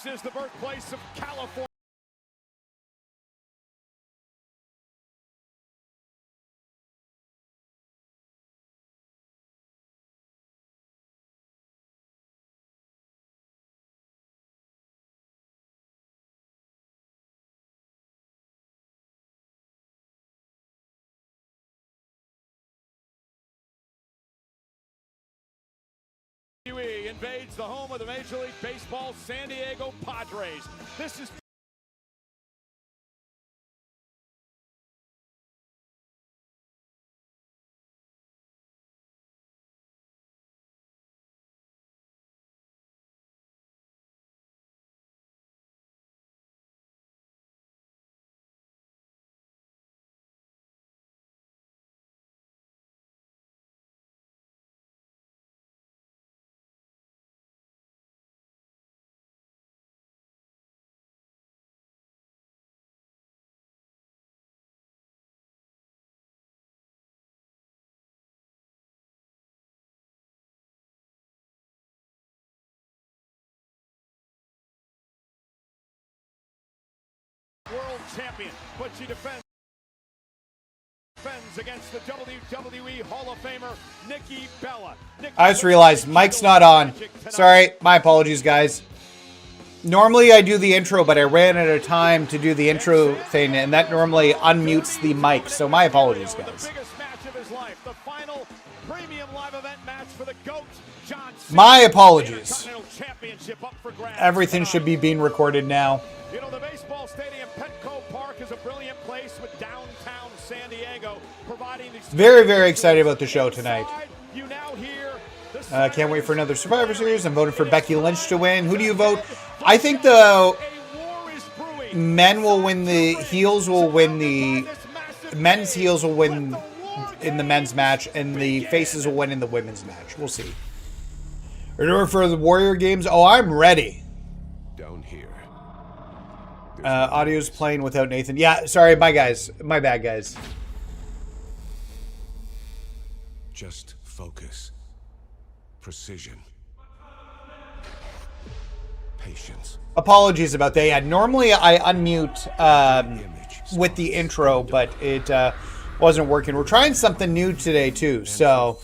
is the birthplace of California. Invades the home of the Major League Baseball San Diego Padres. This is world champion, but she defends against the WWE Hall of Famer Nikki Bella. I just realized Mike's not on. Sorry, my apologies, guys. Normally I do the intro, but I ran out of time to do the intro thing, and that normally unmutes the mic, so my apologies, guys. My apologies. Everything should be being recorded now. You know, the baseball stadium, Petco Park, is a brilliant place with downtown San Diego providing these. Very, very excited about the show tonight. Can't wait for another Survivor Series. I'm voting for Becky Lynch to win. Who do you vote? I think the men will win, the heels will win, the men's heels will win in the men's match, and the faces will win in the women's match. We'll see. Or for the Warrior Games. Oh, I'm ready. Audio's playing without Nathan. Yeah, sorry, my guys. My bad, guys. Just focus. Precision. Patience. Apologies about that. Yeah, normally I unmute with the intro, but it wasn't working. We're trying something new today, too, so...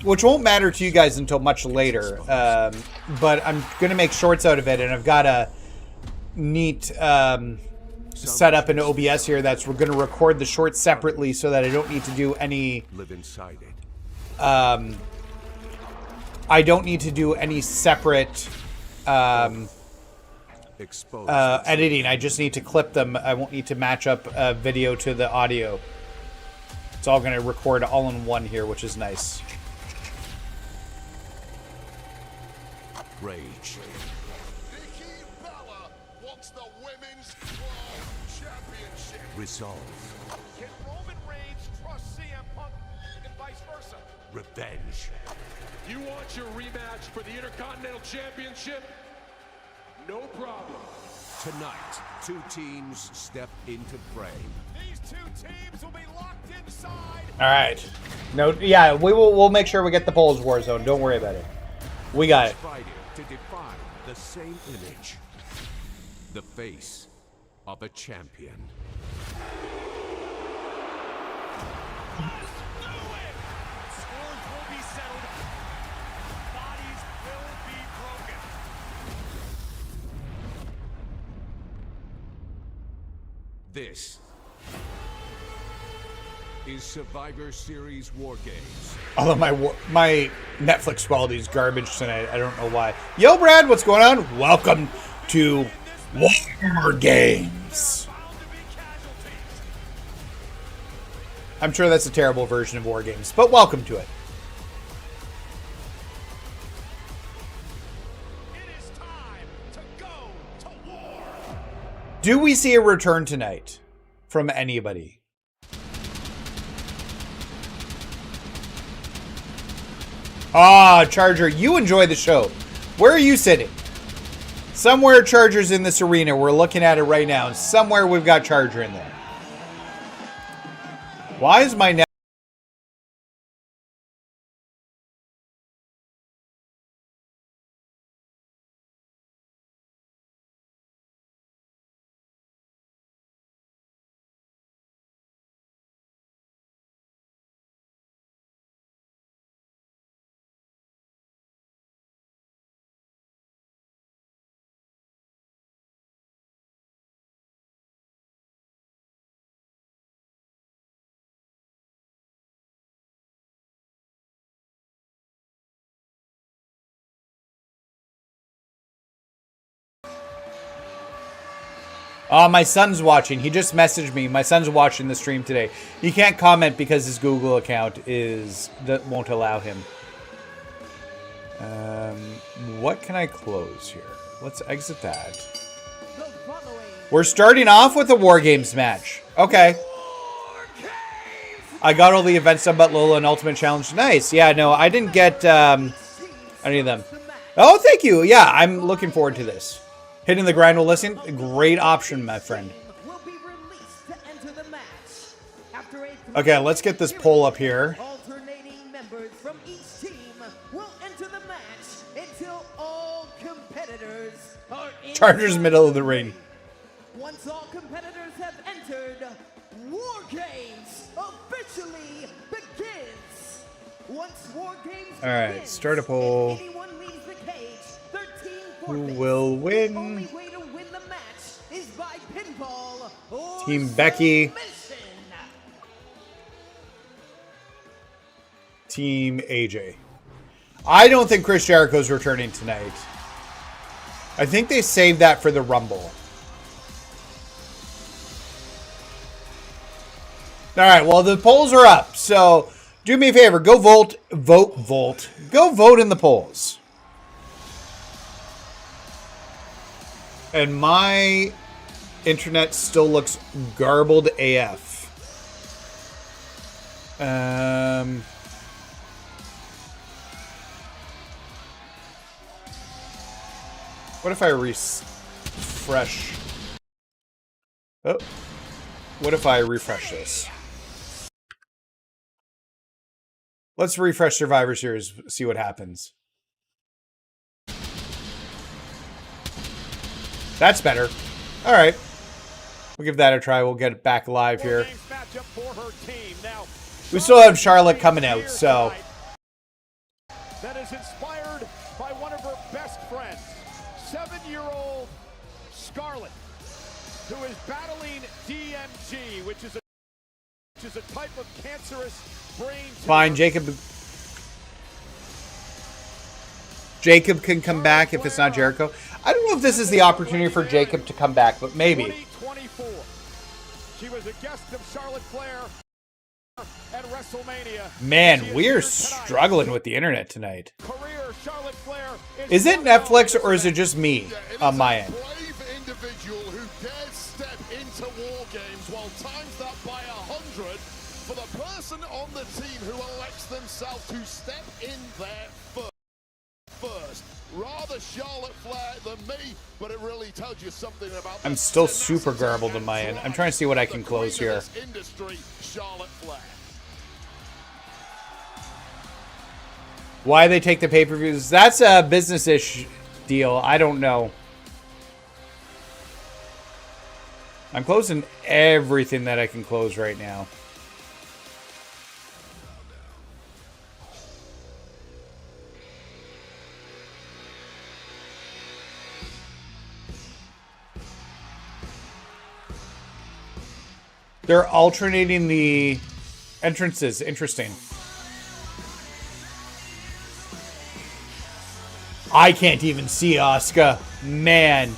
which won't matter to you guys until much later. But I'm going to make shorts out of it, and I've got a neat setup in OBS here that's we're going to record the shorts separately so that I don't need to do any I don't need to do any separate editing. I just need to clip them. I won't need to match up video to the audio. It's all going to record all in one here, which is nice. Rage. Resolve. Can Roman Reigns trust CM Punk and vice versa? Revenge. You want your rematch for the Intercontinental Championship? No problem. Tonight, two teams step into frame. These two teams will be locked inside. All right. No, yeah, we'll make sure we get the polls, Warzone. Don't worry about it. We got it. Fighting to define the same image. The face of a champion. This is Survivor Series WarGames. Although my Netflix quality is garbage tonight. I don't know why. Yo, Brad, what's going on? Welcome to WarGames. I'm sure that's a terrible version of WarGames, but welcome to it. Do we see a return tonight from anybody? Ah, Charger, you enjoy the show. Where are you sitting? Somewhere Charger's in this arena. We're looking at it right now. Somewhere we've got Charger in there. Why is my My son's watching. He just messaged me. My son's watching the stream today. He can't comment because his Google account won't allow him. What can I close here? Let's exit that. We're starting off with a WarGames match. Okay. I got all the events done but Lola and Ultimate Challenge. Nice. Yeah, no, I didn't get any of them. Oh, thank you. Yeah, I'm looking forward to this. Hitting the grind while listening. Great option, my friend. Okay, let's get this poll up here. Alternating members from each team will enter the match until all competitors are in. Chargers middle of the ring. Once all competitors have entered, WarGames officially begins. Once WarGames All right, begins, start a poll. if anyone leaves the cage, their team Who forfeits. will win? The only way to win the match is by pinfall or Team Becky. submission. Team AJ. I don't think Chris Jericho's returning tonight. I think they saved that for the Rumble. All right, well, the polls are up. So do me a favor. Go vote. Go vote in the polls. And my internet still looks garbled AF. What if I refresh? Oh. What if I refresh this? Let's refresh Survivor Series, see what happens. That's better. All right. We'll give that a try. We'll get it back live here. We still have Charlotte coming out, so. That is inspired by one of her best friends, 7-year-old Scarlett, who is battling DMG, which is a type of cancerous brain tumor. Fine, Jacob can come back if it's not Jericho. I don't know if this is the opportunity for Jacob to come back, but maybe. 2024. She was a guest of Charlotte Flair at WrestleMania. Man, we're struggling with the internet tonight. Career Charlotte Flair Is it Netflix or is it just me on my end? Brave individual who dares step into WarGames while times that by 100 for the person on the team who elects themselves to step in there first. Rather Charlotte Flair than me, but it really tells you something about. I'm still super garbled on my end. I'm trying to see what I can close here. Industry, Charlotte Flair. Why they take the pay-per-views? That's a business-ish deal. I don't know. I'm closing everything that I can close right now. They're alternating the entrances. Interesting. I can't even see Asuka. Man.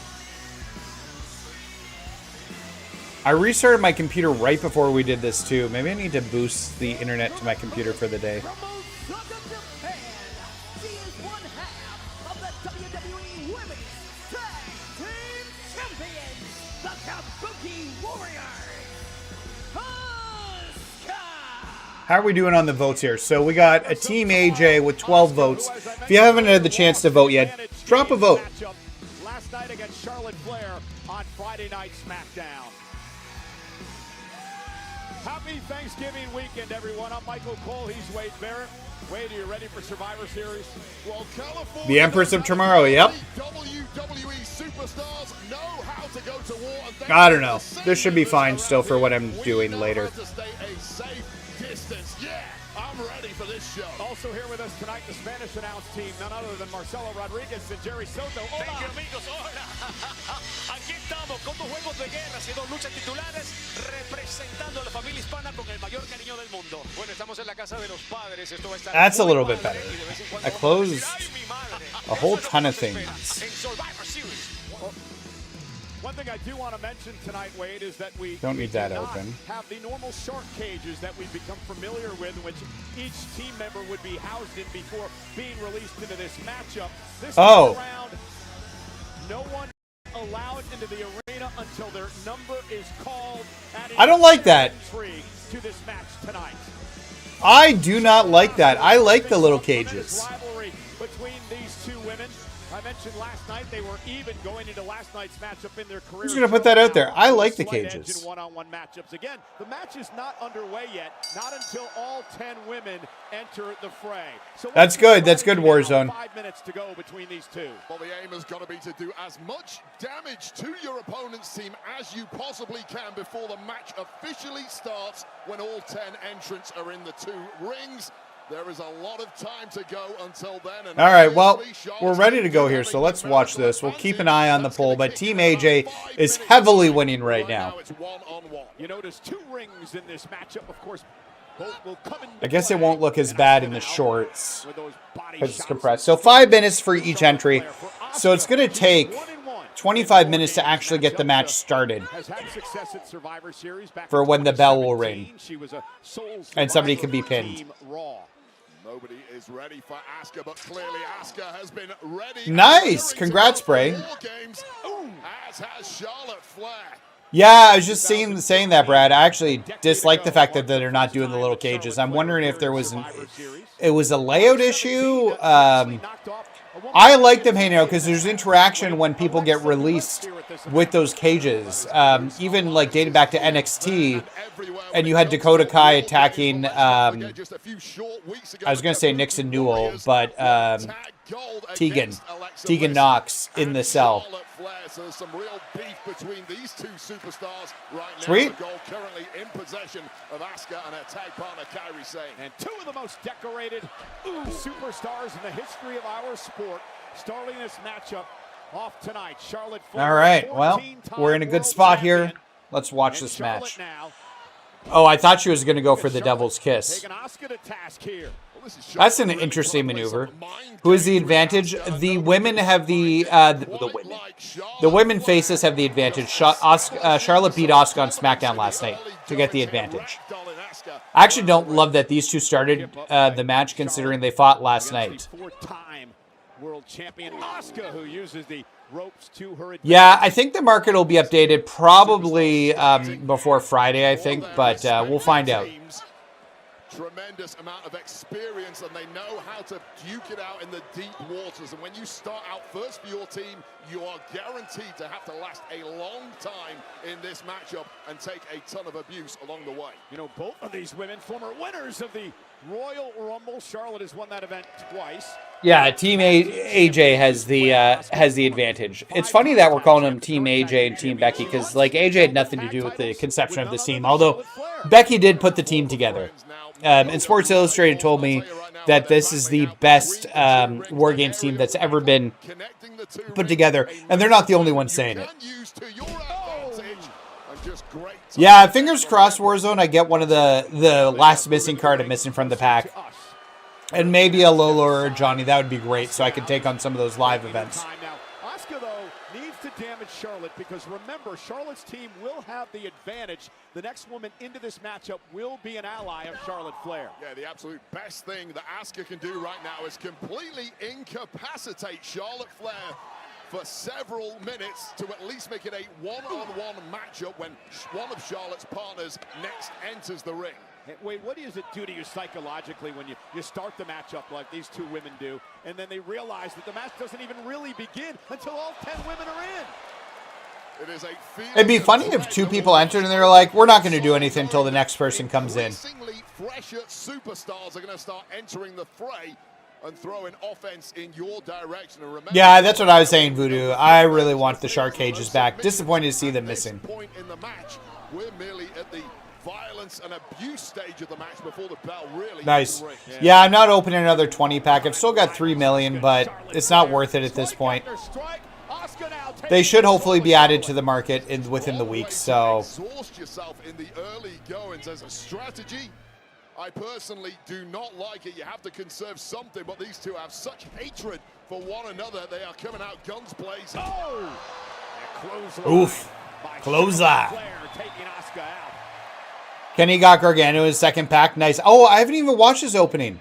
I restarted my computer right before we did this too. Maybe I need to boost the internet to my computer for the day. How are we doing on the votes here? So we got a Team AJ with 12 votes. If you haven't had the chance to vote yet, drop a vote. Last night against Charlotte Flair on Friday Night SmackDown. Happy Thanksgiving weekend, everyone. I'm Michael Cole. He's Wade Barrett. Wade, are you ready for Survivor Series? Well, California, The Empress of Tomorrow, yep. WWE superstars know how to go to war. I don't know. This should be fine still for what I'm doing later. Yeah, I'm ready for this show. Also here with us tonight, the Spanish announce team, none other than Marcelo Rodriguez and Jerry Soto. Hola. Thank you, amigos. Hola. Aquí estamos con dos juegos de guerra y dos luchas titulares representando a la familia hispana con el mayor cariño del mundo. Bueno, estamos en la casa de los padres. Esto va a estar That's a little bit better. I closed a whole ton of things. One thing I do want to mention tonight, Wade, is that we don't need that do not open. have the normal shark cages that we've become familiar with, in which each team member would be housed in before being released into this matchup. This time around, no one allowed into the arena until their number is called. I don't like that. To this match tonight. I do not like that. I like the little cages. Rivalry between these two women. I mentioned last night they were even going into last night's matchup in their career. Who's going to put that out there? I like the cages. One-on-one matchups. Again, the match is not underway yet. Not until all 10 women enter the fray. So that's good. That's good, Warzone. 5 minutes to go between these two. Well, the aim has got to be to do as much damage to your opponent's team as you possibly can before the match officially starts, when all 10 entrants are in the 2 rings. There is a lot of time to go until then. And all right, well, we're ready to go here, so let's watch this. We'll keep an eye on the poll, but Team AJ is heavily winning right now. You notice 2 rings in this matchup, of course. Both will come in. I guess it won't look as bad in the shorts because it's compressed. So 5 minutes for each entry. So it's going to take 25 minutes to actually get the match started for when the bell will ring and somebody can be pinned. Nobody is ready for Asuka, but clearly Asuka has been ready. Nice. Congrats, Bray. As has Charlotte Flair. Yeah, I was just saying that, Brad. I actually dislike the fact that they're not doing the little cages. I'm wondering if there was it was a layout issue. I like them hanging out because there's interaction when people get released with those cages. Even like dating back to NXT, and you had Dakota Kai attacking, I was going to say Nixon Newell, but Tegan Knox in the cell. So there's some real beef between these 2 superstars right now. Sweet. The goal currently in possession of Asuka and her tag partner Kairi Sane. And 2 of the most decorated superstars in the history of our sport starting this matchup off tonight. Charlotte Flair. All right, well, we're in a good spot here. Let's watch this match. Oh, I thought she was going to go for the Devil's Kiss. That's an interesting maneuver. Who is the advantage? The women have the women faces have the advantage. Charlotte beat Asuka on SmackDown last night to get the advantage. I actually don't love that these 2 started the match, considering they fought last night. World champion Asuka, who uses the ropes to her advantage. Yeah, I think the market will be updated probably before Friday, I think, but we'll find out. Tremendous amount of experience, and they know how to duke it out in the deep waters. And when you start out first for your team, you are guaranteed to have to last a long time in this matchup and take a ton of abuse along the way. You know, both of these women, former winners of the Royal Rumble. Charlotte has won that event twice. Yeah, Team AJ has the advantage. It's funny that we're calling them Team AJ and Team Becky, because like AJ had nothing to do with the conception of this team, although Becky did put the team together. And Sports Illustrated told me that this is the best WarGames team that's ever been put together, and they're not the only ones saying it. Yeah, fingers crossed, Warzone. I get one of the last missing card I'm missing from the pack. And maybe a Lola or a Johnny. That would be great, so I could take on some of those live events. Asuka, though, needs to damage Charlotte, because remember, Charlotte's team will have the advantage. The next woman into this matchup will be an ally of Charlotte Flair. Yeah, the absolute best thing that Asuka can do right now is completely incapacitate Charlotte Flair for several minutes to at least make it a one-on-one matchup when one of Charlotte's partners next enters the ring. Wait, what does it do to you psychologically when you start the matchup like these 2 women do, and then they realize that the match doesn't even really begin until all 10 women are in? It is a It'd be funny if 2 people entered and they were like, we're not going to do anything until the next person comes in. Fresher superstars are going to start entering the fray and throwing offense in your direction. And remember, yeah, that's what I was saying, Voodoo. I really want the shark cages back. Disappointed to see them missing. Point in the match, we're merely at the violence and abuse stage of the match before the bell really. Nice. Yeah, I'm not opening another 20 pack. I've still got 3 million, but it's not worth it at this point. They should hopefully be added to the market within the week. So exhaust yourself in the early goings as a strategy. I personally do not like it. You have to conserve something, but these 2 have such hatred for one another. They are coming out guns blazing. Oh! Oof. Closer. Flair taking Asuka out. Kenny got Gargano his second pack. Nice. Oh, I haven't even watched his opening.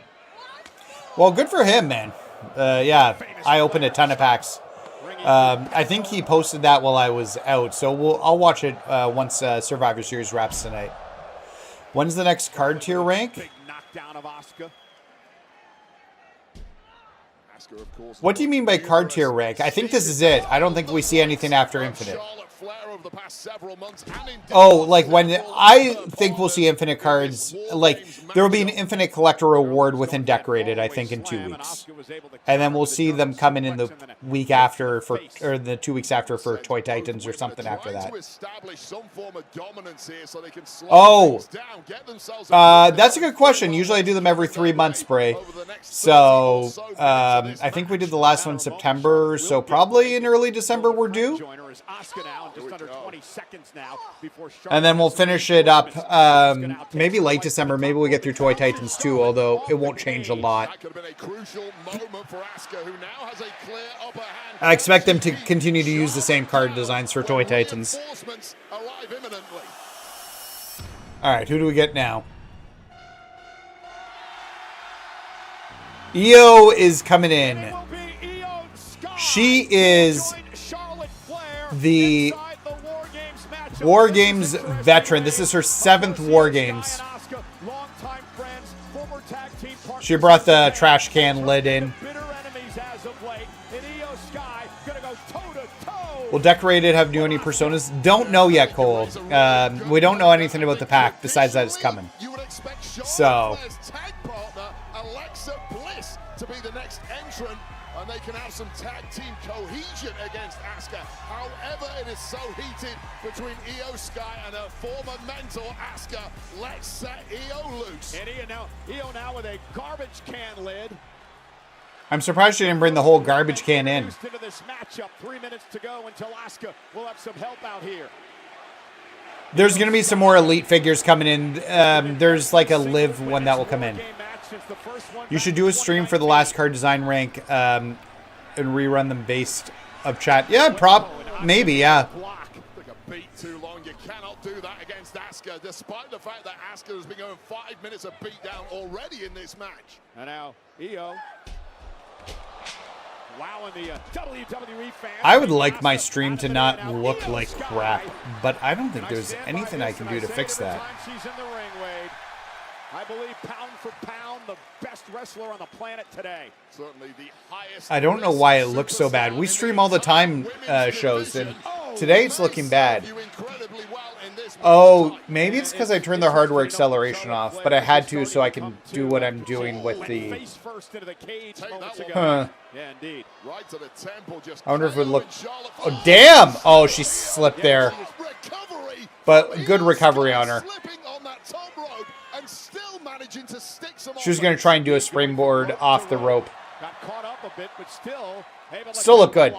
Well, good for him, man. Yeah, I opened a ton of packs. I think he posted that while I was out, so I'll watch it once Survivor Series wraps tonight. When's the next card tier rank? Big knockdown of Asuka. What do you mean by card tier rank? I think this is it. I don't think we see anything after Infinite. Oh, like when I think we'll see Infinite cards, like there will be an Infinite Collector reward within Decorated, I think, in 2 weeks. And then we'll see them coming in the week after for, or the 2 weeks after for Toy Titans or something after that. Oh, that's a good question. Usually I do them every 3 months, Bray. So I think we did the last one in September, so probably in early December we're due. And then we'll finish it up maybe late December. Maybe we get through Toy Titans too, although it won't change a lot. I expect them to continue to use the same card designs for Toy Titans. Alright, who do we get now? Io is coming in. She is the WarGames veteran. This is her 7th WarGames. She brought the trash can lid in. Will Decorated have new any personas? Don't know yet, Cole. We don't know anything about the pack besides that it's coming. So Bliss to be the next entrant, and they can have some tag team cohesion against Asuka. However, it is so heated between Io Sky and her former mentor Asuka. Let's set Io loose. And Io now with a garbage can lid. I'm surprised she didn't bring the whole garbage can in. Into this matchup, 3 minutes to go until Asuka will have some help out here. There's going to be some more elite figures coming in. There's like a live one that will come in. You should do a stream for the last card design rank and rerun them based of chat. Yeah, maybe, yeah. Beat too long. You cannot do that against Asuka, despite the fact that Asuka has been going 5 minutes of beatdown already in this match. And now Io. Wowing the WWE fans. I would like my stream to not look like crap, but I don't think there's anything I can do to fix that. She's in the ring, Wade. I believe pound for pound the best wrestler on the planet today. Certainly the highest. I don't know why it looks so bad. We stream all the time shows, and today it's looking bad. Oh, maybe it's because I turned the hardware acceleration off, but I had to so I can do what I'm doing with the... Huh. Yeah, indeed. I wonder if it would look... Oh, damn! Oh, she slipped there. But good recovery on her. She was going to try and do a springboard off the rope. Got caught up a bit, but still look good.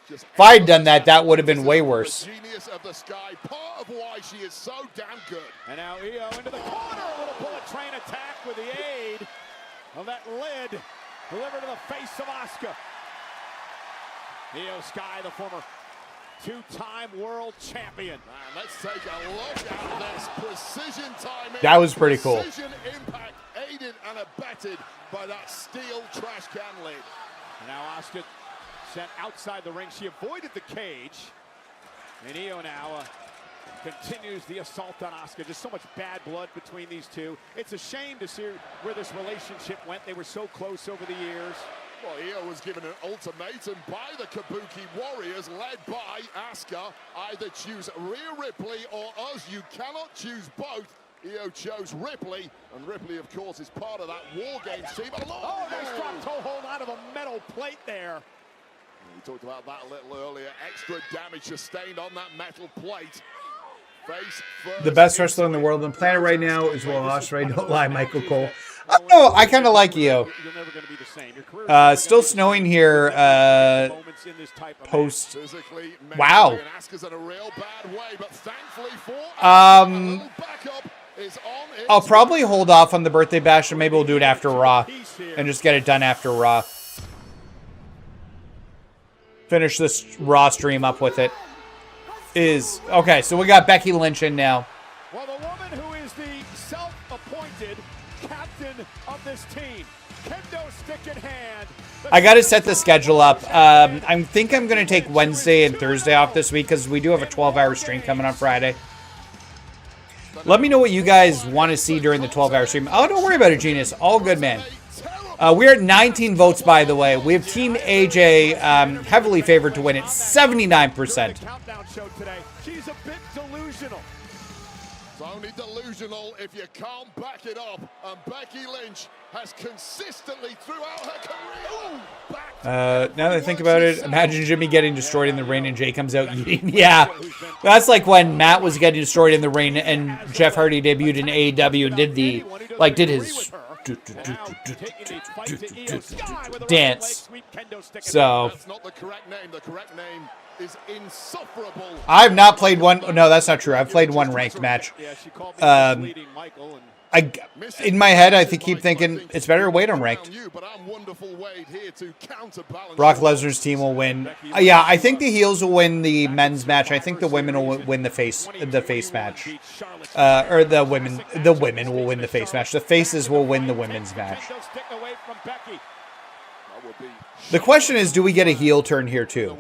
If I had done that, that would have been way worse. Genius of the Sky, part of why she is so damn good. And now Io into the corner, a little bullet train attack with the aid of that lid delivered to the face of Asuka. Io Sky, the former two-time world champion. Man, let's take a look at this precision timing. That was pretty cool. Precision impact aided and abetted by that steel trash can lid. And now Asuka sent outside the ring. She avoided the cage. And Io now continues the assault on Asuka. Just so much bad blood between these two. It's a shame to see where this relationship went. They were so close over the years. Well, Io was given an ultimatum by the Kabuki Warriors, led by Asuka. Either choose Rhea Ripley or us. You cannot choose both. Io chose Ripley, and Ripley, of course, is part of that WarGames team. Oh, nice drop toe hold out of a metal plate there. We talked about that a little earlier. Extra damage sustained on that metal plate. Face first. The best wrestler in the world on the planet right now is Will Ospreay. Don't lie, Michael Cole. No, I kind of like Io. Still snowing here. Post. Wow. I'll probably hold off on the birthday bash, and maybe we'll do it after Raw, and just get it done after Raw. Finish this Raw stream up with it. is okay. So we got Becky Lynch in now. Well, the woman who is the self-appointed captain of this team, kendo stick in hand. I got to set the schedule up. I think I'm going to take Wednesday and Thursday off this week because we do have a 12-hour stream coming on Friday. Let me know what you guys want to see during the 12-hour stream. Oh, don't worry about it, Genius. All good, man. We're at 19 votes, by the way. We have Team AJ heavily favored to win it, 79%. Countdown show today. She's a bit delusional. It's only delusional if you can't back it up. And Becky Lynch has consistently throughout her career. Now that I think about it, imagine Jimmy getting destroyed in the ring and Jay comes out eating. Yeah, that's like when Matt was getting destroyed in the ring and Jeff Hardy debuted in AEW and did his dance. So That's not the correct name. The correct name is insufferable. I've not played one. No, that's not true. I've played one ranked match. In my head, I keep thinking it's better to wait on ranked. Brock Lesnar's team will win. Yeah, I think the heels will win the men's match. I think the women will win the face match. Or the women will win the face match. The faces will win the women's match. The question is, do we get a heel turn here too?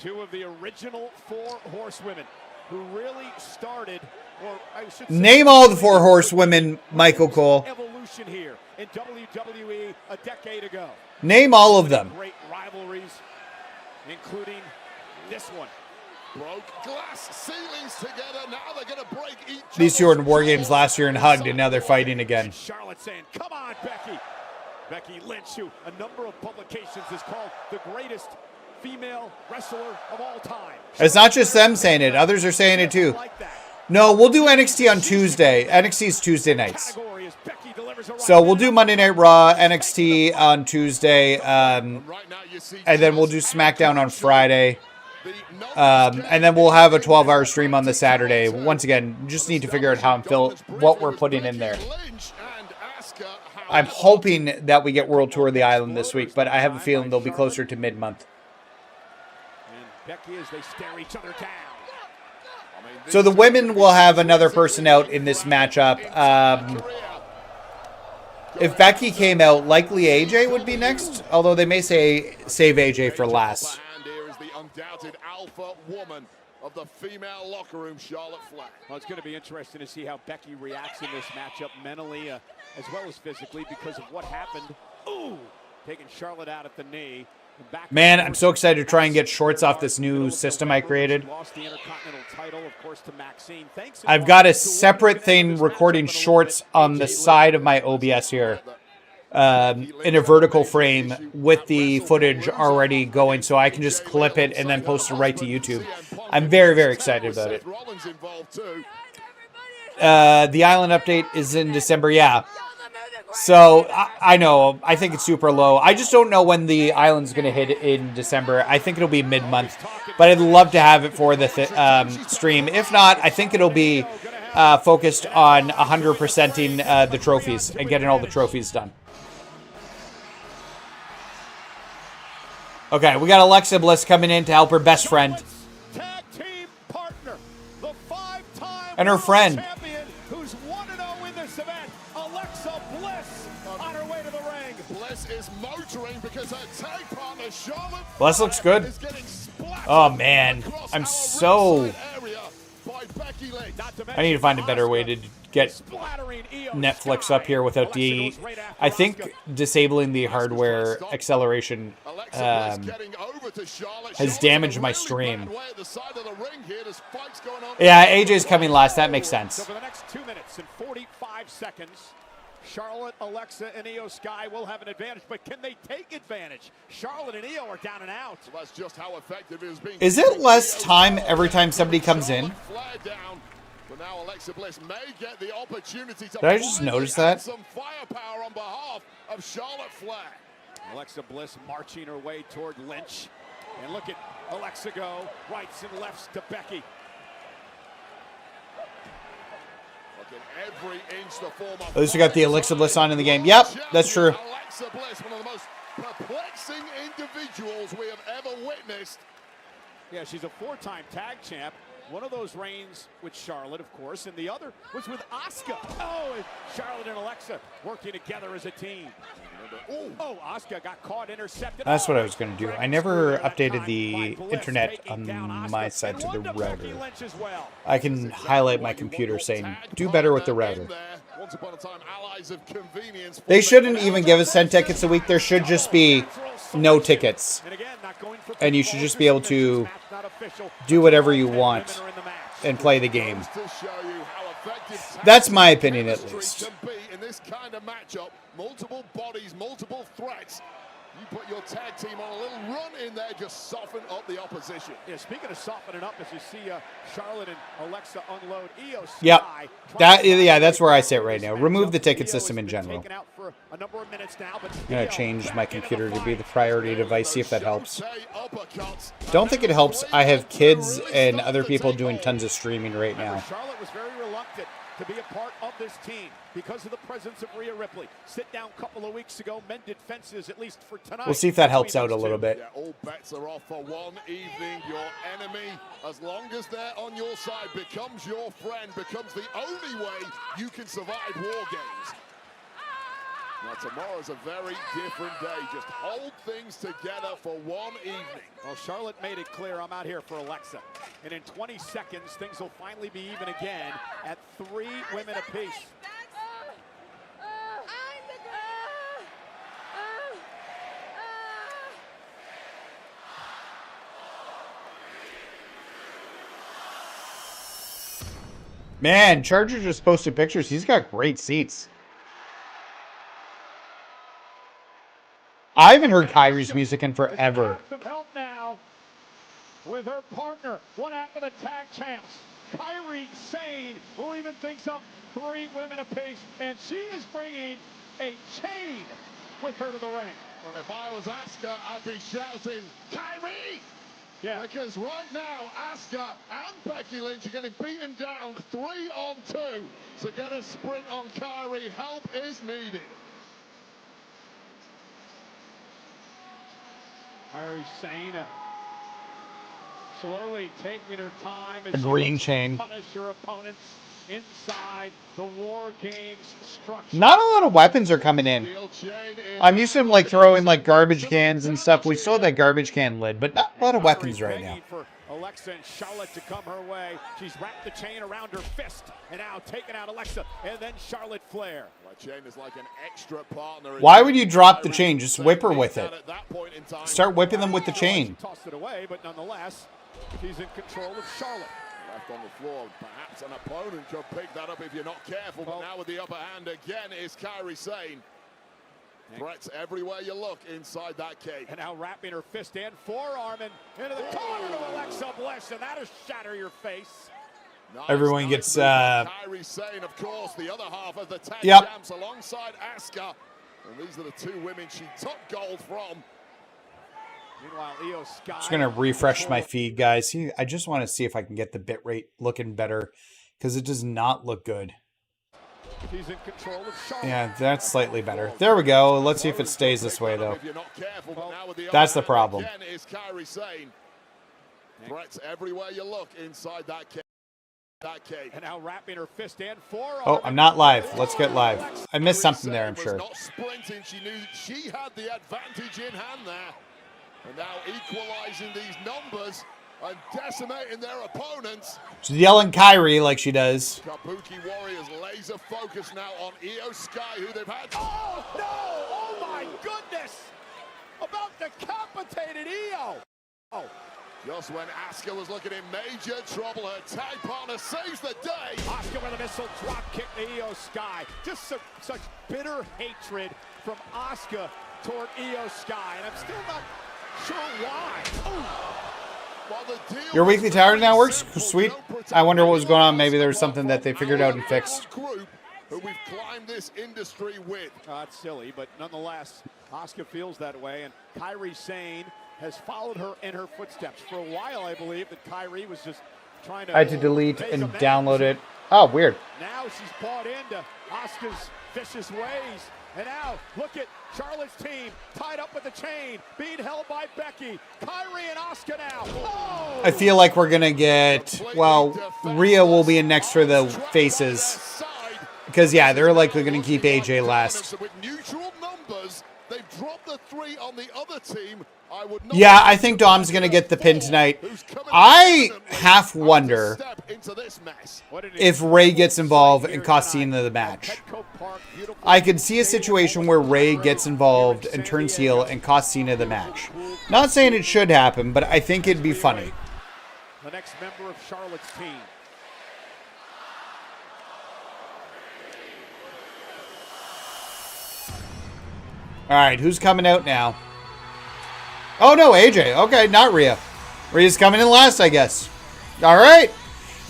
Two of the original 4 horsewomen who really started, or I should say, name all the 4 horsewomen, Michael Cole. Evolution here in WWE a decade ago. Name all of them. Great rivalries, including this one. Broke glass ceilings together. Now they're going to break each. These two were in WarGames last year and hugged, and now they're fighting again. Charlotte saying, "Come on, Becky." Becky Lynch, who a number of publications has called the greatest female wrestler of all time. It's not just them saying it. Others are saying it too. No, we'll do NXT on Tuesday. NXT's Tuesday nights. So we'll do Monday Night Raw, NXT on Tuesday, and then we'll do SmackDown on Friday. And then we'll have a 12-hour stream on the Saturday. Once again, just need to figure out how what we're putting in there. I'm hoping that we get World Tour of the Island this week, but I have a feeling they'll be closer to mid-month. Becky as they stare each other down. So the women will have another person out in this matchup. If Becky came out, likely AJ would be next, although they may say save AJ for last. Here is the undoubted alpha woman of the female locker room, Charlotte Flair. Well, it's going to be interesting to see how Becky reacts in this matchup mentally as well as physically because of what happened. Ooh, taking Charlotte out at the knee. Man, I'm so excited to try and get shorts off this new system I created. I've got a separate thing recording shorts on the side of my OBS here in a vertical frame with the footage already going, so I can just clip it and then post it right to YouTube. I'm very, very excited about it. The Island update is in December, yeah. So, I know, I think it's super low. I just don't know when the Island's going to hit in December. I think it'll be mid-month, but I'd love to have it for the stream. If not, I think it'll be focused on 100%ing the trophies and getting all the trophies done. Okay, we got Alexa Bliss coming in to help her best friend. Tag team partner, the 5-time and her friend. champion who's 1-0 in this event, Alexa Bliss, on her way to the ring. Bliss is motoring because her tag partner Charlotte Bliss looks good. is getting splattered Oh man, I'm so... area by Becky Lynch. I need to find a better way to get Netflix up here without the... I think disabling the hardware acceleration has damaged my stream. Yeah, AJ's coming last. That makes sense. So for the next 2 minutes and 45 seconds, Charlotte, Alexa, and Io Sky will have an advantage, but can they take advantage? Charlotte and Io are down and out. So that's just how effective it is being. Is it less time every time somebody comes in? But now Alexa Bliss may get the opportunity to Did I just notice that? Some firepower on behalf of Charlotte Flair. Alexa Bliss marching her way toward Lynch. And look at Alexa go, rights and lefts to Becky. Every inch the form of At least we got the Alexa Bliss on in the game. Yep, that's true. Alexa Bliss, one of the most perplexing individuals we have ever witnessed. Yeah, she's a 4-time tag champ. One of those reigns with Charlotte, of course, and the other was with Asuka. Oh, and Charlotte and Alexa working together as a team. Oh, Asuka got caught, intercepted. That's what I was going to do. I never updated the internet on my side to the router. I can highlight my computer saying, do better with the router. They shouldn't even give us 10 tickets a week. There should just be no tickets. And you should just be able to do whatever you want and play the game. That's my opinion, at least. In this kind of matchup, multiple bodies, multiple threats. You put your tag team on a little run in there, just soften up the opposition. Yeah, speaking of softening up, as you see Charlotte and Alexa unload Io Sky. Yep. That's where I sit right now. Remove the ticket system in general. I'm going to change my computer to be the priority device, see if that helps. Don't think it helps. I have kids and other people doing tons of streaming right now. Charlotte was very reluctant to be a part of this team because of the presence of Rhea Ripley. Sit down a couple of weeks ago, mended fences, at least for tonight. We'll see if that helps out a little bit. Yeah, all bets are off for one evening. Your enemy, as long as they're on your side, becomes your friend, becomes the only way you can survive WarGames. Now, tomorrow's a very different day. Just hold things together for one evening. Well, Charlotte made it clear, I'm out here for Alexa. And in 20 seconds, things will finally be even again at 3 women apiece. Man, Charger just posted pictures. He's got great seats. I haven't heard Kairi's music in forever. Some help now with her partner, one half of the tag champs, Kairi Sane, who even thinks of 3 women apiece, and she is bringing a chain with her to the ring. Well, if I was Asuka, I'd be shouting, Kairi! Yeah. Because right now, Asuka and Becky Lynch are getting beaten down 3-on-2. So get a sprint on Kairi. Help is needed. Kairi Sane slowly taking her time as A green chain. Punish your opponents inside the WarGames structure. Not a lot of weapons are coming in. I'm used to them like throwing like garbage cans and stuff. We saw that garbage can lid, but not a lot of weapons right now. For Alexa and Charlotte to come her way. She's wrapped the chain around her fist and now taking out Alexa and then Charlotte Flair. That chain is like an extra partner. Why would you drop the chain? Just whip her with it. Start whipping them with the chain. She tossed it away, but nonetheless, she's in control of Charlotte. Left on the floor, perhaps an opponent could pick that up if you're not careful, but now with the upper hand again is Kairi Sane. Threats everywhere you look inside that cage. And now wrapping her fist and forearm and into the corner to Alexa Bliss, and that'll shatter your face. Nice, Everyone gets Kairi Sane, of course, the other half of the tag champs alongside Asuka. And these are the 2 women she took gold from. Meanwhile, Io Sky. Just gonna refresh my feed, guys. I just want to see if I can get the bitrate looking better because it does not look good. He's in control of Charlotte. Yeah, that's slightly better. There we go. Let's see if it stays this way though. That's the problem. Threats everywhere you look inside that cage. And now wrapping her fist and forearm. Oh, I'm not live. Let's get live. I missed something there, I'm sure. Not sprinting. She knew she had the advantage in hand there. And now equalizing these numbers and decimating their opponents. She's yelling Kairi like she does. Kabuki Warriors laser focused now on Io Sky, who they've had. Oh, no! Oh, my goodness! About decapitated Io! Oh. Just when Asuka was looking in major trouble, her tag partner saves the day. Asuka with a missile drop kick to Io Sky. Just such bitter hatred from Asuka toward Io Sky, and I'm still not sure why. Your weekly tower now works? Sweet. I wonder what was going on. Maybe there was something that they figured out and fixed. Who we've climbed this industry with. That's silly, but nonetheless, Asuka feels that way, and Kairi Sane has followed her in her footsteps. For a while, I believe that Kairi was just trying to... I had to delete and download it. Oh, weird. Now she's bought into Asuka's vicious ways. And now, look at Charlotte's team tied up with the chain, being held by Becky. Kairi and Asuka now. Oh! I feel like we're going to get, well, Rhea will be in next for the faces. Because, yeah, they're likely going to keep AJ last. With neutral numbers, they've dropped the 3 on the other team. Yeah, I think Dom's going to get the pin tonight. I half wonder if Ray gets involved and costs Cena the match. I could see a situation where Ray gets involved and turns heel and costs Cena the match. Not saying it should happen, but I think it'd be funny. The next member of Charlotte's team. All right, who's coming out now? Oh, no, AJ. Okay, not Rhea. Rhea's coming in last, I guess. All right.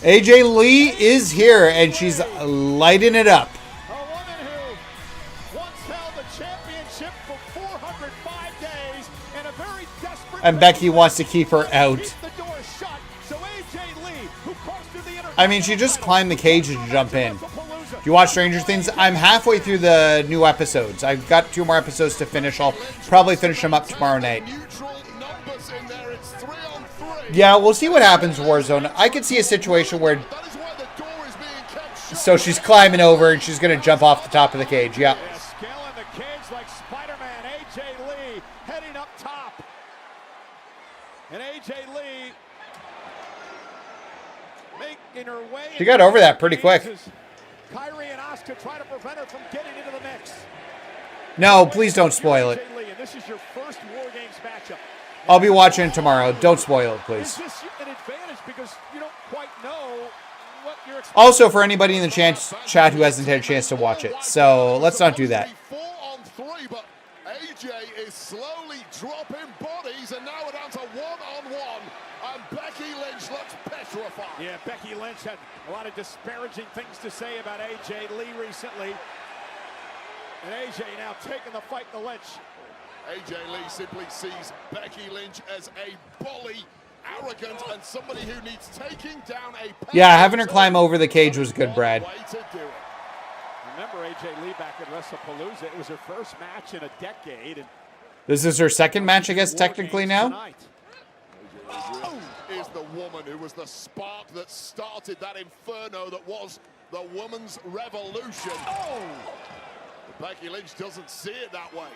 AJ Lee is here, and she's lighting it up. A woman who once held the championship for 405 days and a very desperate... And Becky wants to keep her out. The door shut, so AJ Lee, who crossed through the I mean, she just climbed the cage and jumped in. Do you watch Stranger Things? I'm halfway through the new episodes. I've got 2 more episodes to finish. I'll probably finish them up tomorrow night. Yeah, we'll see what happens in Warzone. I could see a situation where... So she's climbing over and she's going to jump off the top of the cage. Yeah. Scaling the cage like Spider-Man. AJ Lee heading up top. And AJ Lee making her way. She got over that pretty quick. Kairi and Asuka try to prevent her from getting into the mix. No, please don't spoil it. This is your first WarGames matchup. I'll be watching it tomorrow. Don't spoil it, please. Is this an advantage because you don't quite know what you're expecting? Also, for anybody in the chat who hasn't had a chance to watch it. So, let's not do that. 4 on 3, but AJ is slowly dropping bodies, and now we're down to 1-on-1. And Becky Lynch looks petrified. Yeah, Becky Lynch had a lot of disparaging things to say about AJ Lee recently. And AJ now taking the fight to Lynch. AJ Lee simply sees Becky Lynch as a bully, arrogant, and somebody who needs taking down a... Yeah, having her climb over the cage was good, Brad. Remember AJ Lee back at WrestlePalooza. It was her first match in a decade. And this is her second match, I guess, technically now. Is the woman who was the spark that started that inferno that was the women's revolution. Oh! Becky Lynch doesn't see it that way.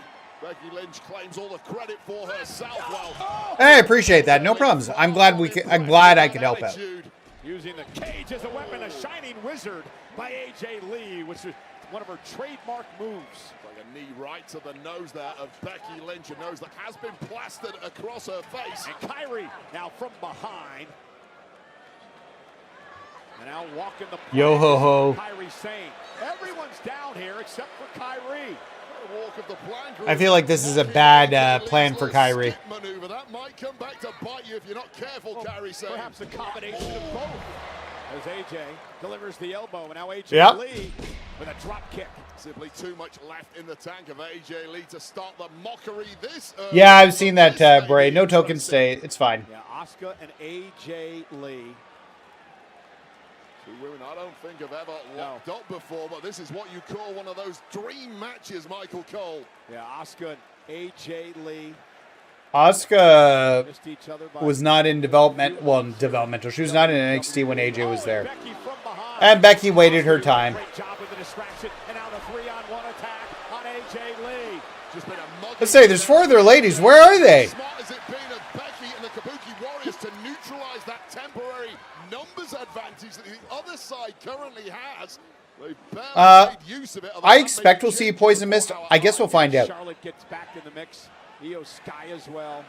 Becky Lynch claims all the credit for herself. Well, hey, I appreciate that. No problems. I'm glad I could help out. Using the cage as a weapon, a shining wizard by AJ Lee, which is one of her trademark moves. Like a knee right to the nose there of Becky Lynch, a nose that has been plastered across her face. And Kairi now from behind. And now walking the yo ho ho. Kairi Sane. Everyone's down here except for Kairi. I feel like this is a bad plan for Kairi. Maneuver. That might come back to bite you if you're not careful, Kairi Sane. Perhaps a combination of both. As AJ delivers the elbow, and now AJ Lee with a drop kick. Simply too much left in the tank of AJ Lee to start the mockery. Yeah, I've seen that, Bray. No tokens stay. It's fine. Yeah, Asuka and AJ Lee. Two women I don't think have ever locked up before, but this is what you call one of those dream matches, Michael Cole. Yeah, Asuka and AJ Lee. Asuka was not in developmental. She was not in NXT when AJ was there. And Becky waited her time. Great job with the distraction, and now the 3-on-1 attack on AJ Lee. Let's say there's 4 other ladies. Where are they? Smart as it been of Becky and the Kabuki Warriors to neutralize that temporary numbers advantage that the other side currently has. They barely made use of it. I expect we'll see Poison Mist. I guess we'll find out. Charlotte gets back in the mix. Io Sky as well.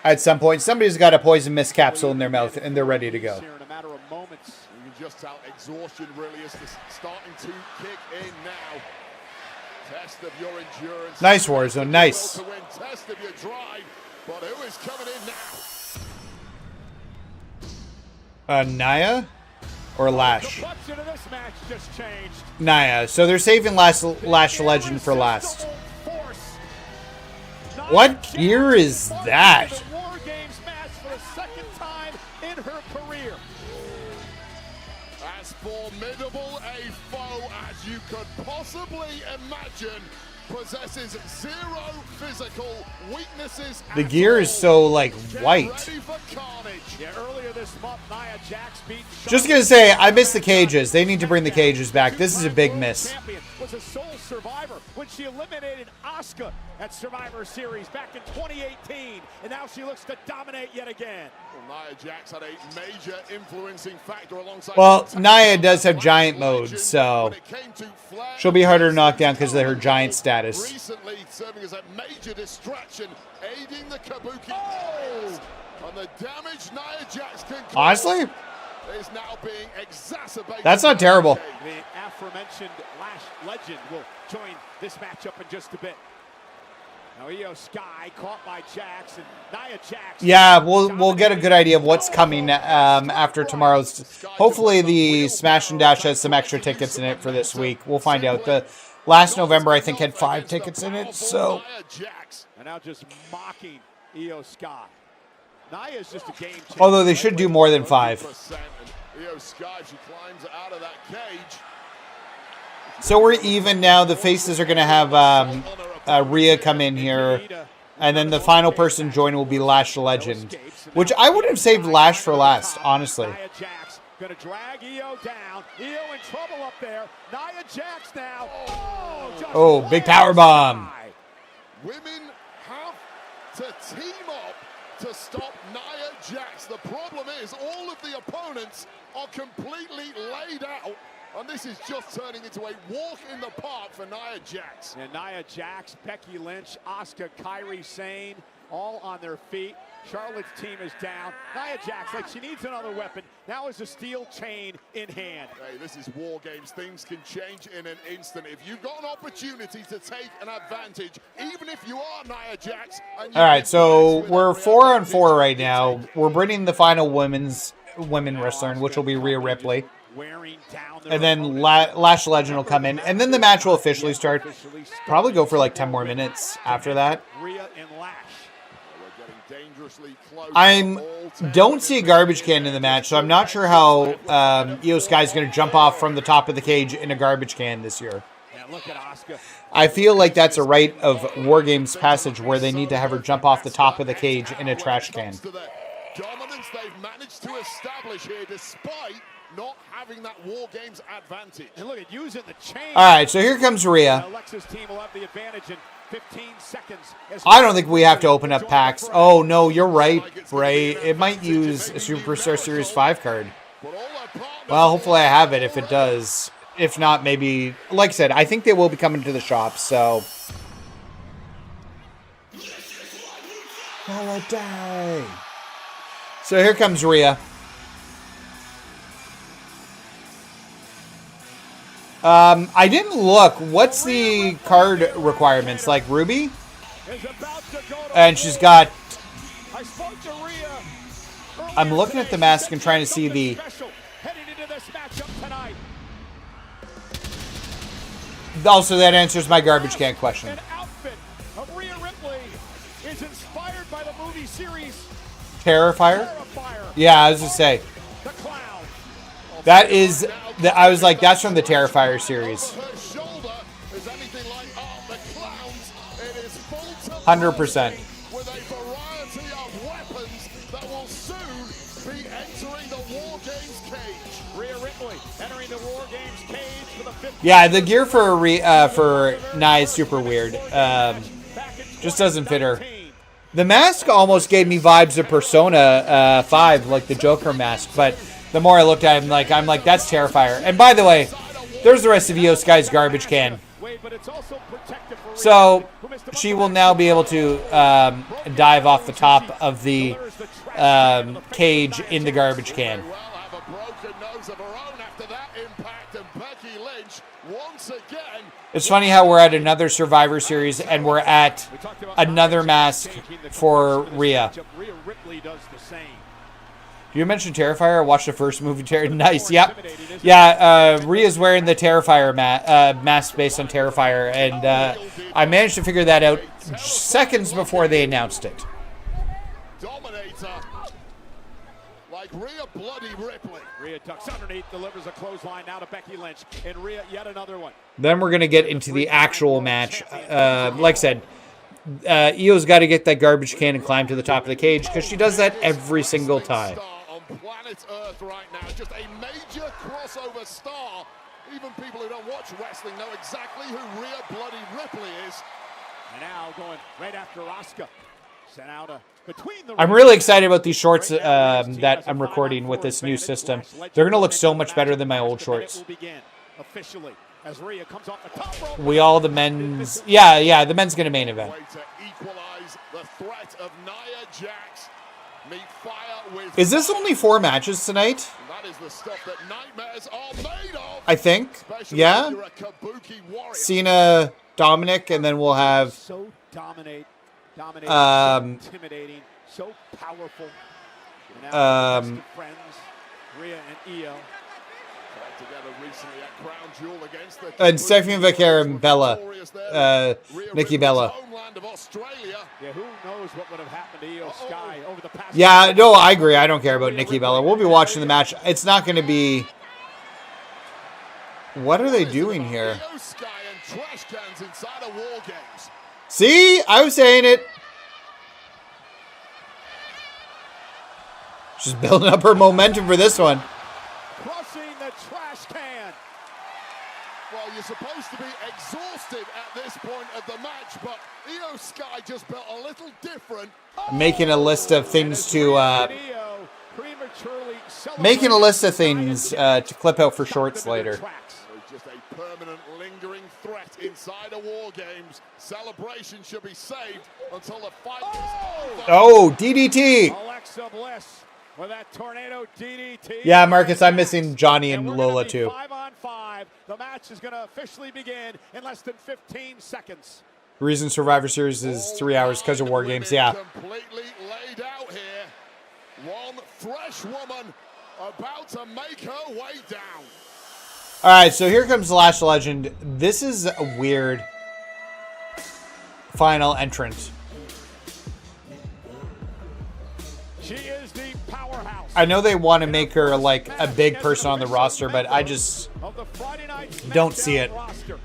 At some point, somebody's got a Poison Mist capsule in their mouth, and they're ready to go. In a matter of moments. You can just tell exhaustion really is starting to kick in now. Test of your endurance. Nice, Warzone. Nice. To win. Test of your drive. But who is coming in now? Nia or Lash? The budget of this match just changed. Nia. So they're saving Lash Legend for last. What gear is that? WarGames match for the second time in her career. As formidable a foe as you could possibly imagine, possesses zero physical weaknesses. The gear is so, like, white. Ready for carnage. Yeah, earlier this month, Nia Jax beat Just gonna say, I miss the cages. They need to bring the cages back. This is a big miss. Champion was a sole survivor when she eliminated Asuka at Survivor Series back in 2018, and now she looks to dominate yet again. Well, Nia Jax had a major influencing factor alongside. Well, Nia does have giant mode, so when it came to Flair, she'll be harder to knock down because of her giant status. recently serving as a major distraction, aiding the Kabuki. And the damage Nia Jax can cause Honestly, is now being exacerbated. that's not terrible. The aforementioned Lash Legend will join this matchup in just a bit. Now Io Sky caught by Jax and Nia Jax. Yeah, we'll get a good idea of what's coming after tomorrow's. Hopefully, the Smash and Dash has some extra tickets in it for this week. We'll find out. The last November, I think, had 5 tickets in it. So, And now just mocking Io Sky. Nia's just a game changer. although they should do more than 5. Io Sky, she climbs out of that cage. So we're even now. The faces are going to have Rhea come in here. And then the final person join will be Lash Legend. Which I would have saved Lash for last, honestly. Nia Jax gonna drag Io down. Io in trouble up there. Nia Jax now. Oh, big power bomb. Women have to team up to stop Nia Jax. The problem is all of the opponents are completely laid out, and this is just turning into a walk in the park for Nia Jax. And Nia Jax, Becky Lynch, Asuka, Kairi Sane, all on their feet. Charlotte's team is down. Nia Jax, like she needs another weapon, now is a steel chain in hand. Hey, this is WarGames. Things can change in an instant. If you've got an opportunity to take an advantage, even if you are Nia Jax. All right, so we're 4-on-4 right now. We're bringing the final women wrestler in, which will be Rhea Ripley. And then Lash Legend will come in. And then the match will officially start. Probably go for like 10 more minutes after that. Rhea and Lash. I don't see a garbage can in the match, so I'm not sure how Io Sky's going to jump off from the top of the cage in a garbage can this year. Look at Asuka. I feel like that's a rite of WarGames passage where they need to have her jump off the top of the cage in a trash can. Dominance they've managed to establish here despite not having that WarGames advantage. And look at using the chain. All right, so here comes Rhea. Alexa's team will have the advantage in 15 seconds. I don't think we have to open up packs. Oh, no, you're right, Bray. It might use a Superstar Series 5 card. Well, hopefully I have it if it does. If not, maybe... Like I said, I think they will be coming to the shop, so... Holiday. So here comes Rhea. I didn't look. What's the card requirements? Like Ruby? And she's got... I'm looking at the mask and trying to see the... Also, that answers my garbage can question. An outfit of Rhea Ripley is inspired by the movie series Terrifier? Terrifier. Yeah, I was going to say. The Clown. That is... I was like, that's from the Terrifier series. 100%. With a variety of weapons that will soon be entering the WarGames cage. Rhea Ripley entering the WarGames cage for the 5th. Yeah, the gear for Nia is super weird. Just doesn't fit her. The mask almost gave me vibes of Persona 5, like the Joker mask, but the more I looked at him, I'm like, that's Terrifier. And by the way, there's the rest of Io Sky's garbage can. So she will now be able to dive off the top of the cage in the garbage can. It's funny how we're at another Survivor Series and we're at another mask for Rhea. You mentioned Terrifier. I watched the first movie. Nice. Yep. Yeah. Rhea's wearing the Terrifier mask based on Terrifier, and I managed to figure that out seconds before they announced it. like Rhea bloody Ripley. Rhea ducks underneath, delivers a clothesline now to Becky Lynch, and Rhea yet another one. Then we're going to get into the actual match. Like I said, Io's got to get that garbage can and climb to the top of the cage because she does that every single time. On planet Earth right now, just a major crossover star. Even people who don't watch wrestling know exactly who Rhea bloody Ripley is. And now going right after Asuka. Sent out between the I'm really excited about these shorts that I'm recording with this new system. They're going to look so much better than my old shorts. Officially, as Rhea comes off the top rope. We all the men's... Yeah, the men's going to main event. Way to equalize the threat of Nia Jax. Meet fire with Is this only 4 matches tonight? that is the stuff that nightmares are made of. I think. Especially Yeah. if you're a kabuki warrior. Cena, Dominik, and then we'll have... So dominating, so intimidating, so powerful. And now best of friends, Rhea and Io. Together recently at Crown Jewel against the And Stephanie Vaquer and Bella. Nikki Bella. Homeland of Australia. Yeah, who knows what would have happened to Io Sky over the past... Yeah, no, I agree. I don't care about Nikki Bella. We'll be watching the match. It's not going to be... What are they doing here? Io Sky and trash cans inside of WarGames. See? I was saying it. She's building up her momentum for this one. Crushing the trash can. Well, you're supposed to be exhausted at this point of the match, but Io Sky just built a little different. Making a list of things to... Io prematurely making a list of things to clip out for shorts later. Just a permanent lingering threat inside of WarGames. Celebration should be saved until the fight is over. Oh, DDT. Alexa Bliss with that tornado DDT. Yeah, Marcus, I'm missing Johnny and we're Lola gonna be too. 5-on-5. The match is going to officially begin in less than 15 seconds. The reason Survivor Series is 3 hours because of WarGames, yeah. Completely laid out here. One fresh woman about to make her way down. All right, so here comes Lash Legend. This is a weird final entrant. She is the powerhouse. I know they want to make her like a big person on the roster, but I just of the Friday Night don't see it. Roster.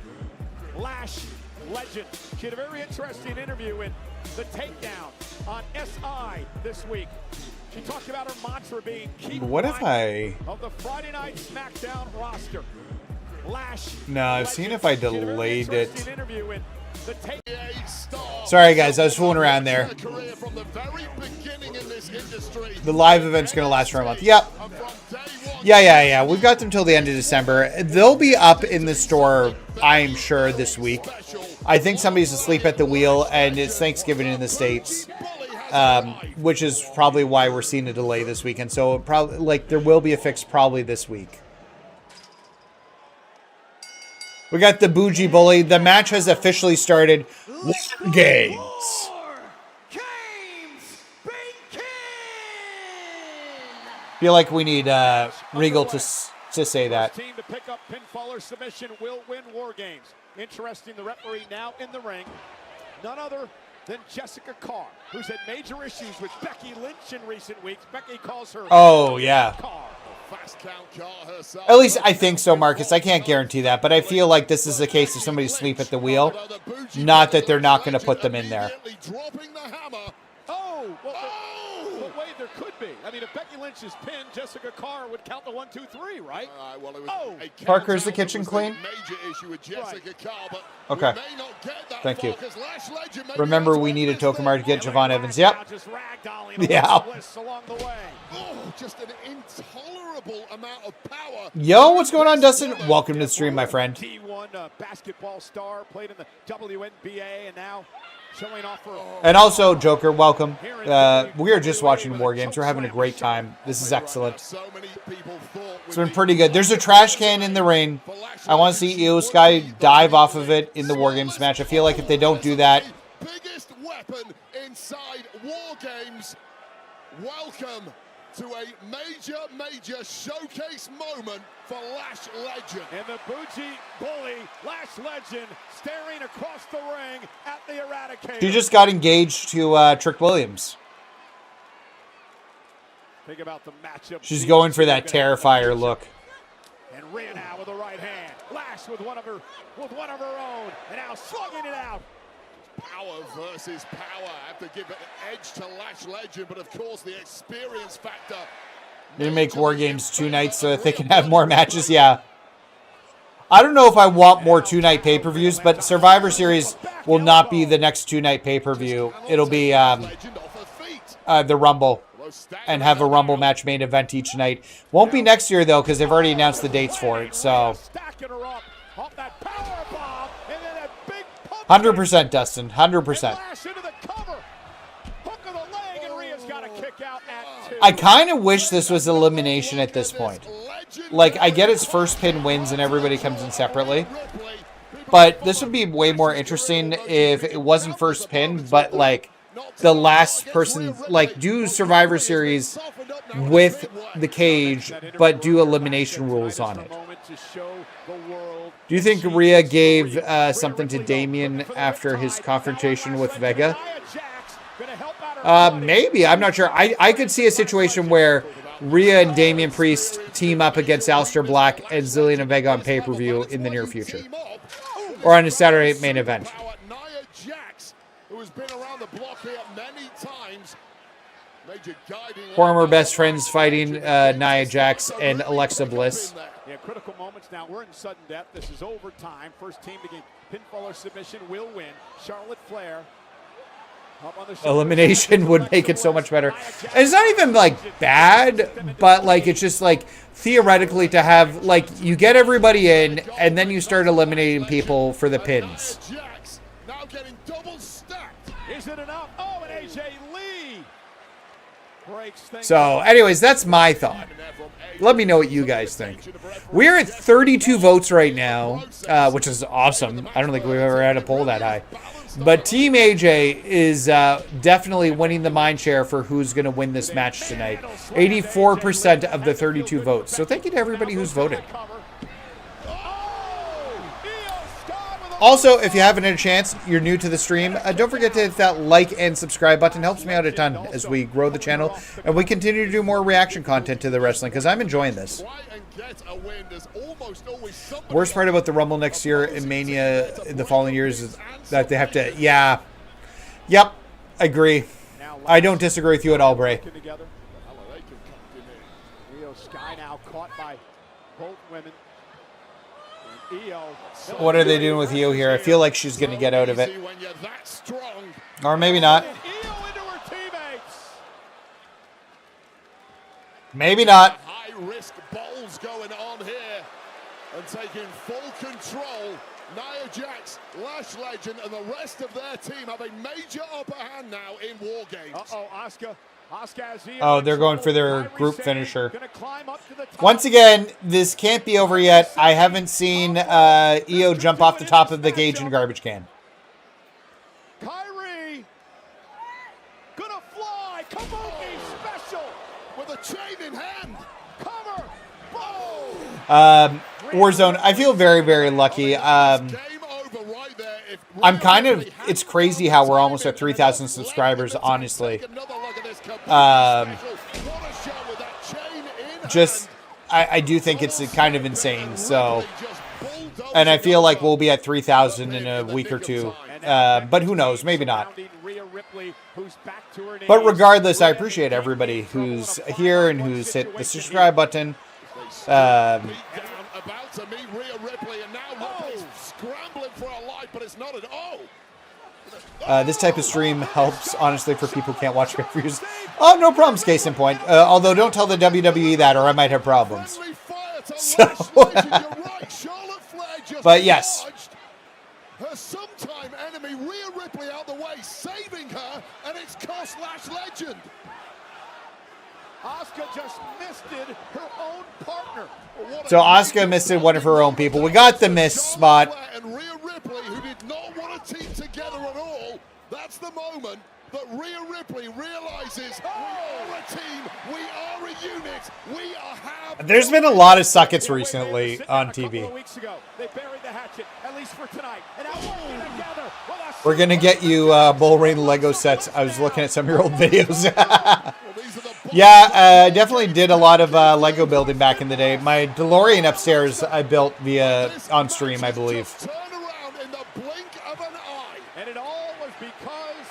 Lash Legend. She had a very interesting interview in The Takedown on SI this week. She talked about her mantra being keep What if I... of the Friday Night SmackDown roster. Lash. No, I've seen if I delayed it. Interview in The Sorry, guys, I was fooling around there. The live event's going to last for a month. Yep. Yeah. We've got them till the end of December. They'll be up in the store, I'm sure, this week. I think somebody's asleep at the wheel, and it's Thanksgiving in the States, which is probably why we're seeing a delay this weekend. So probably, like, there will be a fix probably this week. We got the Bougie Bully. The match has officially started. WarGames. Feel like we need Regal to say that. Team to pick up pinfall or submission will win WarGames. Interesting, the referee now in the ring. None other than Jessica Carr, who's had major issues with Becky Lynch in recent weeks. Becky calls her... Oh, yeah. Carr. At least I think so, Marcus. I can't guarantee that, but I feel like this is a case of somebody asleep at the wheel. Not that they're not going to put them in there. Oh, well, wait, there could be. I mean, if Becky Lynch is pinned, Jessica Carr would count the 1, 2, 3, right? Parker's the kitchen clean? Okay. Thank you. Remember, we needed Tokamar to get Javon Evans. Yep. Yeah. Just an intolerable amount of power. Yo, what's going on, Dustin? Welcome to the stream, my friend. D1 basketball star, played in the WNBA, and now showing off her... And also, Joker, welcome. We are just watching WarGames. We're having a great time. This is excellent. It's been pretty good. There's a trash can in the ring. I want to see Io Sky dive off of it in the WarGames match. I feel like if they don't do that... Biggest weapon inside WarGames. Welcome to a major showcase moment for Lash Legend. And the Bougie Bully, Lash Legend, staring across the ring at the Eradicator. She just got engaged to Trick Williams. Think about the matchup. She's going for that Terrifier look. And Rhea now with the right hand. Lash with one of her own. And now slugging it out. Power versus power. I have to give it an edge to Lash Legend, but of course the experience factor. They make WarGames 2 nights so that they can have more matches. Yeah. I don't know if I want more 2-night pay-per-views, but Survivor Series will not be the next 2-night pay-per-view. It'll be the Rumble, and have a Rumble match main event each night. Won't be next year, though, because they've already announced the dates for it. So 100%, Dustin. 100%. I kind of wish this was elimination at this point. Like, I get it's first pin wins and everybody comes in separately. But this would be way more interesting if it wasn't first pin, but, like, the last person, like, do Survivor Series with the cage, but do elimination rules on it. Do you think Rhea gave something to Damian after his confrontation with Vega? Maybe. I'm not sure. I could see a situation where Rhea and Damian Priest team up against Aleister Black and Zillion and Vega on pay-per-view in the near future. Or on a Saturday main event. Nia Jax, who has been around the block here many times. Former best friends fighting Nia Jax and Alexa Bliss. Yeah, critical moments now. We're in sudden death. This is overtime. First team to get pinfall or submission will win. Charlotte Flair. Elimination would make it so much better. And it's not even like bad, but like it's just like theoretically to have like you get everybody in and then you start eliminating people for the pins. Now getting double stacked. Is it enough? Oh, and AJ Lee breaks things. So, anyways, that's my thought. Let me know what you guys think. We're at 32 votes right now, which is awesome. I don't think we've ever had a poll that high. But Team AJ is definitely winning the mind share for who's going to win this match tonight. 84% of the 32 votes. So thank you to everybody who's voted. Also, if you haven't had a chance, you're new to the stream, don't forget to hit that like and subscribe button. It helps me out a ton as we grow the channel. And we continue to do more reaction content to the wrestling because I'm enjoying this. Worst part about the Rumble next year and Mania in the following years is that they have to, yeah. Yep, agree. I don't disagree with you at all, Bray. Sky now caught by both women. What are they doing with Io here? I feel like she's going to get out of it. Or maybe not. Maybe not. High risk balls going on here and taking full control. Nia Jax, Lash Legend, and the rest of their team have a major upper hand now in WarGames. Uh-oh, Asuka. Oh, they're going for their group finisher. Once again, this can't be over yet. I haven't seen Io jump off the top of the cage and garbage can. Kairi gonna fly. Kabuki special with a chain in hand. Cover. Boom. Warzone, I feel very, very lucky. I'm kind of, it's crazy how we're almost at 3,000 subscribers, honestly. I do think it's kind of insane, so. And I feel like we'll be at 3,000 in a week or two. But who knows, maybe not. But regardless, I appreciate everybody who's here and who's hit the subscribe button. About to meet Rhea Ripley, and now Ripley's scrambling for a life, but it's not at all. This type of stream helps, honestly, for people who can't watch pay-per-views. Oh, no problems, case in point. Although, don't tell the WWE that, or I might have problems. So, but yes. Her sometime enemy, Rhea Ripley, out the way, saving her, and it's cost Lash Legend. Asuka just misted her own partner. So Asuka missed one of her own people. We got the miss spot. And Rhea Ripley, who did not want to team together at all, that's the moment that Rhea Ripley realizes we are a team, we are a unit, we are have. There's been a lot of suckets recently on TV. We're gonna get you Bull Ring Lego sets. I was looking at some of your old videos. Yeah, I definitely did a lot of Lego building back in the day. My DeLorean upstairs I built via on stream, I believe. Turn around in the blink of an eye. And it all was because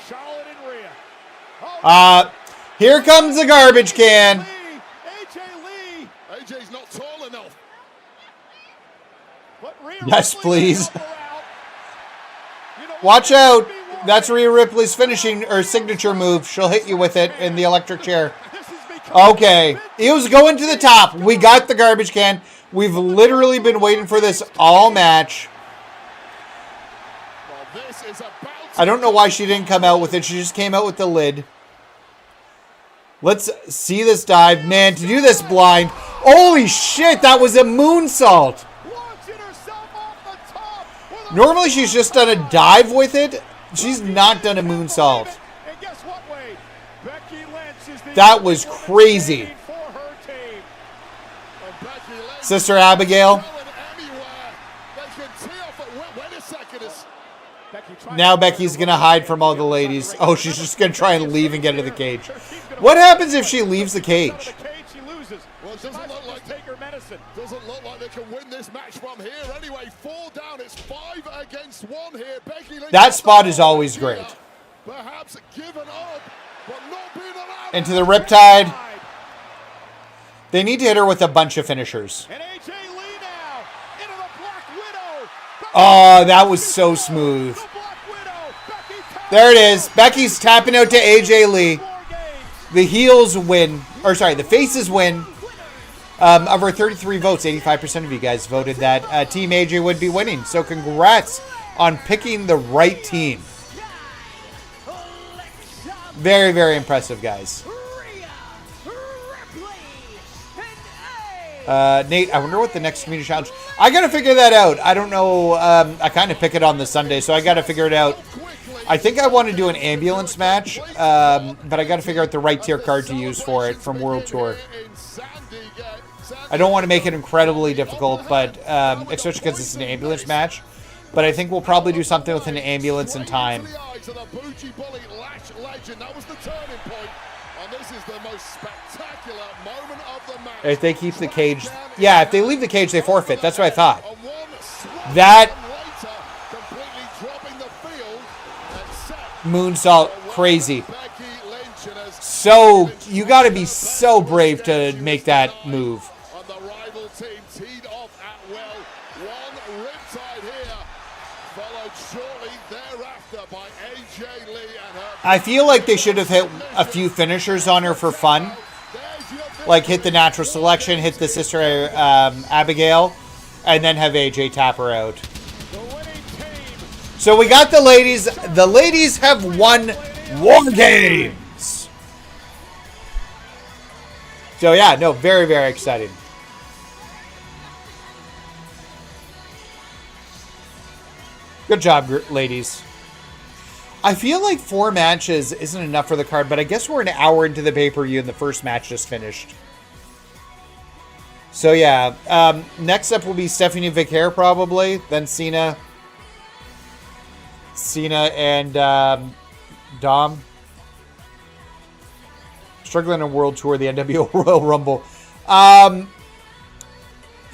Charlotte and Rhea. Here comes the garbage can. AJ Lee. AJ's not tall enough. But Rhea Yes, Ripley please. help her out. You know, Watch out. That's Rhea Ripley's finishing or signature move. She'll hit you with it in the electric chair. this has become Okay. He was going to the top. We got the garbage can. We've literally been waiting for this all match. Well, this is about I don't know why she didn't come out with it. She just came out with the lid. Let's see this dive. Man, to do this blind. Holy shit, that was a moonsault. launching herself off the top. with a- Normally she's just done a dive with it. She's not done a moonsault. And guess what, Wade? Becky Lynch is the That was crazy. for her team. And Becky Lynch Sister Abigail. going anywhere. They can tee off at wait a second. It's Becky trying Now to- Becky's going to hide from all the ladies. Oh, she's just going to try and leave and get to the cage. What happens if she leaves the cage? The cage, she loses. Well, it She doesn't might look just like take her medicine. doesn't look like they can win this match from here. Anyway, 4 down. It's 5 against 1 here. Becky Lynch That spot is always great. Perhaps given up, but not being allowed. Into the Riptide. They need to hit her with a bunch of finishers. And AJ Lee now into the Black Widow. Oh, that was so smooth. The Black Widow. Becky taps There it is. Becky's tapping out to AJ Lee. WarGames. The heels win. Or sorry, the faces win. Of our 33 votes, 85% of you guys voted that Team AJ would be winning. So congrats on picking the right team. Very, very impressive, guys. Rhea Ripley and Nate, I wonder what the next community challenge. I gotta figure that out. I don't know. I kind of pick it on the Sunday, so I gotta figure it out. I think I want to do an ambulance match, but I gotta figure out the right tier card to use for it from World Tour. I don't want to make it incredibly difficult, but especially because it's an ambulance match. But I think we'll probably do something with an ambulance in time. To the bougie bully Lash Legend. That was the turning point. And this is the most spectacular moment of the match. If they keep the cage, yeah, if they leave the cage, they forfeit. That's what I thought. And one swat That later, completely dropping the field and set moonsault, crazy. Becky Lynch and has So you got to be so brave to make that move. on the rival team teed off at well. One riptide here, followed shortly thereafter by AJ Lee and her. I feel like they should have hit a few finishers on her for fun. There's your Like hit the natural selection, hit the sister Abigail, and then have AJ tap her out. The winning team. So we got the ladies. The ladies have won WarGames. So yeah, no, very, very exciting. Good job, ladies. I feel like 4 matches isn't enough for the card, but I guess we're an hour into the pay-per-view and the first match just finished. So yeah, next up will be Stephanie Vaquer probably, then Cena. Cena and Dom. Struggling in World Tour, the NWO Royal Rumble.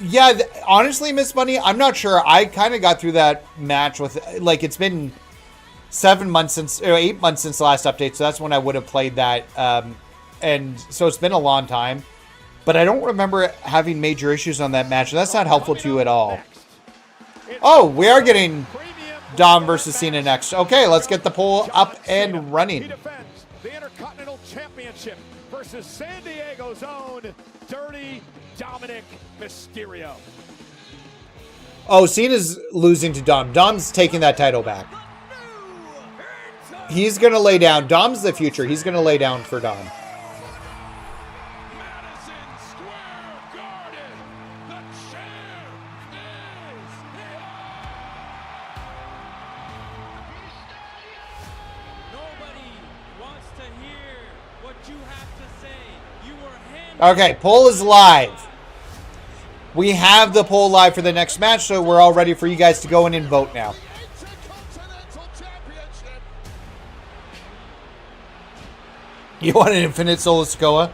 Yeah, honestly, Miss Bunny, I'm not sure. I kind of got through that match with, like, it's been 7 months since, or 8 months since the last update, so that's when I would have played that. And so it's been a long time. But I don't remember having major issues on that match. That's not helpful to you at all. Oh, we are getting Dom versus Cena next. Okay, let's get the poll up and He running. defends the Intercontinental Championship versus San Diego's own Dirty Dominik Mysterio. Oh, Cena's losing to Dom. Dom's taking that title back. He's going to lay down. Dom's the future. He's going to lay down for Dom. Madison Square Garden, the champ is here. Nobody wants to hear what you have to say. You were handed Okay, poll is live. We have the poll live for the next match, so we're all ready for you guys to go in and vote now. Intercontinental Championship. You want an Infinite Solo Sikoa?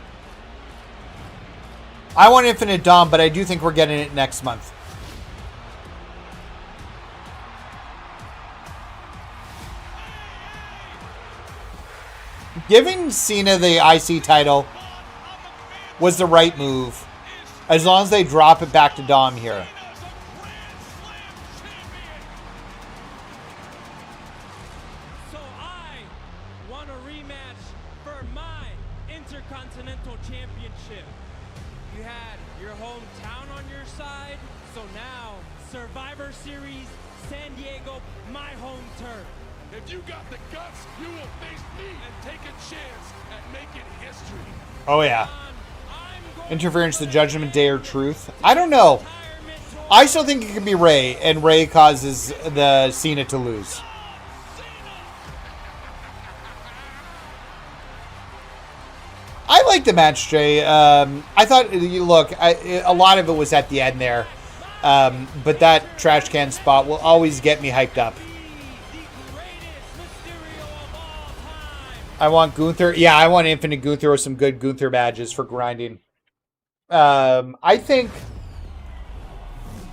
I want Infinite Dom, but I do think we're getting it next month. Giving Cena the IC title was the right move, as long as they drop it back to Dom here. So I want a rematch for my Intercontinental Championship. You had your hometown on your side, so now Survivor Series, San Diego, my home turf. If you got the guts, you will face me and take a chance at making history. Oh yeah. Interference to Judgment Day or Truth? I don't know. I still think it could be Ray, and Ray causes the Cena to lose. I like the match, Jay. I thought, look, a lot of it was at the end there. But that trash can spot will always get me hyped up. I want Gunther. Yeah, I want Infinite Gunther with some good Gunther badges for grinding. I think...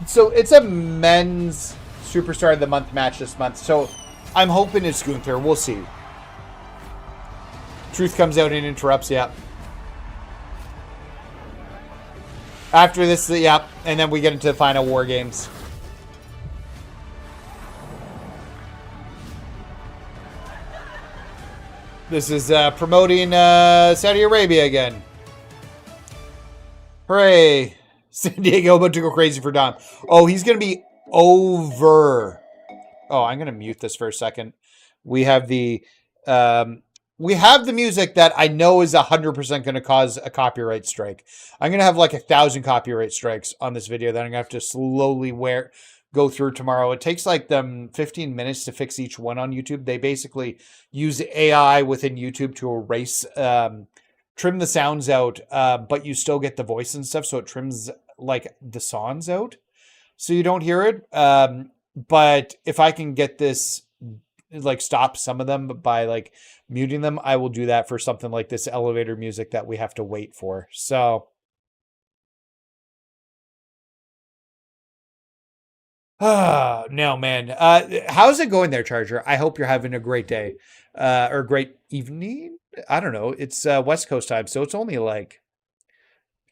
So, it's a men's Superstar of the Month match this month. So, I'm hoping it's Gunther. We'll see. Truth comes out and interrupts, yeah. After this, yeah. And then we get into the final War Games. This is promoting Saudi Arabia again. Hooray. San Diego about to go crazy for Dom. Oh, he's going to be over. Oh, I'm going to mute this for a second. We have the music that I know is 100% going to cause a copyright strike. I'm going to have like 1,000 copyright strikes on this video that I'm going to have to slowly go through tomorrow. It takes like them 15 minutes to fix each one on YouTube. They basically use AI within YouTube to erase, trim the sounds out, but you still get the voice and stuff. So it trims like the songs out, so you don't hear it. But if I can get this, like stop some of them by like muting them, I will do that for something like this elevator music that we have to wait for. So no, man. How's it going there, Charger? I hope you're having a great day or great evening. I don't know. It's West Coast time, so it's only like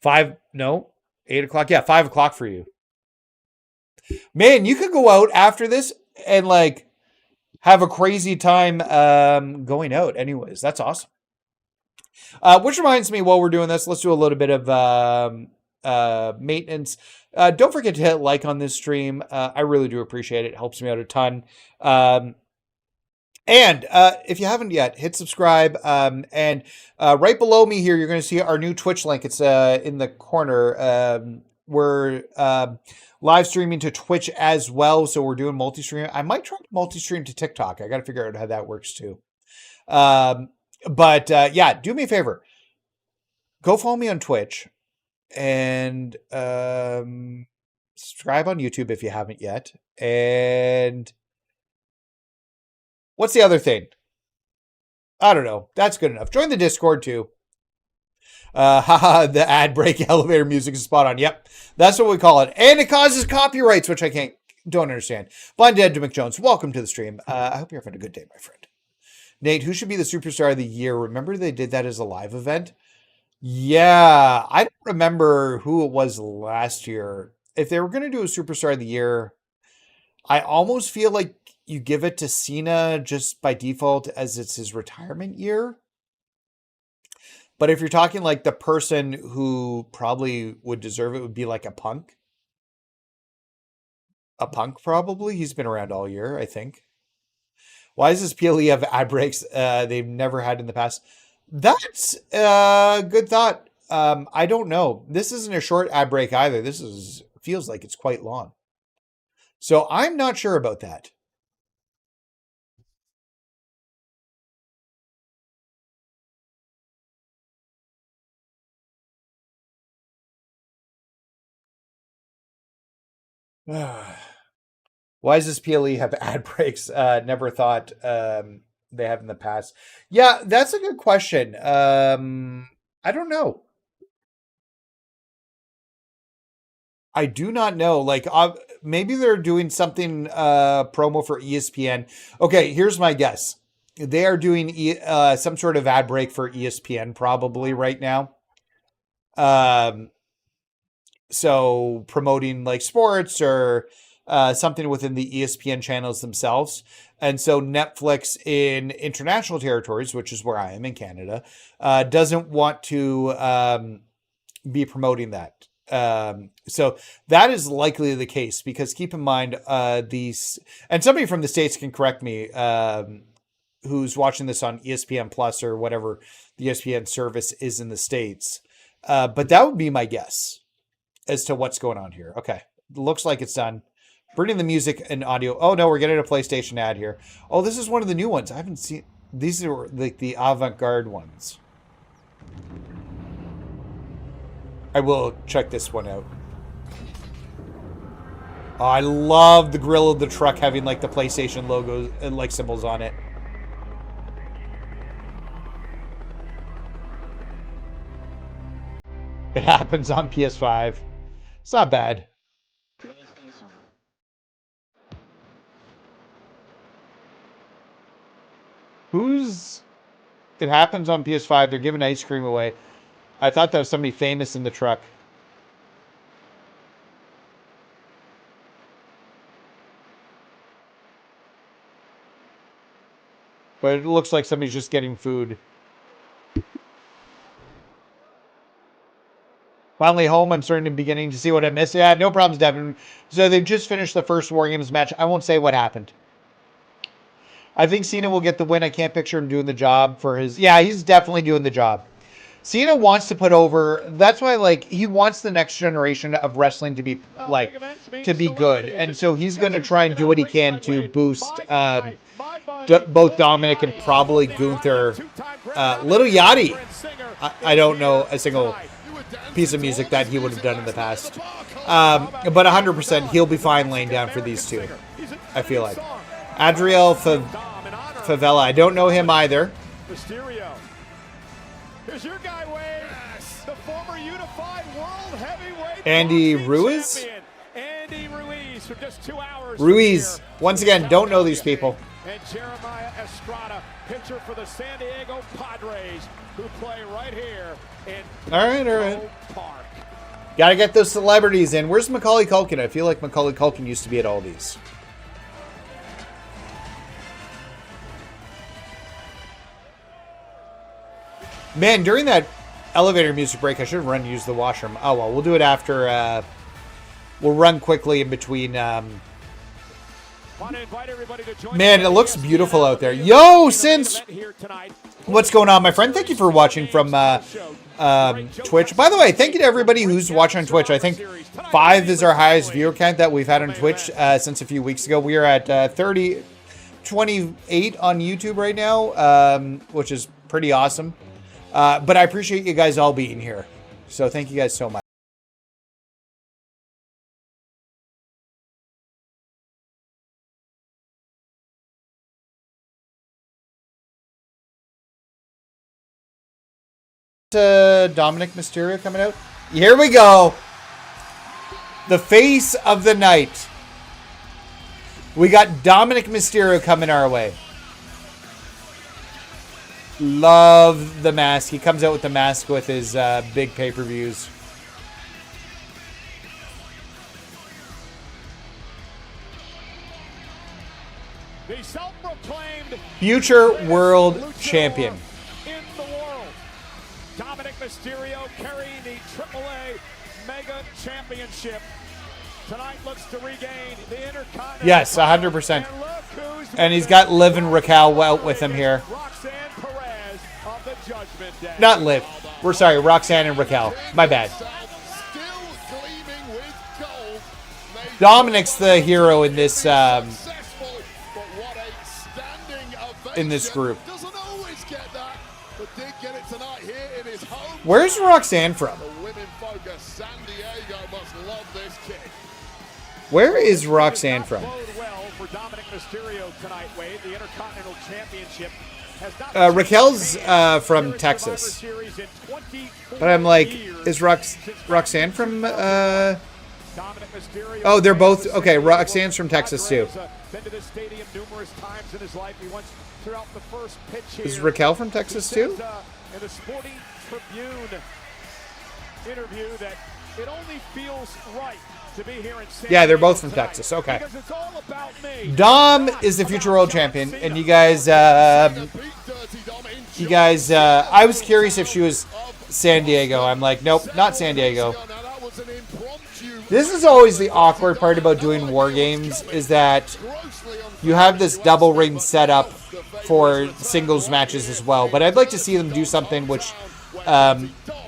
8 o'clock. Yeah, 5 o'clock for you. Man, you could go out after this and like have a crazy time going out. Anyways, that's awesome. Which reminds me, while we're doing this, let's do a little bit of maintenance. Don't forget to hit like on this stream. I really do appreciate it. It helps me out a ton. And if you haven't yet, hit subscribe. And right below me here, you're going to see our new Twitch link. It's in the corner. We're live streaming to Twitch as well, so we're doing multi-stream. I might try to multi-stream to TikTok. I got to figure out how that works too. But yeah, do me a favor. Go follow me on Twitch. And subscribe on YouTube if you haven't yet. And what's the other thing? I don't know. That's good enough. Join the Discord too. The ad break elevator music is spot on. Yep, that's what we call it. And it causes copyrights, which I don't understand. Blind Dead to McJones, welcome to the stream. I hope you're having a good day, my friend. Nate, who should be the Superstar of the Year? Remember they did that as a live event? Yeah, I don't remember who it was last year. If they were going to do a Superstar of the Year, I almost feel like you give it to Cena just by default as it's his retirement year. But if you're talking like the person who probably would deserve it would be like a Punk. A Punk probably. He's been around all year, I think. Why does this PLE have ad breaks they've never had in the past? That's a good thought. I don't know. This isn't a short ad break either. This feels like it's quite long. So I'm not sure about that. Why does this PLE have ad breaks? Never thought they have in the past. Yeah, that's a good question. I don't know. I do not know. Like, maybe they're doing something promo for ESPN. Okay, here's my guess. They are doing some sort of ad break for ESPN probably right now. So promoting like sports or something within the ESPN channels themselves. And so Netflix in international territories, which is where I am in Canada, doesn't want to be promoting that. So that is likely the case because keep in mind these, and somebody from the States can correct me, who's watching this on ESPN Plus or whatever the ESPN service is in the States. But that would be my guess as to what's going on here. Okay. Looks like it's done. Bringing the music and audio. Oh no, we're getting a PlayStation ad here. Oh, this is one of the new ones. I haven't seen, these are like the avant-garde ones. I will check this one out. Oh, I love the grill of the truck having like the PlayStation logos and like symbols on it. It happens on PS5. It's not bad. Who's... It happens on PS5. They're giving ice cream away. I thought that was somebody famous in the truck. But it looks like somebody's just getting food. Finally home, I'm starting to beginning to see what I missed. Yeah, no problems, Devin. So they've just finished the first WarGames match. I won't say what happened. I think Cena will get the win. I can't picture him doing the job for his... Yeah, he's definitely doing the job. Cena wants to put over... That's why, like, he wants the next generation of wrestling to be, like, to be good. And so he's going to try and do what he can to boost both Dominik and probably Gunther. Little Yachty. I don't know a single piece of music that he would have done in the past. But 100% he'll be fine laying down for these two, I feel like. Adriel Favela. I don't know him either. Mysterio. Here's your guy, Wade. The former unified world heavyweight Andy Ruiz? Andy Ruiz for just 2 hours. Ruiz. Once again, don't know these people. And Jeremiah Estrada, pitcher for the San Diego Padres, who play right here in All right. Park. Gotta get those celebrities in. Where's Macaulay Culkin? I feel like Macaulay Culkin used to be at all these. Man, during that elevator music break, I should have run and used the washroom. Oh, well, we'll do it after. We'll run quickly in between. Man, it looks beautiful out there. Yo, Since. What's going on, my friend? Thank you for watching from Twitch. By the way, thank you to everybody who's watching on Twitch. I think 5 is our highest viewer count that we've had on Twitch since a few weeks ago. We are at 28 on YouTube right now, which is pretty awesome. But I appreciate you guys all being here. So thank you guys so much. Dominik Mysterio coming out. Here we go. The face of the night. We got Dominik Mysterio coming our way. Love the mask. He comes out with the mask with his big pay-per-views. The self-proclaimed future world champion. In the world. Dominik Mysterio carrying the AAA Mega Championship. Tonight looks to regain the Intercontinental. Yes, 100%. And he's got Liv and Raquel out with him here. Not Liv. We're sorry, Roxanne and Raquel. My bad. Dominik's the hero in this group. Where's Roxanne from? Where is Roxanne from? Dominik Mysterio tonight, Wade. The Intercontinental Championship has not Raquel's from Texas. But I'm like, is Roxanne from... Oh, they're both... Okay, Roxanne's from Texas, too. Been to this stadium numerous times in his life. He once threw out the first pitch here. Is Raquel from Texas, too? In the Sporting Tribune interview that it only feels right to be here in San Yeah, they're both Diego from tonight, Texas. Okay. because it's all about me. Dom is the future world champion, and you guys, I was curious if she was San Diego. I'm like, nope, not San Diego. This is always the awkward part about doing WarGames, is that you have this double ring set up for singles matches as well. But I'd like to see them do something which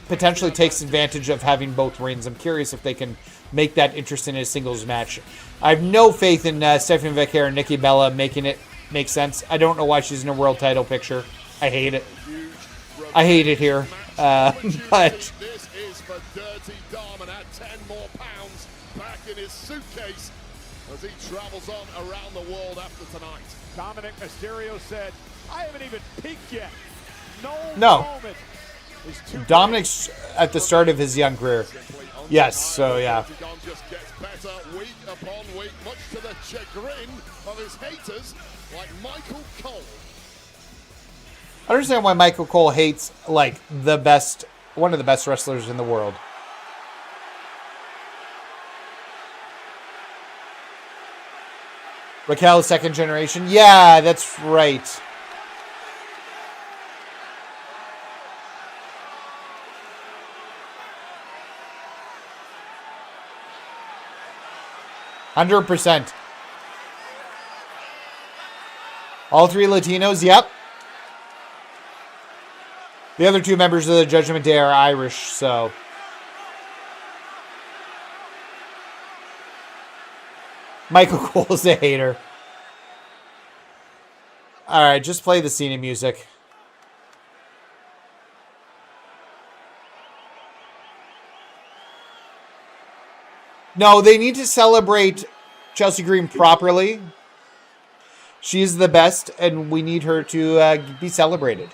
potentially takes advantage of having both rings. I'm curious if they can make that interesting in a singles match. I have no faith in Stephanie Vaquer and Nikki Bella making it make sense. I don't know why she's in a world title picture. I hate it. I hate it here. But This is for Dirty Dom, and add 10 more pounds back in his suitcase as he travels on around the world after tonight. Dominik Mysterio said, I haven't even peaked yet. No. Moment is too Dominik's at the start of his young career. Yes, so yeah. Dirty Dom just gets better week upon week, much to the chagrin of his haters like Michael Cole. I understand why Michael Cole hates, like, one of the best wrestlers in the world. Raquel, second generation. Yeah, that's right. %. All three Latinos, yep. The other two members of the Judgment Day are Irish, so... Michael Cole's a hater. Alright, just play the Cena music. No, they need to celebrate Chelsea Green properly. She's the best, and we need her to be celebrated.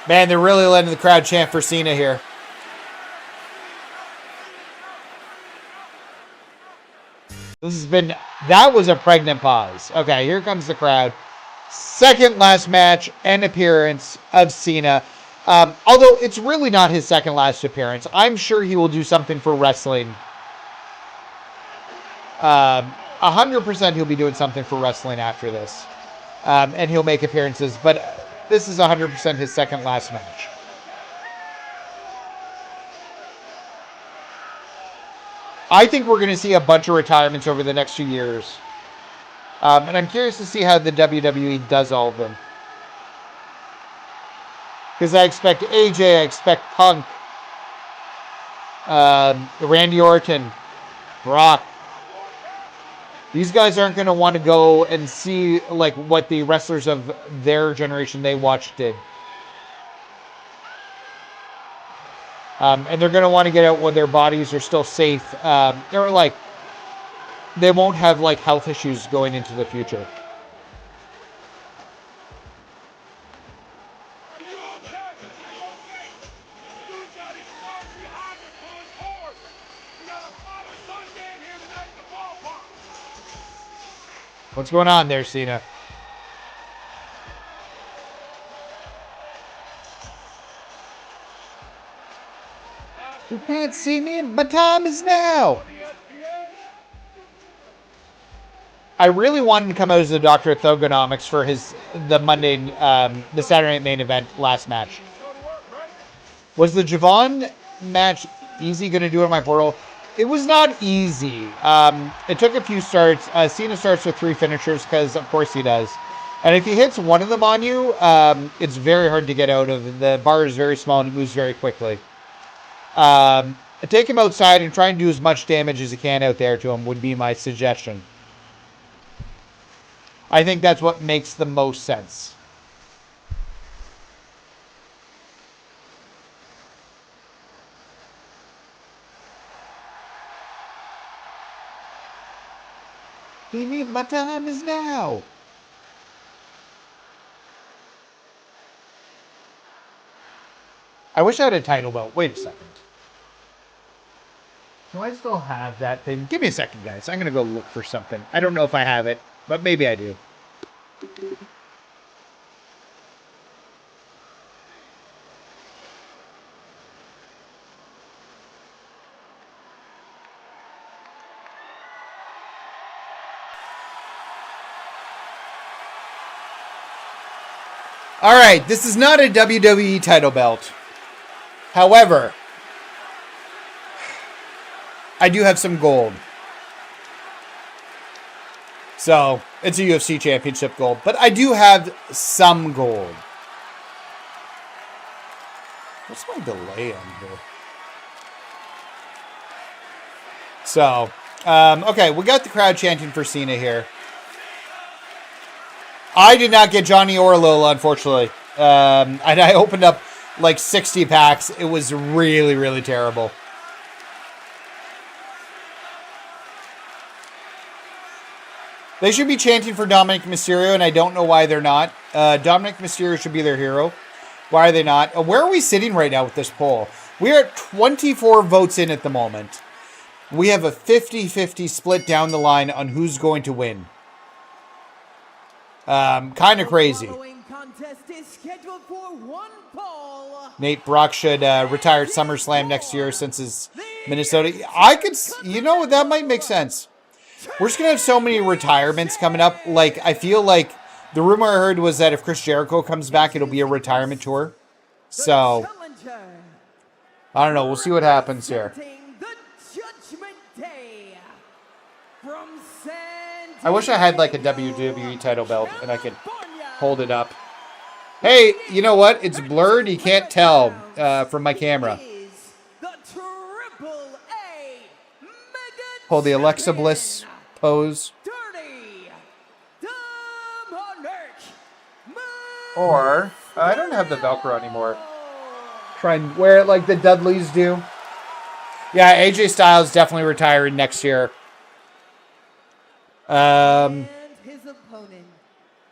Man, they're really letting the crowd chant for Cena here. That was a pregnant pause. Okay, here comes the crowd. Second last match and appearance of Cena. Although it's really not his second last appearance. I'm sure he will do something for wrestling. 100% he'll be doing something for wrestling after this. And he'll make appearances. But this is 100% his second last match. I think we're going to see a bunch of retirements over the next few years. And I'm curious to see how the WWE does all of them. Because I expect AJ, I expect Punk, Randy Orton, Brock. These guys aren't going to want to go and see like what the wrestlers of their generation they watched did. And they're going to want to get out when their bodies are still safe. They're like, they won't have like health issues going into the future. What's going on there, Cena? You can't see me, but time is now. I really wanted to come out as the Doctor of Thugonomics for the Saturday Night Main Event last match. Was the Javon match easy going to do it on my portal? It was not easy. It took a few starts. Cena starts with 3 finishers because, of course, he does. And if he hits one of them on you, it's very hard to get out of. The bar is very small and it moves very quickly. Take him outside and try and do as much damage as you can out there to him would be my suggestion. I think that's what makes the most sense. My time is now. I wish I had a title belt. Wait a second. Do I still have that thing? Give me a second, guys. I'm going to go look for something. I don't know if I have it, but maybe I do. All right, this is not a WWE title belt. However, I do have some gold. So, it's a UFC Championship gold. But I do have some gold. What's my delay on here? So, okay, we got the crowd chanting for Cena here. I did not get Johnny or Lola, unfortunately. And I opened up like 60 packs. It was really, really terrible. They should be chanting for Dominik Mysterio, and I don't know why they're not. Dominik Mysterio should be their hero. Why are they not? Where are we sitting right now with this poll? We are at 24 votes in at the moment. We have a 50-50 split down the line on who's going to win. Kind of crazy. Nate Brock should retire at SummerSlam next year since his Minnesota. I could, you know, that might make sense. We're just going to have so many retirements coming up. Like, I feel like the rumor I heard was that if Chris Jericho comes back, it'll be a retirement tour. So, I don't know. We'll see what happens here. I wish I had like a WWE title belt and I could hold it up. Hey, you know what? It's blurred. You can't tell from my camera. Hold the Alexa Bliss pose. Or, I don't have the Velcro anymore. Try and wear it like the Dudleys do. Yeah, AJ Styles definitely retiring next year.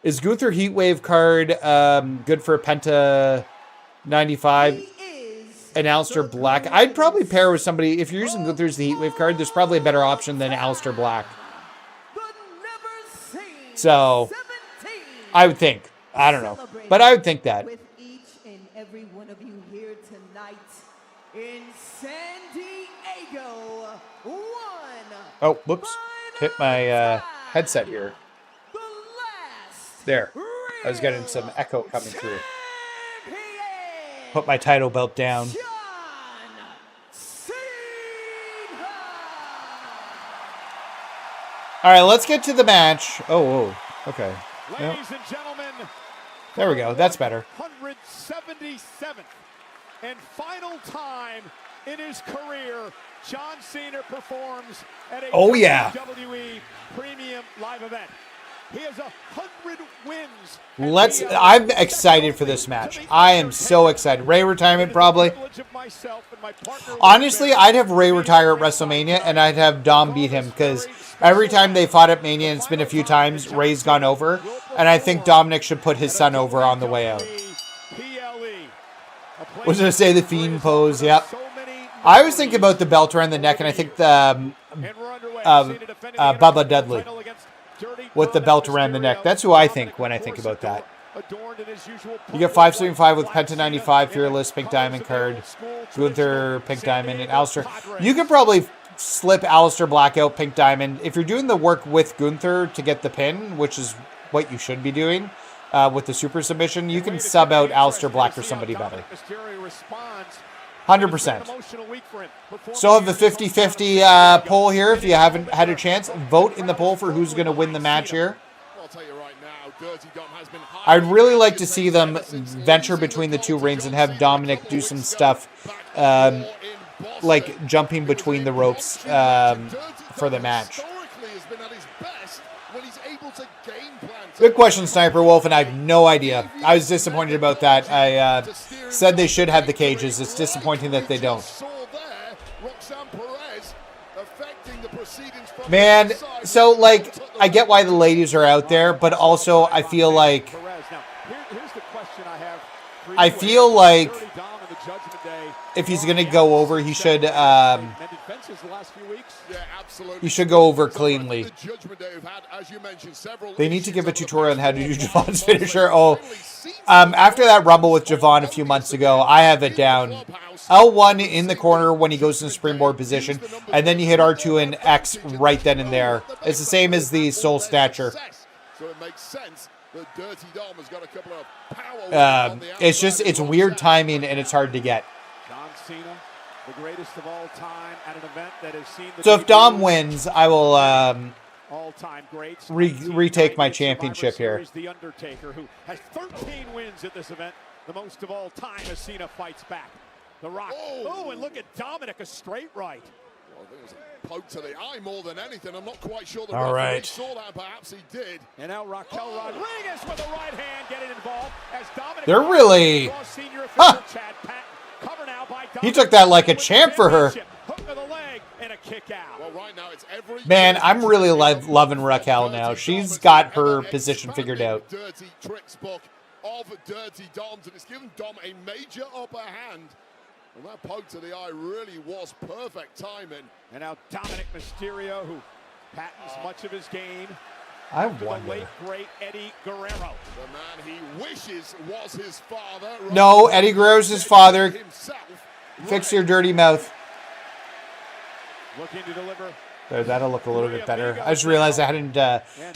Is Gunther Heatwave card good for Penta 95 and Aleister Black? I'd probably pair with somebody. If you're using Gunther's the Heatwave card, there's probably a better option than Aleister Black. So, I would think. I don't know. But I would think that. With each and every one of you here tonight in San Diego. Oh, whoops. Hit my headset here. There. I was getting some echo coming through. Put my title belt down. All right, let's get to the match. Oh, okay. Ladies and gentlemen, there we go. That's better. 177th and final time in his career, John Cena performs at a WWE Premium Live event. He has 100 wins. I'm excited for this match. I am so excited. Ray retirement probably. Honestly, I'd have Ray retire at WrestleMania and I'd have Dom beat him because every time they fought at Mania, and it's been a few times, Ray's gone over. And I think Dominik should put his son over on the way out. Was going to say the Fiend pose, yep. I was thinking about the belt around the neck, and I think the Bubba Dudley with the belt around the neck. That's who I think when I think about that. You get 575 with Penta 95, Fearless, Pink Diamond card, Gunther, Pink Diamond, and Aleister. You could probably slip Aleister Black out, Pink Diamond. If you're doing the work with Gunther to get the pin, which is what you should be doing with the super submission, you can sub out Aleister Black for somebody better. 100%. So have a 50-50 poll here. If you haven't had a chance, vote in the poll for who's going to win the match here. I'd really like to see them venture between the two rings and have Dominik do some stuff like jumping between the ropes for the match. Good question, Sniper Wolf, and I have no idea. I was disappointed about that. I said they should have the cages. It's disappointing that they don't. Man, so, like, I get why the ladies are out there, but also I feel like if he's gonna go over, he should go over cleanly. They need to give a tutorial on how to do Javon's finisher. Oh, after that Rumble with Javon a few months ago, I have it down. L1 in the corner when he goes in the springboard position, and then you hit R2 and X right then and there. It's the same as the Soul Snatcher. So it makes sense that Dirty Dom has got a couple of power. It's weird timing and it's hard to get. John Cena, the greatest of all time at an event that has seen the So if Dom wins, I will all-time greats. retake my championship here. The Undertaker, who has 13 wins at this event, the most of all time as Cena fights back. The Rock. Oh, and look at Dominik, a straight right. Well, I think it was a poke to the eye more than anything. I'm not quite sure the all referee right. saw that. Perhaps he did. And now Raquel Rodriguez with the right hand getting involved as Dominik. They're really. Huh. He took that like a champ for her. Well, right now it's every Man, I'm really loving Raquel now. She's got her position figured out. Dirty tricks book of Dirty Doms, and it's given Dom a major upper hand. And that poke to the eye really was perfect timing. And now Dominik Mysterio, who patents much of his game. I The wonder. late, great Eddie Guerrero. The man he wishes was his father. No, Eddie Guerrero's his father. Himself. Fix your dirty mouth. Looking to deliver. There, that'll look a little bit better. I just realized I hadn't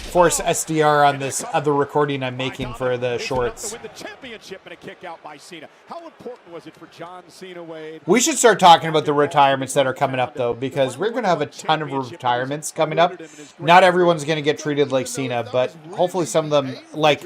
forced SDR on this other recording I'm making for the shorts. To win the championship and a kick out by Cena. How important was it for John Cena, Wade? We should start talking about the retirements that are coming up, though, because we're going to have a ton of retirements coming up. Not everyone's going to get treated like Cena, but hopefully some of them, like,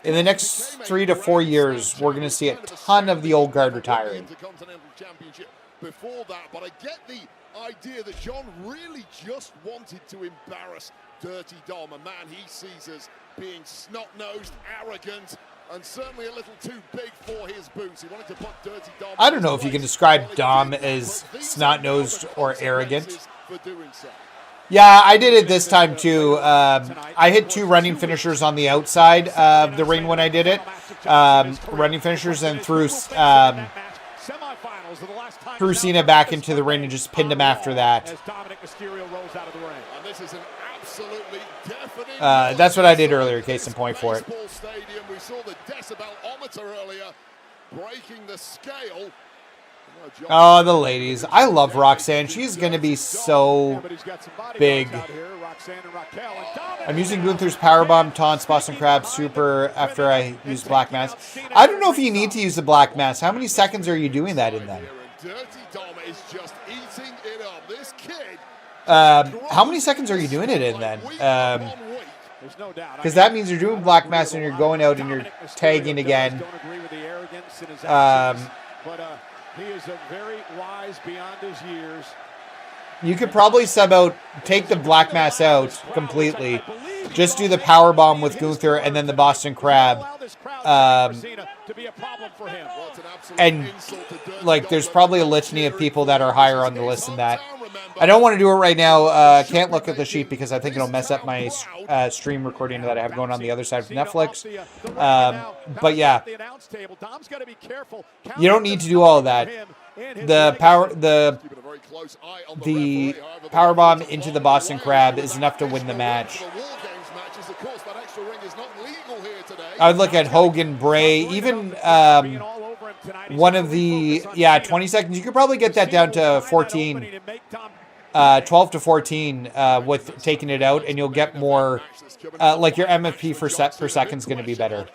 in the next 3 to 4 years, we're going to see a ton of the old guard retiring. Intercontinental Championship before that, but I get the idea that John really just wanted to embarrass Dirty Dom, a man he sees as being snot-nosed, arrogant, and certainly a little too big for his boots. He wanted to put Dirty Dom. I don't know if you can describe Dom as snot-nosed or arrogant. Yeah, I did it this time too. I hit 2 running finishers on the outside of the ring when I did it. Running finishers, and threw Cena back into the ring and just pinned him after that. That's what I did earlier, case in point for it. We saw the decibel-ometer earlier breaking the scale. Oh, the ladies. I love Roxanne. She's going to be so big. I'm using Gunther's Powerbomb, Taunts, Boston Crab, Super after I use Black Mass. I don't know if you need to use the Black Mass. How many seconds are you doing that in then? Dirty Dom is just eating it up. This kid. How many seconds are you doing it in then? Because that means you're doing Black Mass and you're going out and you're tagging again. He is a very wise beyond his years. You could probably sub out, take the Black Mass out completely. Just do the power bomb with Gunther and then the Boston Crab. And like, there's probably a litany of people that are higher on the list than that. I don't want to do it right now. Can't look at the sheet because I think it'll mess up my stream recording that I have going on the other side of Netflix. But yeah, you don't need to do all of that. The power bomb into the Boston Crab is enough to win the match. I would look at Hogan, Bray, even one of the 20 seconds. You could probably get that down to 14. 12 to 14 with taking it out, and you'll get more, like your MFP per second is going to be better.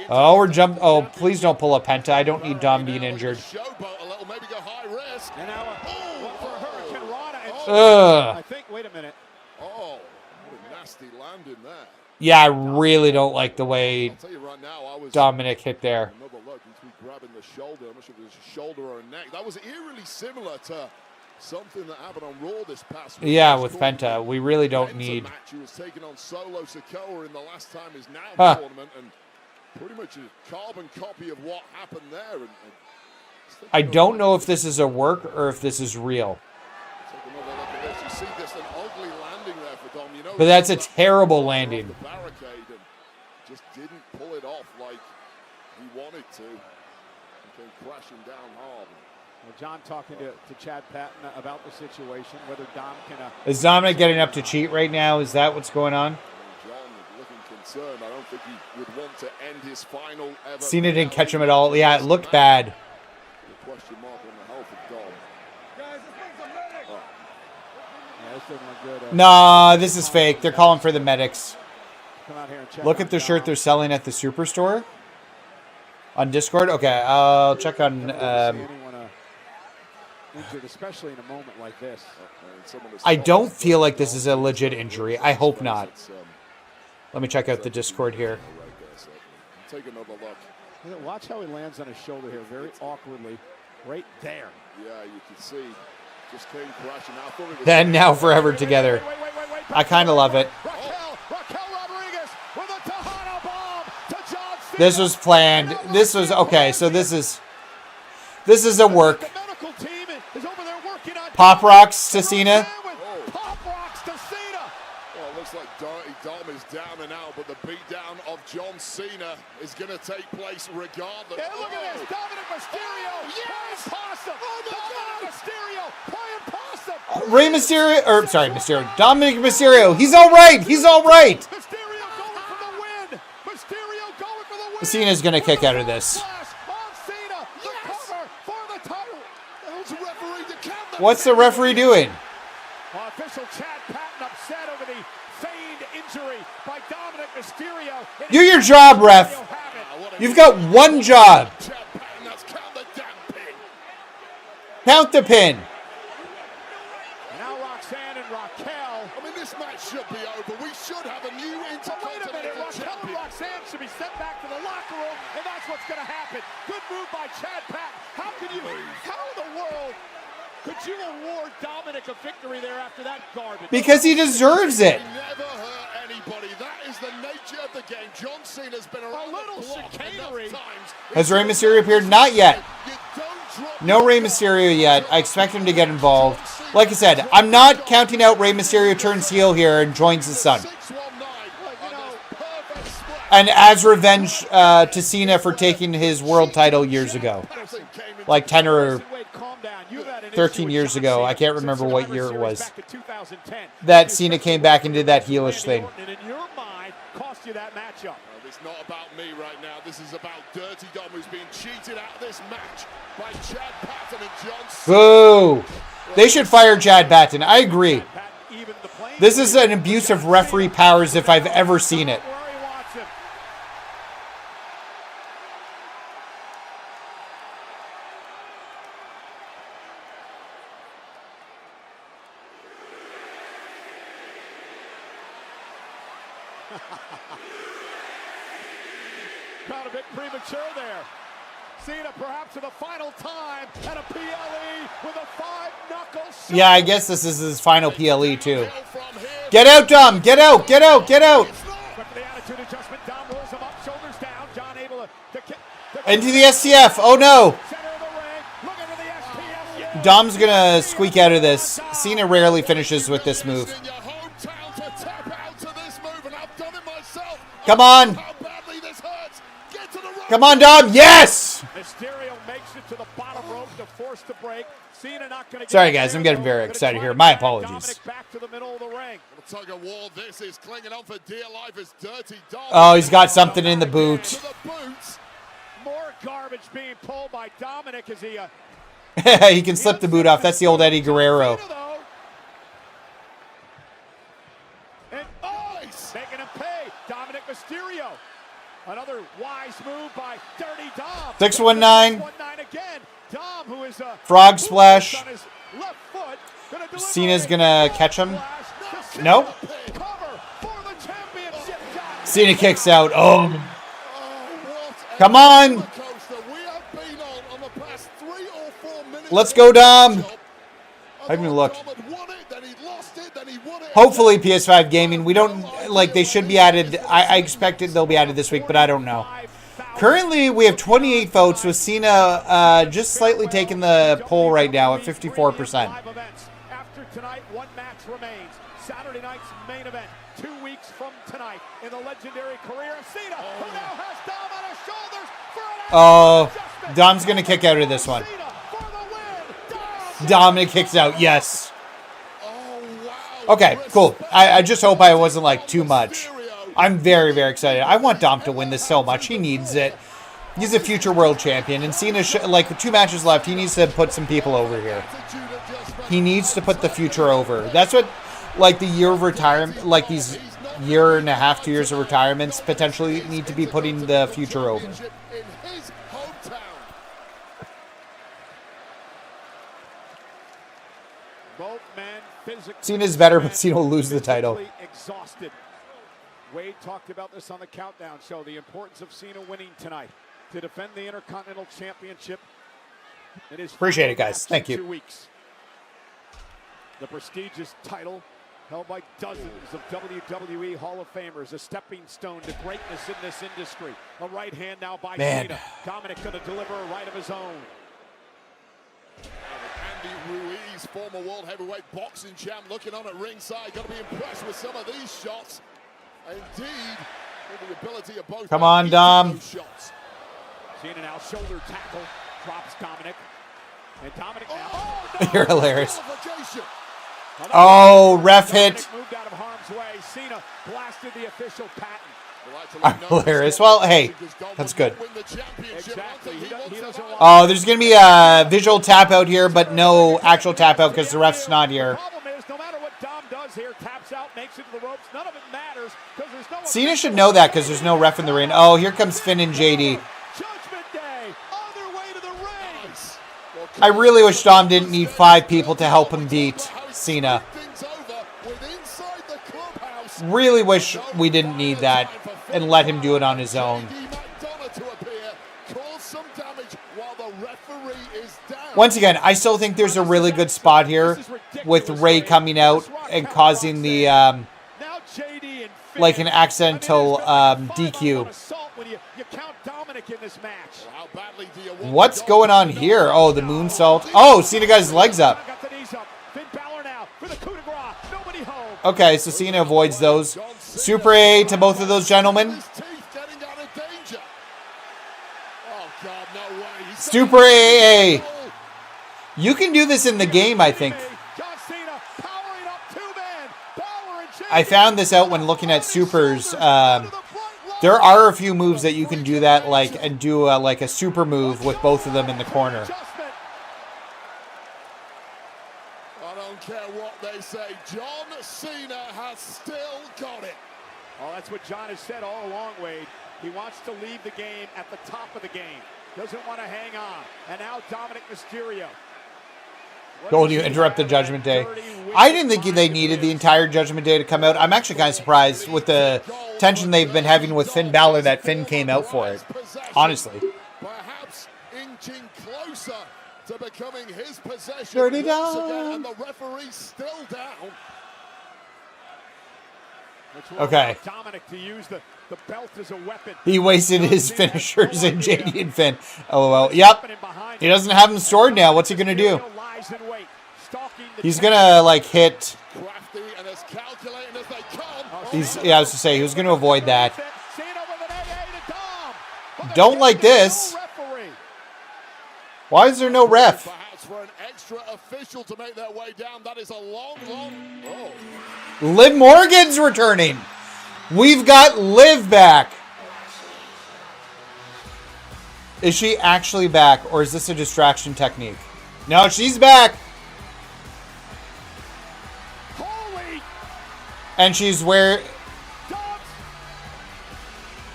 Oh, we're jumping. Oh, please don't pull a Penta. I don't need Dom being injured. I think, wait a minute. Oh, what a nasty landing there. Yeah, I really don't like the way Dominik hit there. Another look, he's grabbing the shoulder. I'm not sure if it was a shoulder or a neck. That was eerily similar to something that happened on Raw this past week. Yeah, with Penta, we really don't need. Match. He was taking on Solo Sikoa in the last time is now tournament, and pretty much a carbon copy of what happened there. And I don't know if this is a work or if this is real. take another look at this. You see this, an ugly landing there for Dom. But that's a terrible landing. The barricade and just didn't pull it off like he wanted to. He came crashing down hard. Well, John talking to Chad Patton about the situation, whether Dom can... Is Dominik getting up to cheat right now? Is that what's going on? John looking concerned. I don't think he would want to end his final ever. Cena didn't catch him at all. Yeah, it looked bad. The question mark on the health of Dom. Yeah, this doesn't look good. Nah, this is fake. They're calling for the medics. Come out here and check Look on at the Dom. shirt they're selling at the Superstore. On Discord? Okay, I'll check on... Injured, especially in a moment like this. I don't feel like this is a legit injury. I hope not. Let me check out the Discord here. Take another look. Watch how he lands on his shoulder here, very awkwardly, right there. Yeah, you can see. Just came crashing. I thought it was Then now forever together. I kind of love it. Raquel Rodriguez with a Tejano bomb to John Cena. This was planned. This was okay. So this is a work. The medical team is over there working on Pop rocks to Cena. Pop rocks to Cena. Well, it looks like Dirty Dom is down and out, but the beatdown of John Cena is going to take place regardless. Yeah, look at this. Dominik Mysterio. Yes. Possum. Dominik Mysterio playing possum. Rey Mysterio, or sorry, Mysterio. Dominik Mysterio. He's all right. He's all right. Mysterio going for the win. Mysterio going for the win. Cena's gonna kick out of this. What's the referee doing? Well, official Chad Patton upset over the feigned injury by Dominik Mysterio. Do your job, ref. You've got one job. Count the pin. Now Roxanne and Raquel. I mean, this match should be over. We should have a new Intercontinental Raquel and Roxanne should be sent back to the locker room, and that's what's going to happen. Good move by Chad Patton. How in the world could you award Dominik a victory there after that garbage? Because he deserves it. Never hurt anybody. That is the nature of the game. John Cena's been around A little the block chicanery. enough times. Has Rey Mysterio appeared? Not yet. You don't drop No Rey Mysterio yet. I expect him to get involved. Like I said, I'm not counting out Rey Mysterio turns heel here and joins his son. 619. Perfect split. And as revenge to Cena for taking his world title years ago. Like 10 or 13 years ago. I can't remember what year it was. That Cena came back and did that heelish thing. And in your mind, cost you that matchup. It's not about me right now. This is about Dirty Dom, who's being cheated out of this match by Chad Patton and John Cena. Boo! They should fire Chad Patton. I agree. This is an abuse of referee powers if I've ever seen it. Got a bit premature there. Cena perhaps for the final time at a PLE with a 5-knuckle shot. Yeah, I guess this is his final PLE too. Get out, Dom! Get out! Get out! Get out! But for the attitude adjustment, Dom rolls him up, shoulders down. John able to kick. Into the STF! Oh no! Center of the ring. Look into the STF. Yeah. Dom's gonna squeak out of this. Cena rarely finishes with this move. Come on! Come on, Dom! Yes! Mysterio makes it to the bottom rope to force the break. Cena not gonna get Sorry, guys. I'm getting very excited here. My apologies. Dominik back to the middle of the ring. Tug of war, this is clinging on for dear life as Dirty Dom. Oh, he's got something in the boot. More garbage being pulled by Dominik as he... He can slip the boot off. That's the old Eddie Guerrero. And making him pay. Dominik Mysterio. Another wise move by Dirty Dom. 619. 619 again. Dom, who is Frog splash. on his left foot, gonna Cena's gonna catch him. Nope. Cover for the championship. Cena kicks out. Oh. Come on. Let's go, Dom. I haven't even looked. Hopefully PS5 gaming. We don't, like, they should be added. I expected they'll be added this week, but I don't know. Currently, we have 28 votes with Cena just slightly taking the poll right now at 54%. After tonight, one match remains. Saturday night's main event 2 weeks from tonight in the legendary career of Cena, who now has Dom on his shoulders for an Oh, Dom's going to kick out of this one. Cena for the win. Dominik kicks out. Yes. Okay, cool. I just hope I wasn't like too much. I'm very, very excited. I want Dom to win this so much. He needs it. He's a future world champion, and Cena, like 2 matches left, he needs to put some people over here. He needs to put the future over. That's what, like, the year of retirement, like these year and a half, 2 years of retirements potentially need to be putting the future over. Both men physically Cena's better, but Cena will lose the title. exhausted. Wade talked about this on the Countdown show, the importance of Cena winning tonight to defend the Intercontinental Championship. It is Appreciate it, guys. Thank you. 2 weeks. The prestigious title held by dozens of WWE Hall of Famers, a stepping stone to greatness in this industry. A right hand now by Cena. Dominik going to deliver a right of his own. Andy Ruiz, former world heavyweight boxing champ, looking on at ringside. Got to be impressed with some of these shots. Indeed, with the ability of both. Come on, Dom. Shots. Cena now shoulder tackle, drops Dominik. And Dominik now. Oh, no. You're hilarious. Qualification. Oh, ref hit. Dominik moved out of harm's way. Cena blasted the official patent. I'm hilarious. Well, hey, that's good. Exactly. He doesn't want. Oh, there's going to be a visual tap out here, but no actual tap out because the ref's not here. The problem is, no matter what Dom does here, taps out, makes it to the ropes, none of it matters because there's no. Cena should know that because there's no ref in the ring. Oh, here comes Finn and JD. Judgment Day on their way to the ring. I really wish Dom didn't need 5 people to help him beat Cena. Really wish we didn't need that and let him do it on his own. Once again, I still think there's a really good spot here with Ray coming out and causing the like an accidental DQ. What's going on here? Oh, the moonsault. Oh, Cena got his legs up. Okay, so Cena avoids those. Super A to both of those gentlemen. Super AA. You can do this in the game, I think. I found this out when looking at supers. There are a few moves that you can do that like and do like a super move with both of them in the corner. I don't care what they say. John Cena has still got it. Oh, that's what John has said all along, Wade. He wants to leave the game at the top of the game. Doesn't want to hang on. And now Dominik Mysterio. Told you, interrupt the Judgment Day. I didn't think they needed the entire Judgment Day to come out. I'm actually kind of surprised with the tension they've been having with Finn Balor that Finn came out for it. Honestly. Perhaps inching closer to becoming his possession. Dirty once Dom. again, and the referee's still down. Okay. Dominik to use the belt as a weapon. He wasted his finishers in JD and Finn. LOL. Yep. He doesn't have them stored now. What's he going to do? He's going to, like, hit. Yeah, I was to say, he was going to avoid that. Don't like this. Why is there no ref? Perhaps for an extra official to make their way down. That is a long. Oh. Liv Morgan's returning. We've got Liv back. Is she actually back, or is this a distraction technique? No, she's back. And she's where...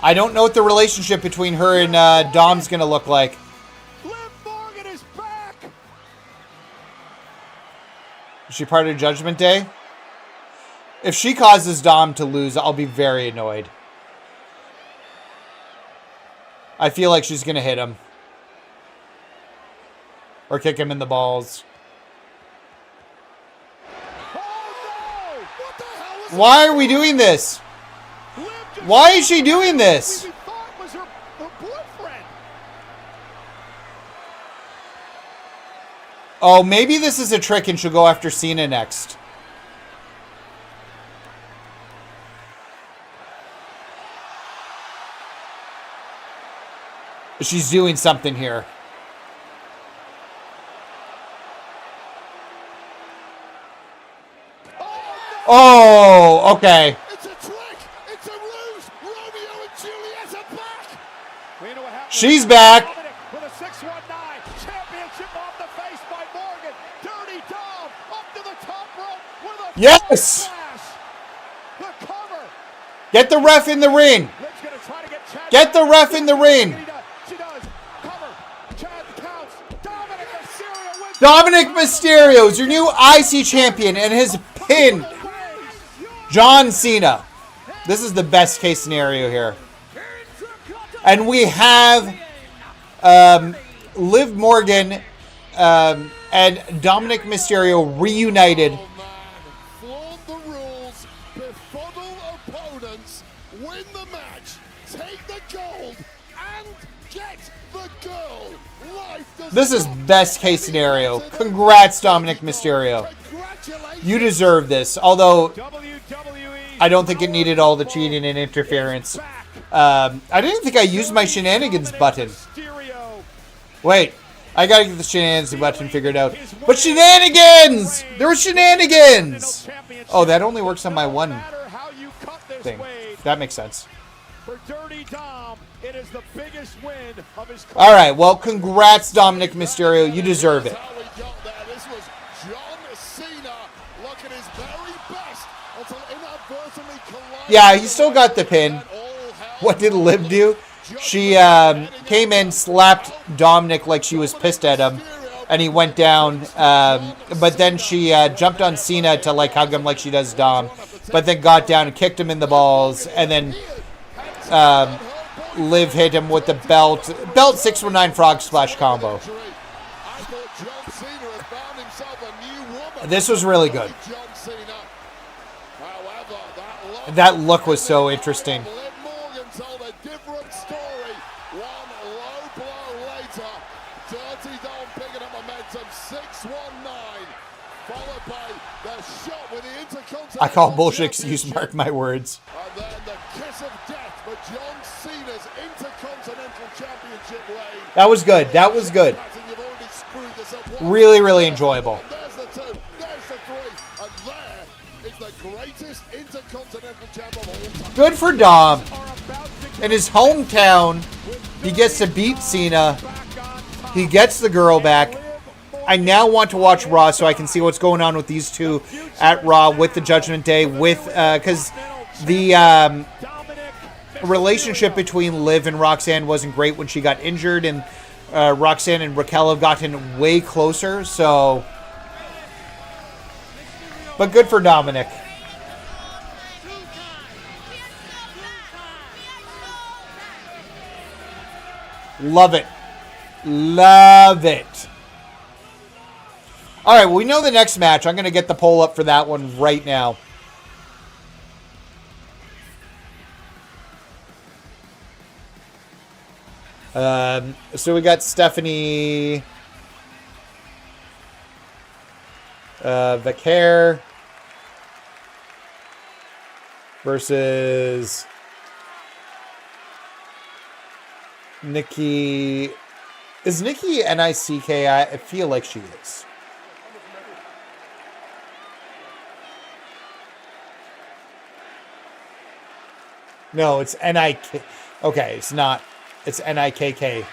I don't know what the relationship between her and Dom's going to look like. Liv Morgan is back. Is she part of Judgment Day? If she causes Dom to lose, I'll be very annoyed. I feel like she's going to hit him. Or kick him in the balls. Why are we doing this? Why is she doing this? Oh, maybe this is a trick and she'll go after Cena next. She's doing something here. Oh, okay. It's a trick. It's a ruse. Romeo and Juliet are back. We know what happened. She's back. Dominik with a 619 championship off the face by Morgan. Dirty Dom up to the top rope with a Yes. splash. The cover. Get the ref in the ring. Liv's gonna try to get Chad. Get the ref in the ring. She does. Cover. Chad counts. Dominik Mysterio wins. Dominik Mysterio is your new IC champion and has pinned John Cena. This is the best case scenario here. And we have Liv Morgan and Dominik Mysterio reunited. Oh, man. Flaunt the rules, befuddle opponents, win the match, take the gold, and get the girl. Life does This is not best case scenario. Congrats, Dominik Mysterio. Congratulations. You deserve this. Although WWE. I don't think it needed all the cheating and interference. I didn't think I used my shenanigans button. Mysterio. Wait, I gotta get the shenanigans button figured out. But shenanigans! There were shenanigans! Oh, that only works on my one Matter how you cut this thing. Wade. That makes sense. For Dirty Dom, it is the biggest win of his career. Alright, well, congrats, Dominik Mysterio. You deserve it. How we got there. This was John Cena looking his very best until inadvertently collided. Yeah, he still got the pin. What did Liv do? She came in, slapped Dominik like she was pissed at him, and he went down. But then she jumped on Cena to like hug him like she does Dom, but then got down and kicked him in the balls, and then Liv hit him with the belt 619 frog splash combo. I thought John Cena had found himself a new woman. This was really good. John Cena. However, That look was so interesting. Liv Morgan told a different story. One low blow later. Dirty Dom picking up momentum. 619. Followed by the shot with the Intercontinental. I call bullshit excuse, mark my words. And then the kiss of death for John Cena's Intercontinental Championship reign. That was good. That was good. You've already screwed this up. Really, really enjoyable. There's the two, there's the three, and there is the greatest Intercontinental Champ of all time. Good for Dom. In his hometown, he gets to beat Cena. He gets the girl back. I now want to watch Raw so I can see what's going on with these two at Raw with the Judgment Day. With because the relationship between Liv and Roxanne wasn't great when she got injured, and Roxanne and Raquel have gotten way closer. So, but good for Dominik. Love it. Love it. All right, well, we know the next match. I'm going to get the poll up for that one right now. So we got Stephanie Vaquer versus Nikki. Is Nikki N-I-C-K? I feel like she is. No, it's N-I-K. Okay, it's not. It's N-I-K-K.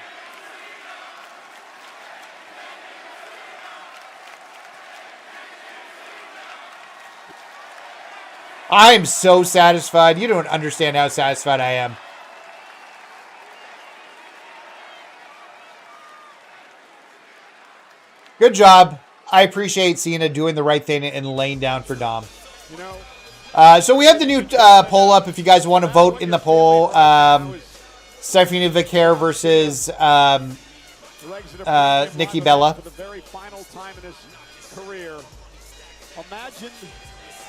I'm so satisfied. You don't understand how satisfied I am. Good job. I appreciate Cena doing the right thing and laying down for Dom. You know, So we have the new poll up if you guys want to vote in the poll. Stephanie Vaquer versus Nikki Bella. For the very final time in his career. Imagine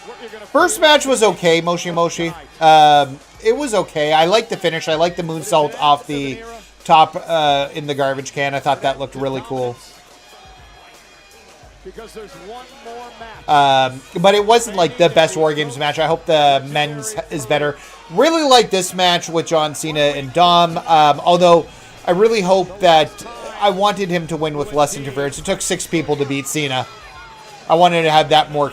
what you're gonna First match was okay, Moshi Moshi. It was okay. I liked the finish. I liked the moonsault off the top in the garbage can. I thought that looked really cool. Because there's one more match. But it wasn't like the best WarGames match. I hope the men's is better. Really like this match with John Cena and Dom. Although I really hope that I wanted him to win with less interference. It took 6 people to beat Cena. I wanted to have that more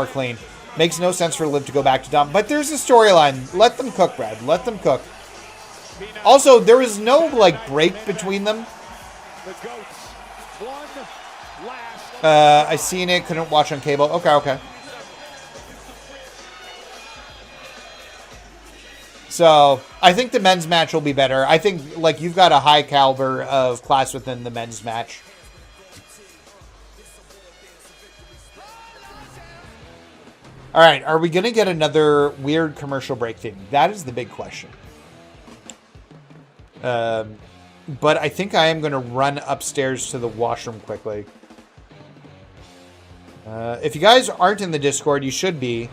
clean. Makes no sense for Liv to go back to Dom. But there's a storyline. Let them cook, Brad. Let them cook. Also, there was no, like, break between them. I seen it. Couldn't watch on cable. Okay. So, I think the men's match will be better. I think, like, you've got a high caliber of class within the men's match. All right, are we going to get another weird commercial break thing? That is the big question. But I think I am going to run upstairs to the washroom quickly. If you guys aren't in the Discord, you should be.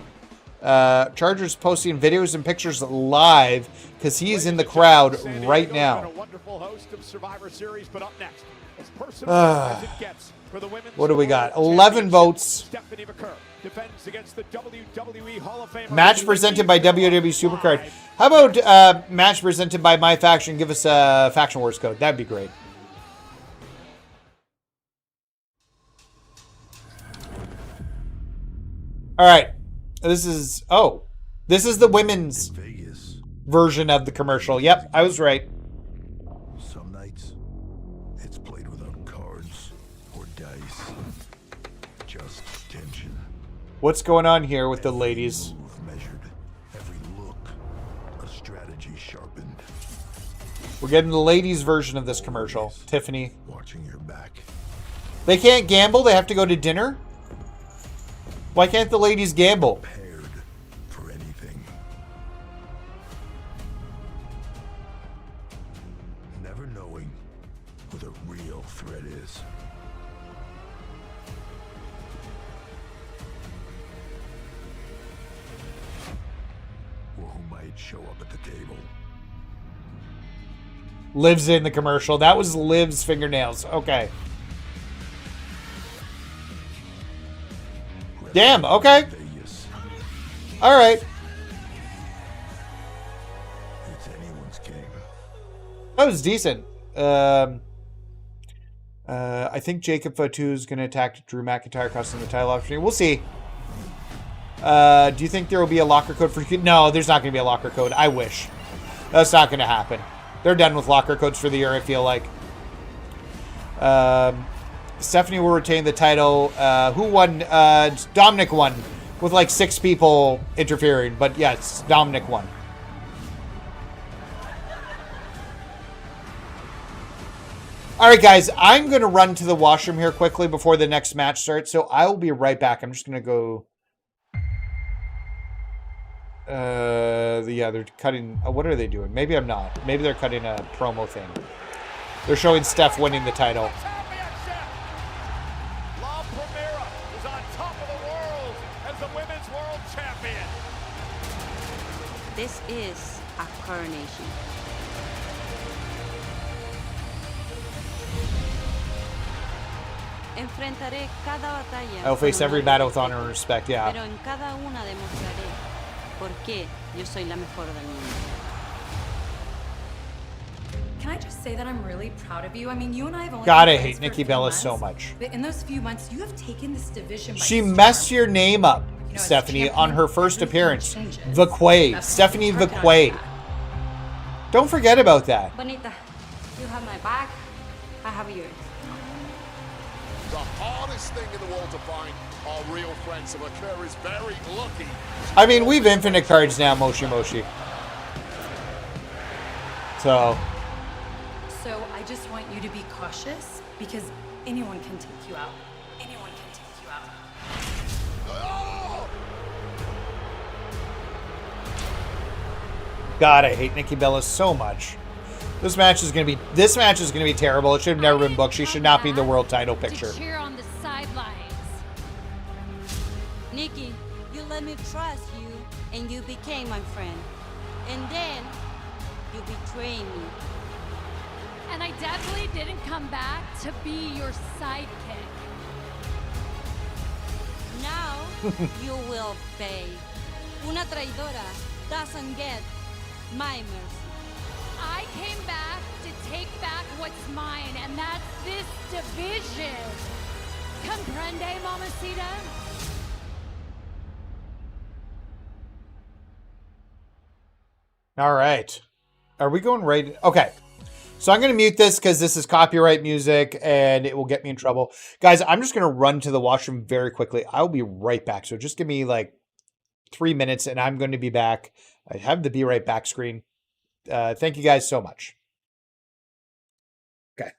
Charger's posting videos and pictures live because he is in the crowd right now. What do we got? 11 votes. Match presented by WWE Supercard. How about match presented by MyFaction? Give us a Faction Wars code. That'd be great. All right. This is the women's version of the commercial. Yep, I was right. Some nights it's played without cards or dice. Just tension. What's going on here with the ladies? Move measured, every look, a strategy sharpened. We're getting the ladies' version of this commercial. Tiffany. Watching your back. They can't gamble? They have to go to dinner? Why can't the ladies gamble? Prepared for anything. Never knowing who the real threat is. Or who might show up at the table. Liv's in the commercial. That was Liv's fingernails. Okay. Damn, okay. All right. It's anyone's game. That was decent. I think Jacob Fatu is going to attack Drew McIntyre, costing the title opportunity. We'll see. Do you think there will be a locker code for... No, there's not going to be a locker code. I wish. That's not going to happen. They're done with locker codes for the year, I feel like. Stephanie will retain the title. Who won? Dominik won with like 6 people interfering. But yes, Dominik won. All right, guys. I'm going to run to the washroom here quickly before the next match starts. So I will be right back. I'm just going to go... yeah, they're cutting... what are they doing? Maybe I'm not. Maybe they're cutting a promo thing. They're showing Steph winning the title. This is a coronation. Enfrentaré cada batalla. I'll face every battle with honor and respect, yeah. Pero en cada una demostraré por qué yo soy la mejor del mundo. Can I just say that I'm really proud of you? I mean, you and I have only God, I been hate friends Nikki for a few Bella months, so much. But in those few months, you have taken this division by She storm. messed your name up, You know, as Stephanie, on her first everything appearance. changes. Vaquer. That's Stephanie hard to Vaquer. understand. Don't forget about that. Bonita, you have my back, I have yours. The hardest thing in the world to find are real friends, so Vaquer is very lucky. I mean, we've infinite cards now, Moshi Moshi. So, I just want you to be cautious because anyone can take you out. Anyone can take you out. God, I hate Nikki Bella so much. This match is gonna be terrible. It should have never been booked. She should not be in the world title picture. To cheer on the sidelines. Nikki, you let me trust you, and you became my friend. And then, you betrayed me. And I definitely didn't come back to be your sidekick. Now, you will pay. Una traidora doesn't get my mercy. I came back to take back what's mine, and that's this division. Comprende, mamacita? All right. Are we going right? Okay. So I'm going to mute this because this is copyright music and it will get me in trouble. Guys, I'm just going to run to the washroom very quickly. I'll be right back. So just give me like 3 minutes and I'm going to be back. I have the be right back screen. Thank you guys so much. Okay.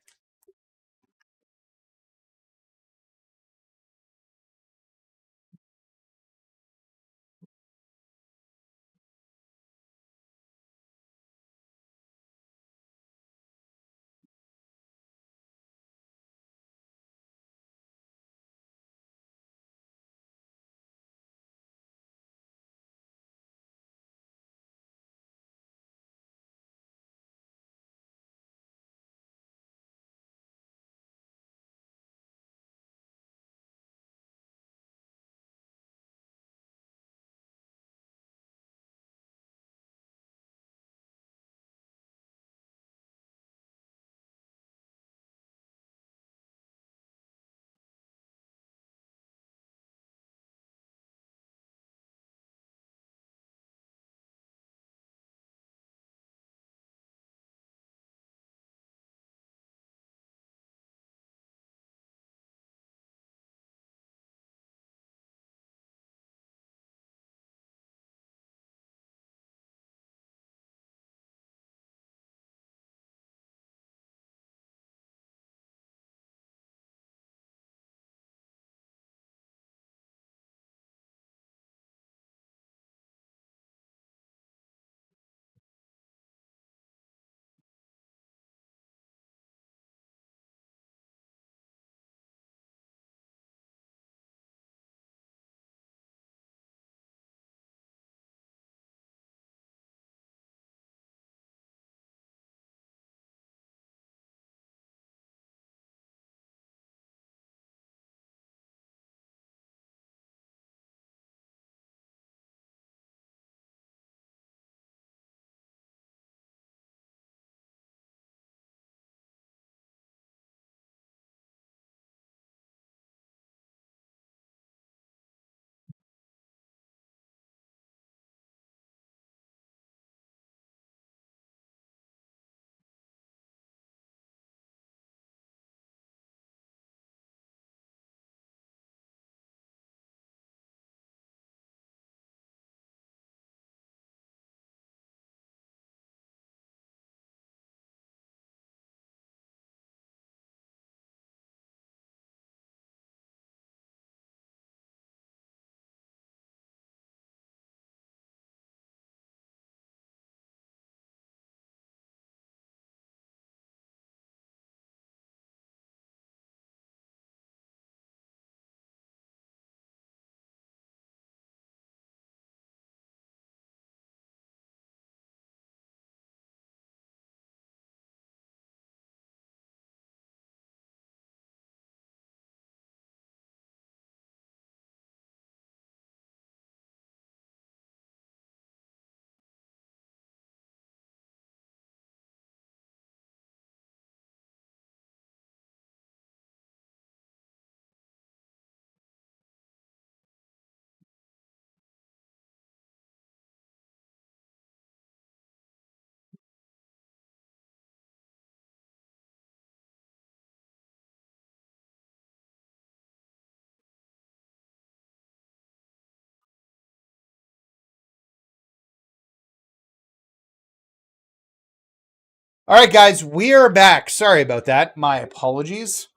All right, guys, we are back. Sorry about that. My apologies.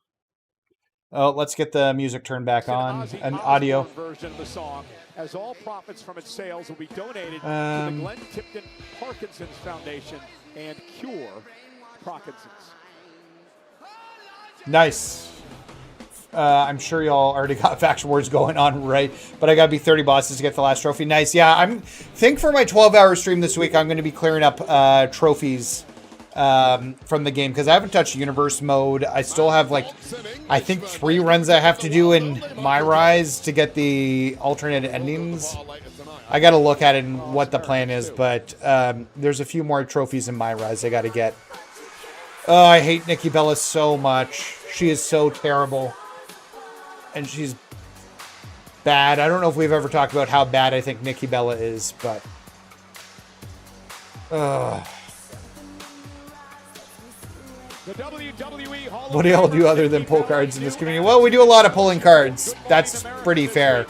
Oh, let's get the music turned back on and audio. Version of the song, as all profits from its sales will be donated to the Glenn Tipton Parkinson's Foundation and Cure Parkinson's. Nice. I'm sure y'all already got faction wars going on, right? But I got to be 30 bosses to get the last trophy. Nice. Yeah, think for my 12-hour stream this week, I'm going to be clearing up trophies from the game because I haven't touched universe mode. I still have like I think 3 runs I have to do in My Rise to get the alternate endings. I got to look at it and what the plan is, but there's a few more trophies in my rise I got to get. Oh, I hate Nikki Bella so much. She is so terrible. And she's bad. I don't know if we've ever talked about how bad I think Nikki Bella is, but... What do y'all do other than pull cards in this community? Well, we do a lot of pulling cards. That's pretty fair.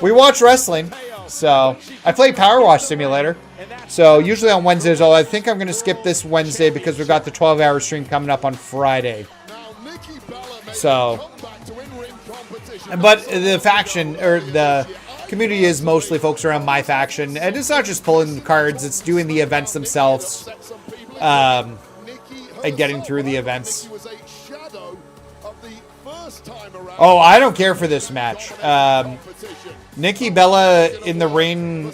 We watch wrestling, so I play Power Wash Simulator. So usually on Wednesdays, I think I'm going to skip this Wednesday because we've got the 12-hour stream coming up on Friday. So, but the faction or the community is mostly focused around MyFaction, and it's not just pulling the cards; it's doing the events themselves, and getting through the events. Oh, I don't care for this match. Nikki Bella in the ring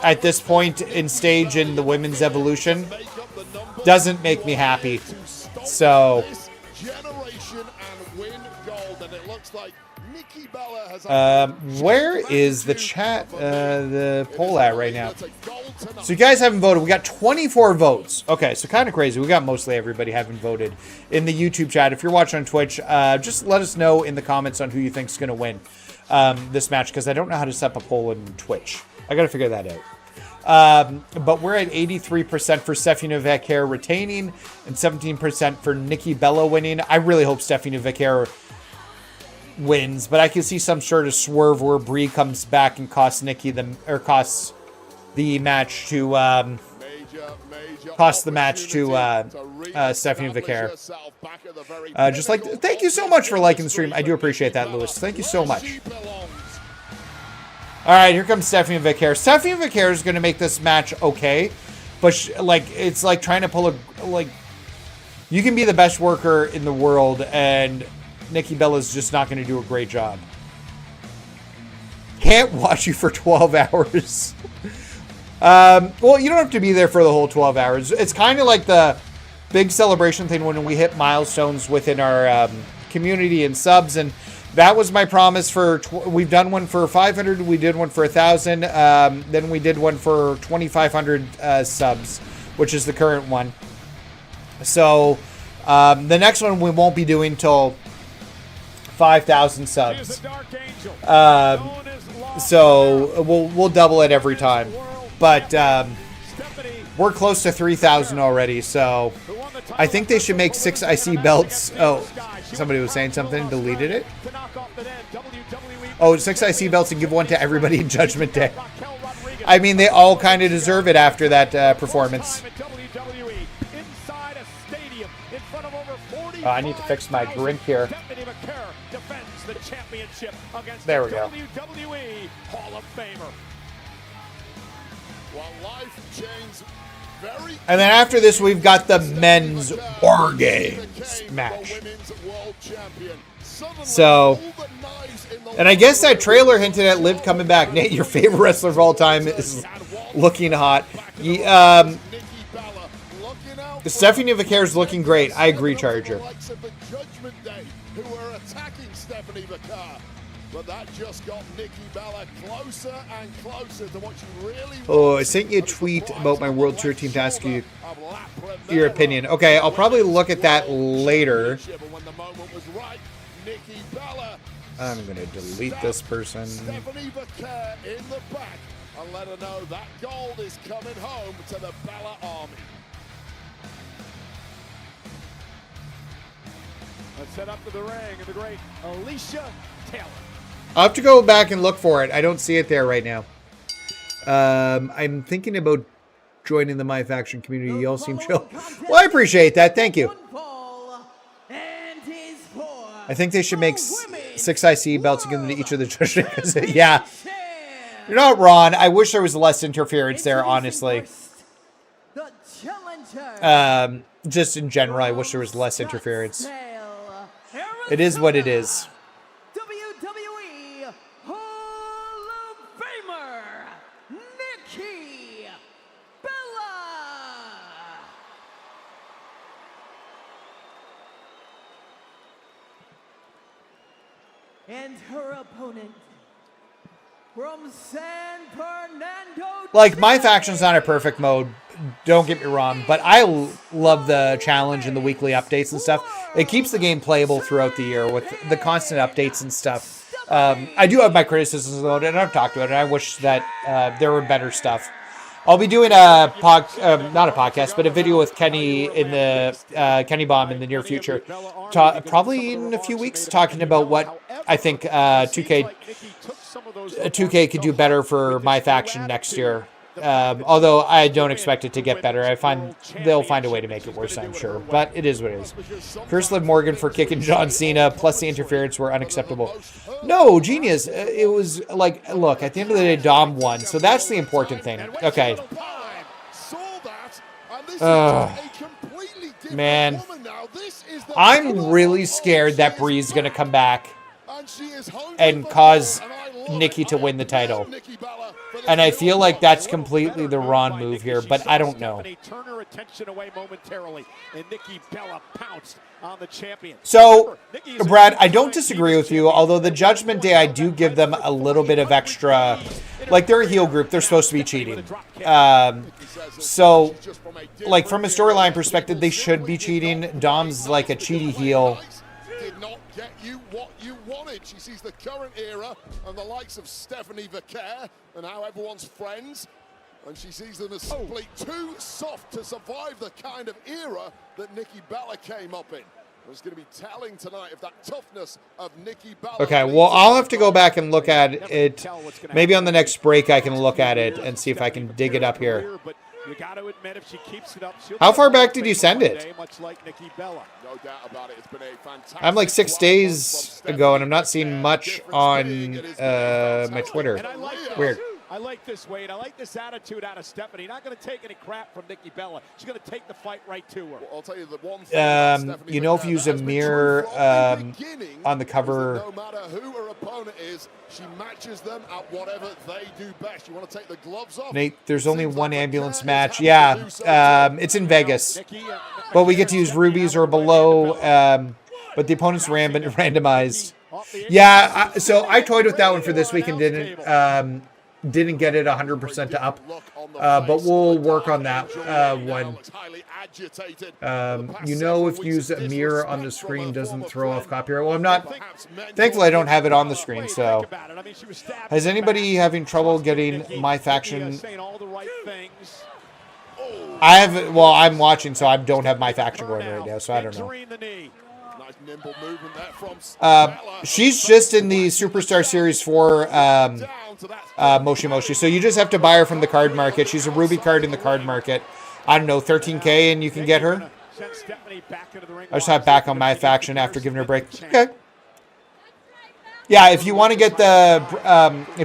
at this point in stage in the women's evolution doesn't make me happy. So, where is the chat, the poll at right now? So you guys haven't voted. We got 24 votes. Okay, so kind of crazy. We got mostly everybody having voted in the YouTube chat. If you're watching on Twitch, just let us know in the comments on who you think's going to win this match, because I don't know how to set up a poll in Twitch. I got to figure that out. But we're at 83% for Stephanie Vaquer retaining and 17% for Nikki Bella winning. I really hope Stephanie Vaquer wins, but I can see some sort of swerve where Brie comes back and costs Nikki costs the match to Stephanie Vaquer. Just like, thank you so much for liking the stream. I do appreciate that, Lewis. Thank you so much. All right, here comes Stephanie Vaquer. Stephanie Vaquer is going to make this match okay, but it's like trying to pull you can be the best worker in the world and Nikki Bella's just not going to do a great job. Can't watch you for 12 hours. Well, you don't have to be there for the whole 12 hours. It's kind of like the big celebration thing when we hit milestones within our community and subs, and that was my promise for... we've done one for 500, we did one for 1,000, then we did one for 2,500 subs, which is the current one. So, the next one we won't be doing till 5,000 subs. So we'll double it every time. But we're close to 3,000 already, so I think they should make 6 IC belts. Oh, somebody was saying something, deleted it. Oh, 6 IC belts and give one to everybody in Judgment Day. I mean, they all kind of deserve it after that performance. I need to fix my drink here. There we go. And then after this, we've got the men's WarGames match. So, and I guess that trailer hinted at Liv coming back. Nate, your favorite wrestler of all time is looking hot. Stephanie Vaquer is looking great. I agree, Charger. Oh, I sent you a tweet about my World Tour team to ask you your opinion. Okay, I'll probably look at that later. I'm going to delete this person. Stephanie Vaquer in the back and let her know that gold is coming home to the Bella Army. Let's set up to the ring and the great Alicia Taylor. I'll have to go back and look for it. I don't see it there right now. I'm thinking about joining the MyFaction community. Y'all seem chill. Well, I appreciate that. Thank you. I think they should make 6 IC belts and give them to each of the judges. Yeah. You're not wrong. I wish there was less interference there, honestly. Just in general, I wish there was less interference. It is what it is. WWE Hall of Famer, Nikki Bella. And her opponent, from San Fernando. Like, my faction's not a perfect mode. Don't get me wrong, but I love the challenge and the weekly updates and stuff. It keeps the game playable throughout the year with the constant updates and stuff. I do have my criticisms about it, and I've talked about it. I wish that there were better stuff. I'll be doing not a podcast, but a video with Kenny in the Kenny Bomb in the near future, probably in a few weeks, talking about what I think 2K could do better for my faction next year. Although I don't expect it to get better. I find they'll find a way to make it worse, I'm sure. But it is what it is. Curse Liv Morgan for kicking John Cena, plus the interference were unacceptable. No, genius. It was like, look, at the end of the day, Dom won. So that's the important thing. Okay. Man. I'm really scared that Bree's going to come back and cause Nikki to win the title. And I feel like that's completely the wrong move here, but I don't know. So, Brad, I don't disagree with you, although the Judgment Day, I do give them a little bit of extra, like they're a heel group, they're supposed to be cheating. So, like from a storyline perspective, they should be cheating. Dom's like a cheaty heel. Get you what you wanted. She sees the current era and the likes of Stephanie Vaquer and how everyone's friends, and she sees them as simply too soft to survive the kind of era that Nikki Bella came up in. It's going to be telling tonight of that toughness of Nikki Bella. Okay, well, I'll have to go back and look at it. Maybe on the next break I can look at it and see if I can dig it up here. You got to admit, if she keeps it up, how far back did you send it? Much like Nikki Bella. No doubt about it. It's been a fantastic I'm like 6 days ago, and I'm not seeing much on my Twitter. Weird. I like this, Wade. I like this attitude out of Stephanie. Not going to take any crap from Nikki Bella. She's going to take the fight right to her. Well, I'll tell you the one thing you know, if you use a mirror on the cover. No matter who her opponent is, she matches them at whatever they do best. You want to take the gloves off? Nate, there's only one ambulance match. Yeah, it's in Vegas. But we get to use rubies or below, but the opponent's randomized. Yeah, so I toyed with that one for this week and didn't get it 100% to up, but we'll work on that one. You know, if you use a mirror on the screen doesn't throw off copyright. Well, I'm not, thankfully I don't have it on the screen, so. Has anybody having trouble getting my faction? I have, well, I'm watching, so I don't have my faction going right now, so I don't know. She's just in the Superstar Series 4 Moshi Moshi. So you just have to buy her from the card market. She's a Ruby card in the card market. I don't know, 13K and you can get her. I just have back on my faction after giving her a break. Okay. Yeah, if you want to get the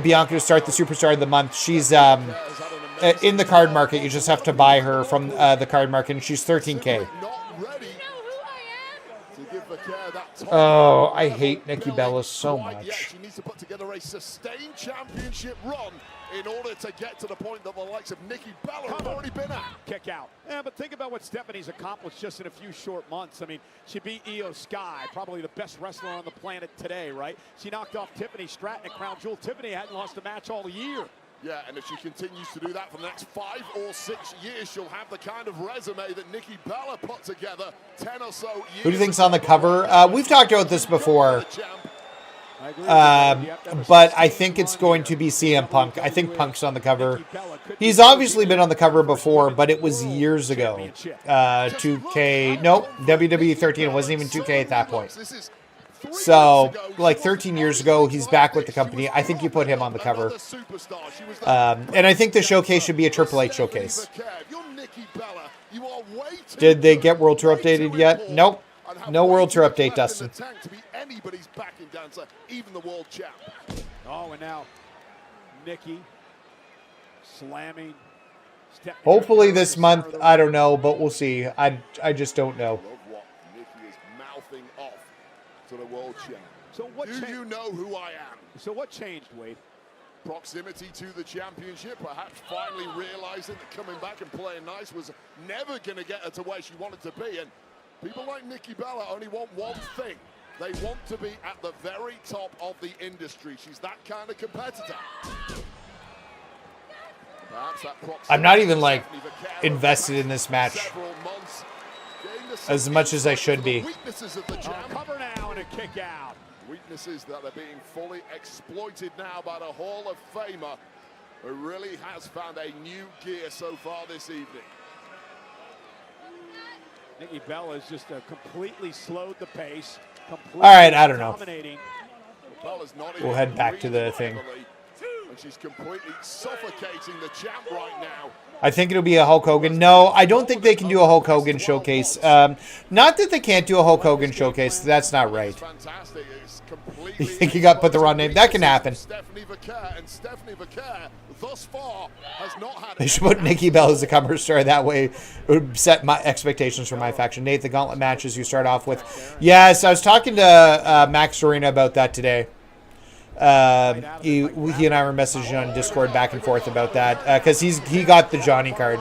Bianca to start the Superstar of the Month, she's in the card market. You just have to buy her from the card market, and she's 13K. Oh, I hate Nikki Bella so much. She needs to put together a sustained championship run in order to get to the point that the likes of Nikki Bella have already been at. Kick out. Yeah, but think about what Stephanie's accomplished just in a few short months. I mean, she beat Io Sky, probably the best wrestler on the planet today, right? She knocked off Tiffany Stratton at Crown Jewel. Tiffany hadn't lost a match all year. Yeah, and if she continues to do that for the next 5 or 6 years, she'll have the kind of resume that Nikki Bella put together 10 or so years. Who do you think's on the cover? We've talked about this before, but I think it's going to be CM Punk. I think Punk's on the cover. He's obviously been on the cover before, but it was years ago. 2K, nope, WWE 13. It wasn't even 2K at that point. So, like 13 years ago, he's back with the company. I think you put him on the cover. And I think the showcase should be a Triple H showcase. Did they get World Tour updated yet? Nope. No World Tour update, Dustin. Oh, and now Nikki slamming. Hopefully this month, I don't know, but we'll see. I just don't know. To the world champ. So what do you know who I am? So what changed, Wade? Proximity to the championship, perhaps finally realizing that coming back and playing nice was never going to get her to where she wanted to be. And people like Nikki Bella only want one thing. They want to be at the very top of the industry. She's that kind of competitor. I'm not even like invested in this match as much as I should be. Cover now and a kick out. Weaknesses that are being fully exploited now by the Hall of Famer, who really has found a new gear so far this evening. Nikki Bella has just completely slowed the pace. All right, I don't know. We'll head back to the thing. And she's completely suffocating the champ right now. I think it'll be a Hulk Hogan. No, I don't think they can do a Hulk Hogan showcase. Not that they can't do a Hulk Hogan showcase. That's not right. You think you got put the wrong name? That can happen. They should put Nikki Bella as the cover star. That way, it would set my expectations for MyFaction. Nate, the gauntlet matches you start off with. Yes, I was talking to Max Arena about that today. He and I were messaging on Discord back and forth about that because he got the Johnny card.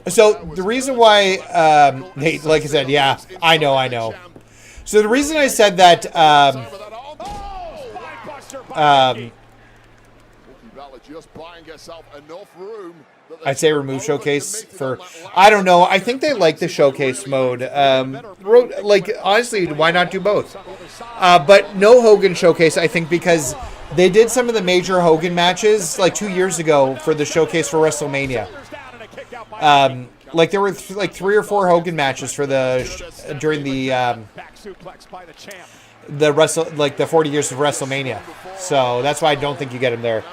So the reason why Nate, like I said, yeah, I know. So the reason I said that I'd say remove showcase for, I don't know. I think they like the showcase mode. Like, honestly, why not do both? But no Hogan showcase, I think, because they did some of the major Hogan matches like 2 years ago for the showcase for WrestleMania. Like there were like 3 or 4 Hogan matches for the during the 40 years of WrestleMania. So that's why I don't think you get him there.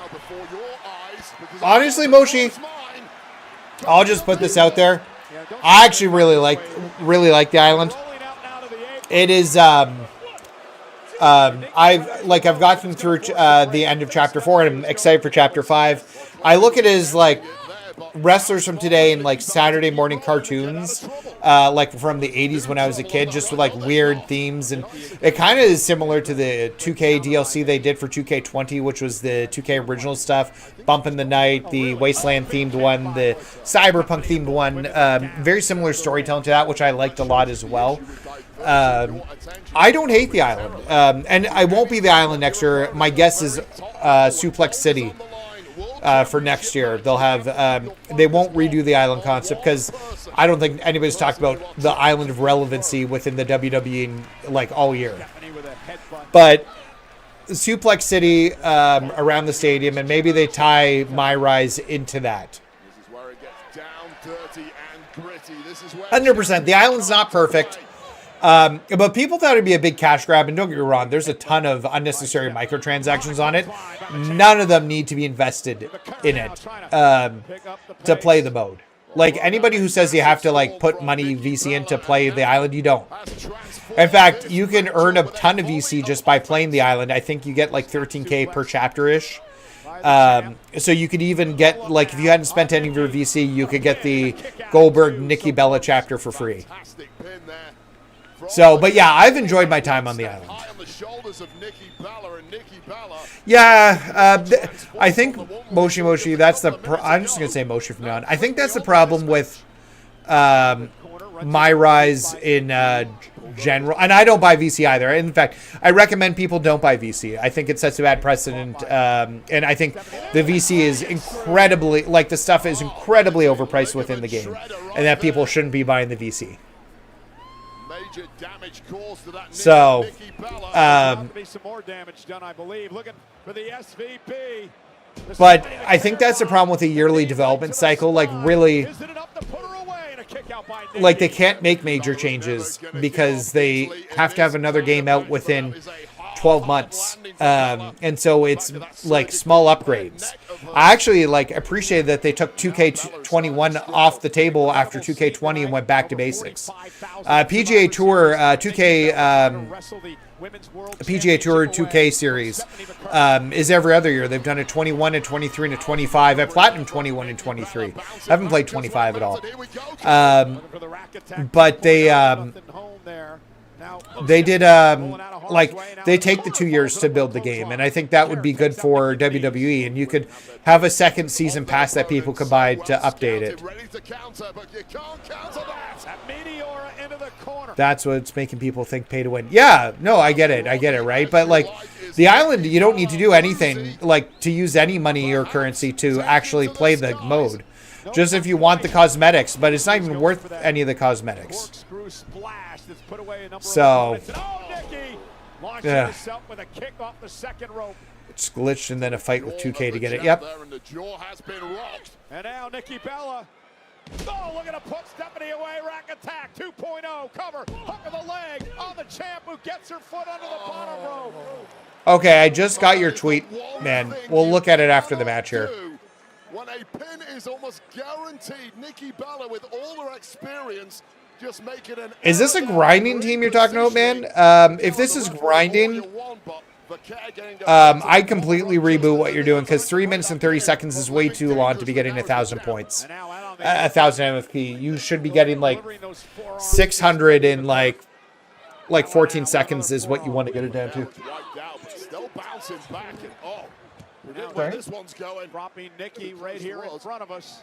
Honestly, Moshi, I'll just put this out there. I actually really like the island. It is I've gotten through the end of chapter 4 and I'm excited for chapter 5. I look at it as like wrestlers from today in like Saturday morning cartoons, like from the 80s when I was a kid, just with like weird themes. And it kind of is similar to the 2K DLC they did for 2K20, which was the 2K original stuff. Bump in the Night, the Wasteland themed one, the Cyberpunk themed one. Very similar storytelling to that, which I liked a lot as well. I don't hate the island. And I won't be the island next year. My guess is Suplex City. For next year, they'll have they won't redo the island concept because I don't think anybody's talked about the island of relevancy within the WWE in, like all year. But Suplex City around the stadium, and maybe they tie My Rise into that. 100%. The island's not perfect. But people thought it'd be a big cash grab, and don't get me wrong, there's a ton of unnecessary microtransactions on it. None of them need to be invested in it to play the mode. Like, anybody who says you have to, like, put money VC in to play the island, you don't. In fact, you can earn a ton of VC just by playing the island. I think you get, like, 13K per chapter-ish. So you could even get, like, if you hadn't spent any of your VC, you could get the Goldberg Nikki Bella chapter for free. So, but yeah, I've enjoyed my time on the island. Yeah, I think Moshi, that's the... I'm just going to say Moshi from now on. I think that's the problem with My Rise in general. And I don't buy VC either. In fact, I recommend people don't buy VC. I think it sets a bad precedent. And I think the VC is incredibly... Like, the stuff is incredibly overpriced within the game. And that people shouldn't be buying the VC. So, but I think that's the problem with a yearly development cycle. Like, really, like they can't make major changes because they have to have another game out within 12 months. And so it's like small upgrades. I actually like appreciate that they took 2K21 off the table after 2K20 and went back to basics. PGA Tour 2K series is every other year. They've done a 21, a 23, and a 25. I platinum 21 and 23. I haven't played 25 at all. But they did like they take the 2 years to build the game, and I think that would be good for WWE, and you could have a second season pass that people could buy to update it. into the corner. That's what's making people think pay to win. Yeah, no, I get it, right? But like the island, you don't need to do anything like to use any money or currency to actually play the mode. Just if you want the cosmetics, but it's not even worth any of the cosmetics. So, yeah. It's glitched and then a fight with 2K to get it. Yep. And now Nikki Bella. Oh, look at a put Stephanie away. Rack attack 2.0. Cover. Hook of the leg on the champ who gets her foot under the bottom rope. Okay, I just got your tweet, man. We'll look at it after the match here. When a pin is almost guaranteed, Nikki Bella with all her experience just make it an... Is this a grinding team you're talking about, man? If this is grinding, I completely reboot what you're doing because 3 minutes and 30 seconds is way too long to be getting 1,000 points. 1,000 MFP. You should be getting like 600 in like 14 seconds is what you want to get it down to. Still bouncing back and Sorry? This one's going. Dropping Nikki right here in front of us.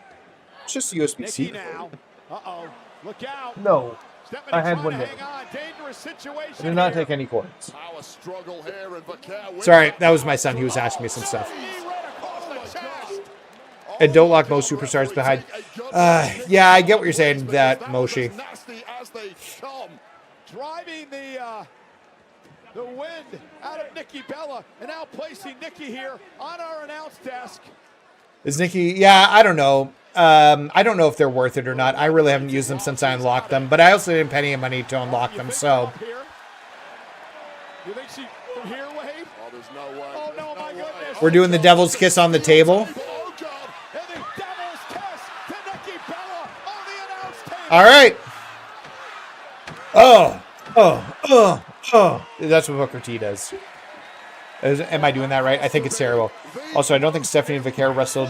It's just USB-C. Nikki now. Uh-oh. Look out. No. Stephanie I had one trying to day. hang on. Dangerous situation I did not here. take any coins. Power struggle here and Vaquer Sorry, that was my son. He was asking me some stuff. And don't lock most superstars behind. Yeah, I get what you're saying, that Moshi. Driving the wind out of Nikki Bella, and now placing Nikki here on our announce desk. Is Nikki? Yeah, I don't know. I don't know if they're worth it or not. I really haven't used them since I unlocked them, but I also didn't pay any money to unlock them, so. You think she from here, Wade? Oh, there's no way. Oh, no, my goodness. We're doing the devil's kiss on the table. Oh, God. And the devil's kiss to Nikki Bella on the announce table. All right. Oh. That's what Booker T does. Am I doing that right? I think it's terrible. Also, I don't think Stephanie Vaquer wrestled.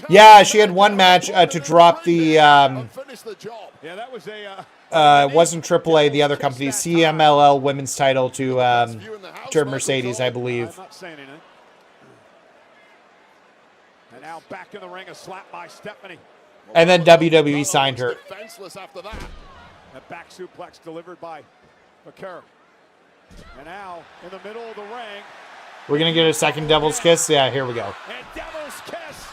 Yeah, she had one match to drop the. Yeah, that was it wasn't AAA, the other company, CMLL women's title to Mercedes, I believe. I'm not saying anything. And now back in the ring, a slap by Stephanie. And then WWE signed her. A back suplex delivered by Vaquer. And now in the middle of the ring. We're gonna get a second devil's kiss. Yeah, here we go. And devil's kiss.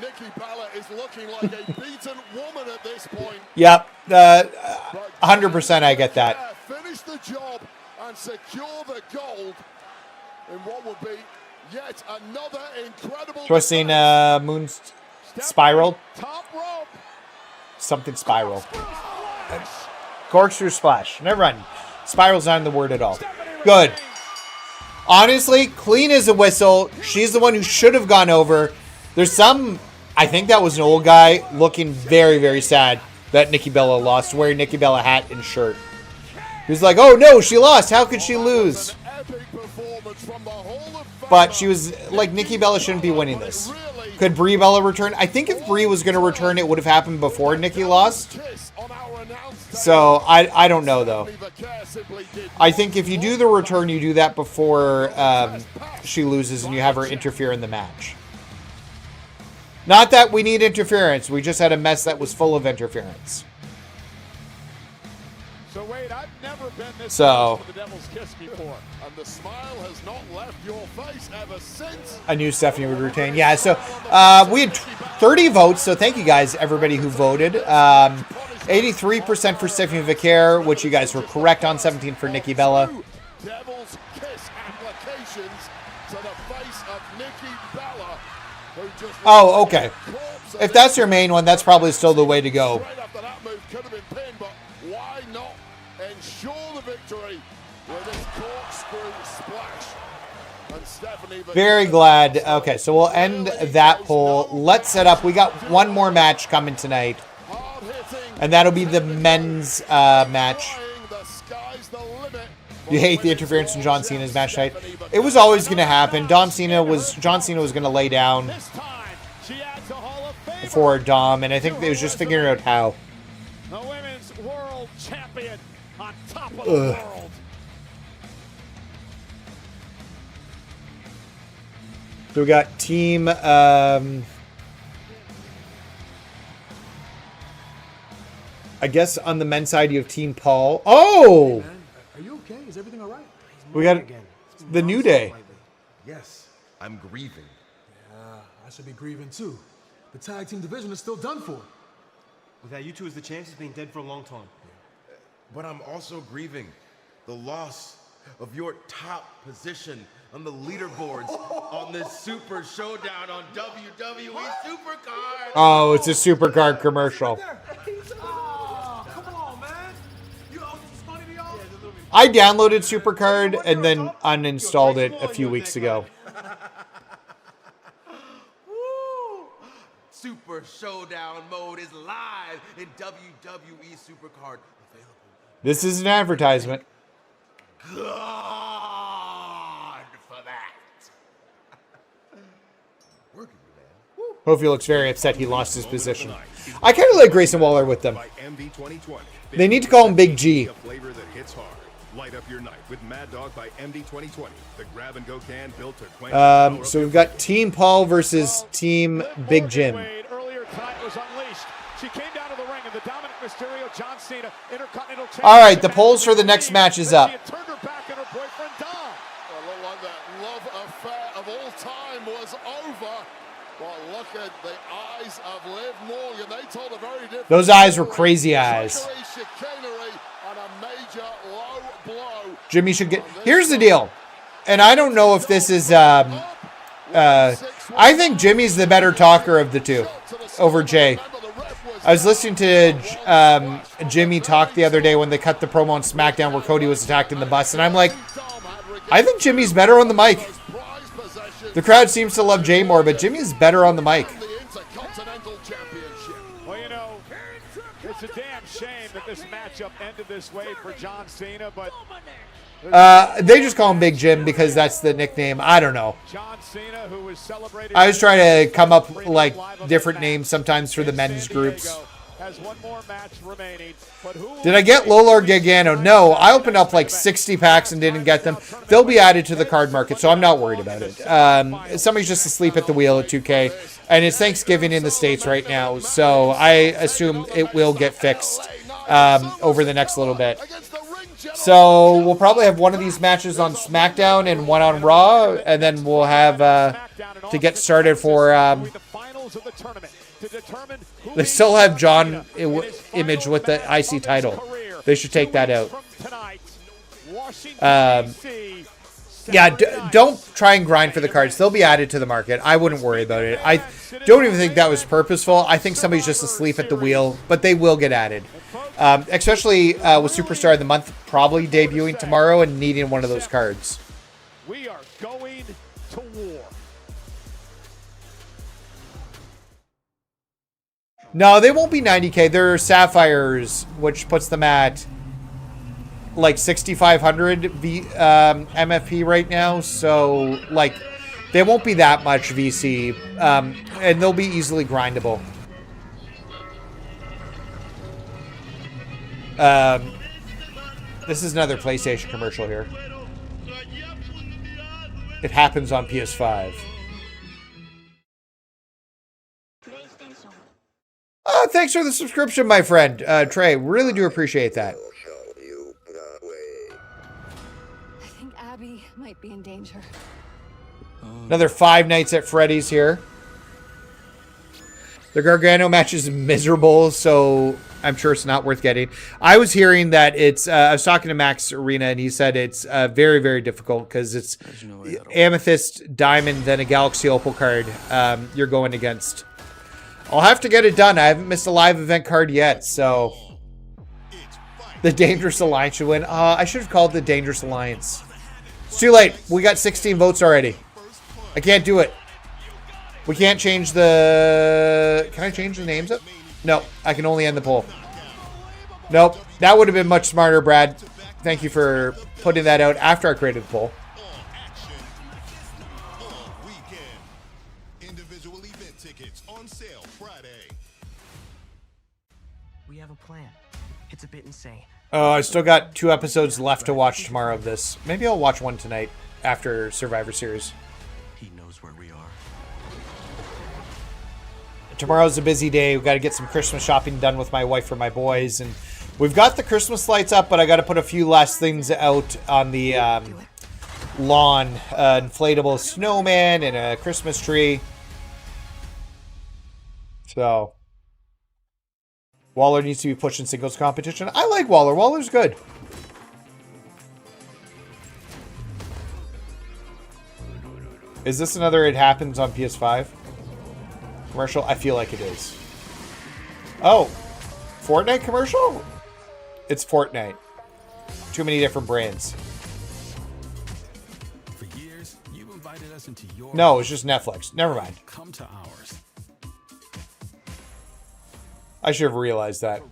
Nikki Bella is looking like a beaten woman at this point. Yep, 100%. I get that. Finish the job and secure the gold in what would be yet another incredible. Twisting moon spiral. Top rope. Something spiral. Corkscrew splash. Never mind. Spiral's not in the word at all. Good. Honestly, clean as a whistle. She's the one who should have gone over. There's some, I think that was an old guy looking very, very sad that Nikki Bella lost, wearing Nikki Bella hat and shirt. He was like, oh no, she lost. How could she lose? But she was like, Nikki Bella shouldn't be winning this. Could Brie Bella return? I think if Brie was going to return, it would have happened before Nikki lost. So I don't know though. I think if you do the return, you do that before she loses and you have her interfere in the match. Not that we need interference. We just had a mess that was full of interference. So wait, I've never been this So the devil's kiss before. And the smile has not left your face ever since. I knew Stephanie would retain. Yeah, so we had 30 votes, so thank you guys, everybody who voted. 83% for Stephanie Vaquer, which you guys were correct on. 17 for Nikki Bella. Devil's kiss applications to the face of Nikki Bella, who just Oh, okay. If that's your main one, that's probably still the way to go. right after that move could have been pinned, but why not ensure the victory with this corkscrew splash? And Stephanie Very glad. Okay, so we'll end that poll. Let's set up. We got one more match coming tonight. And that'll be the men's match. You hate the interference in John Cena's match tonight. It was always going to happen. John Cena was going to lay down for Dom, and I think they was just figuring out how. The women's world champion on top of the world. So we got team. I guess on the men's side you have Team Paul. Oh! Are you okay? Is everything all right? We got the New Day. Yes, I'm grieving. Yeah, I should be grieving too. The tag team division is still done for. Without you two as the champs, it's been dead for a long time. But I'm also grieving the loss of your top position on the leaderboards on this Super Showdown on WWE Supercard. Oh, it's a Supercard commercial. Oh, come on, man. You know it's funny to y'all? I downloaded Supercard and then uninstalled it a few weeks ago. Super Showdown mode is live in WWE Supercard. Available. This is an advertisement. God for that. Hope he looks very upset he lost his position. I kind of like Grayson Waller with them. They need to call him Big G. Light up your night with Mad Dog by MD 2020, the grab and go can built to quench. So we've got Team Paul versus Team Big Jim. Earlier tonight was unleashed. She came down to the ring, and the Dominik, Mysterio, John Cena, Intercontinental Championship. All right, the polls for the next match is up. She had turned her back on her boyfriend Dom. It looked like that love affair of all time was over. Well, look at the eyes of Liv Morgan. They told a very different. Those eyes were crazy eyes. Chicanery on a major low blow. Jimmy should get. Here's the deal, and I don't know if this is. I think Jimmy's the better talker of the two, over Jay. I was listening to Jimmy talk the other day when they cut the promo on SmackDown where Cody was attacked in the bus, and I'm like, I think Jimmy's better on the mic. The crowd seems to love Jay more, but Jimmy is better on the mic. Well, you know, it's a damn shame that this matchup ended this way for John Cena, but they just call him Big Jim because that's the nickname. I don't know. John Cena, who was celebrated. I was trying to come up like different names sometimes for the men's groups. Has one more match remaining, but who Did I get Lola or Gargano? No, I opened up like 60 packs and didn't get them. They'll be added to the card market, so I'm not worried about it. Somebody's just asleep at the wheel at 2K, and it's Thanksgiving in the States right now, so I assume it will get fixed over the next little bit. So we'll probably have one of these matches on SmackDown and one on Raw, and then we'll have to get started for. They still have John image with the IC title. They should take that out. Yeah, don't try and grind for the cards. They'll be added to the market. I wouldn't worry about it. I don't even think that was purposeful. I think somebody's just asleep at the wheel, but they will get added. Especially with Superstar of the Month probably debuting tomorrow and needing one of those cards. We are going to war. No, they won't be 90K. They're Sapphires, which puts them at like 6,500 MFP right now. So, like, they won't be that much VC. And they'll be easily grindable. This is another PlayStation commercial here. It happens on PS5. Thanks for the subscription, my friend, Trey. Really do appreciate that. I think Abby might be in danger. Another 5 Nights at Freddy's here. The Gargano match is miserable, so I'm sure it's not worth getting. I was hearing that it's... I was talking to Max Arena, and he said it's very, very difficult because it's Amethyst, Diamond, then a Galaxy Opal card you're going against. I'll have to get it done. I haven't missed a live event card yet, so... The Dangerous Alliance should win. I should have called the Dangerous Alliance. It's too late. We got 16 votes already. I can't do it. We can't change the... Can I change the names up? No, I can only end the poll. Nope. That would have been much smarter, Brad. Thank you for putting that out after I created the poll. We have a plan. It's a bit insane. Oh, I still got 2 episodes left to watch tomorrow of this. Maybe I'll watch one tonight after Survivor Series. He knows where we are. Tomorrow's a busy day. We've got to get some Christmas shopping done with my wife or my boys. And we've got the Christmas lights up, but I got to put a few last things out on the lawn. Inflatable snowman and a Christmas tree. So, Waller needs to be pushed in singles competition. I like Waller. Waller's good. Is this another It Happens on PS5 commercial? I feel like it is. Oh, Fortnite commercial? It's Fortnite. Too many different brands. For years, you've invited us into your No, it's just Netflix. Never mind. Come to ours. I should have realized that.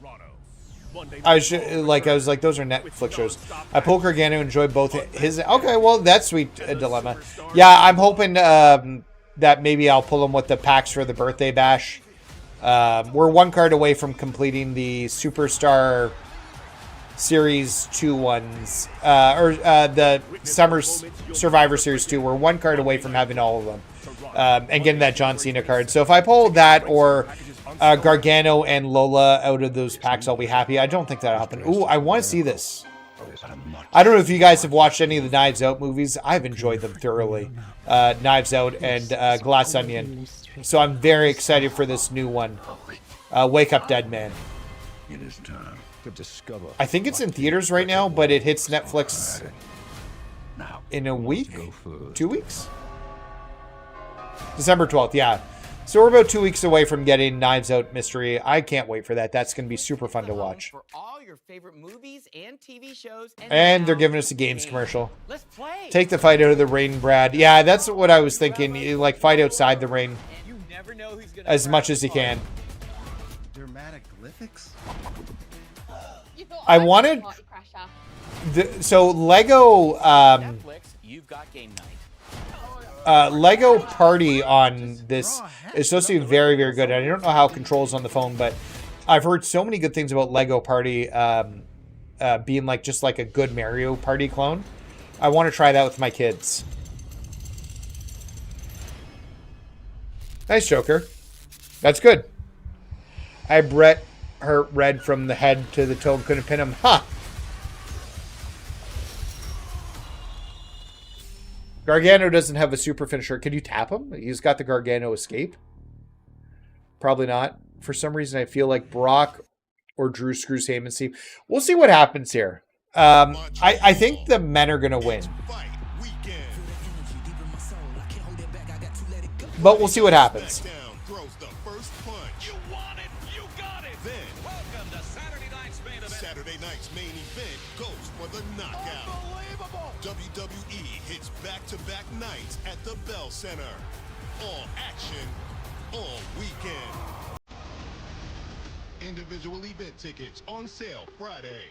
I was like, those are Netflix shows. I pull Gargano, enjoy both his. Okay, well, that's sweet dilemma. Yeah, I'm hoping that maybe I'll pull him with the packs for the birthday bash. We're one card away from completing the Superstar Series 2 ones, the Summer Survivor Series 2. We're one card away from having all of them and getting that John Cena card. So if I pull that or Gargano and Lola out of those packs, I'll be happy. I don't think that'll happen. Ooh, I want to see this. I don't know if you guys have watched any of the Knives Out movies. I've enjoyed them thoroughly. Knives Out and Glass Onion. So I'm very excited for this new one. Wake Up Dead Man. It is time to discover. I think it's in theaters right now, but it hits Netflix in a week? 2 weeks? December 12th, yeah. So we're about 2 weeks away from getting Knives Out Mystery. I can't wait for that. That's going to be super fun to watch. For all your favorite movies and TV shows. And they're giving us a games commercial. Let's play. Take the fight out of the rain, Brad. Yeah, that's what I was thinking. You, like, fight outside the rain as much as you can. Dramatic glyphics? I wanted... So Lego... You've got game night. Lego Party on this is supposed to be very, very good. I don't know how it controls on the phone, but I've heard so many good things about Lego Party being like just like a good Mario Party clone. I want to try that with my kids. Nice Joker. That's good. I Bret Hurt red from the head to the toe, couldn't pin him. Huh. Gargano doesn't have a super finisher. Can you tap him? He's got the Gargano escape. Probably not. For some reason, I feel like Brock or Drew screws Heyman. See, we'll see what happens here. I think the men are going to win. But we'll see what happens. Saturday night's main event goes for the knockout. WWE hits back-to-back nights at the Bell Center. All action, all weekend. Individual event tickets on sale Friday.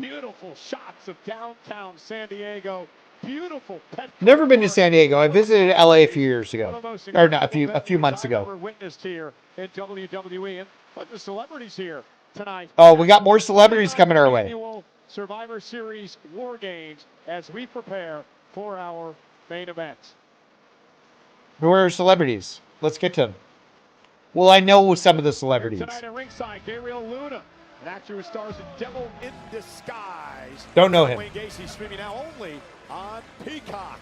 Beautiful shots of downtown San Diego. Beautiful pet. Never been to San Diego. I visited LA a few years ago, or not a few months ago. We're witnessed here in WWE, but the celebrities here tonight. Oh, we got more celebrities coming our way. Annual Survivor Series War Games as we prepare for our main event. Who are celebrities? Let's get to them. Well, I know some of the celebrities. Tonight at ringside, Gabriel Luna, an actor who stars in Devil in Disguise. Don't know him. Wayne Gacy streaming now only on Peacock.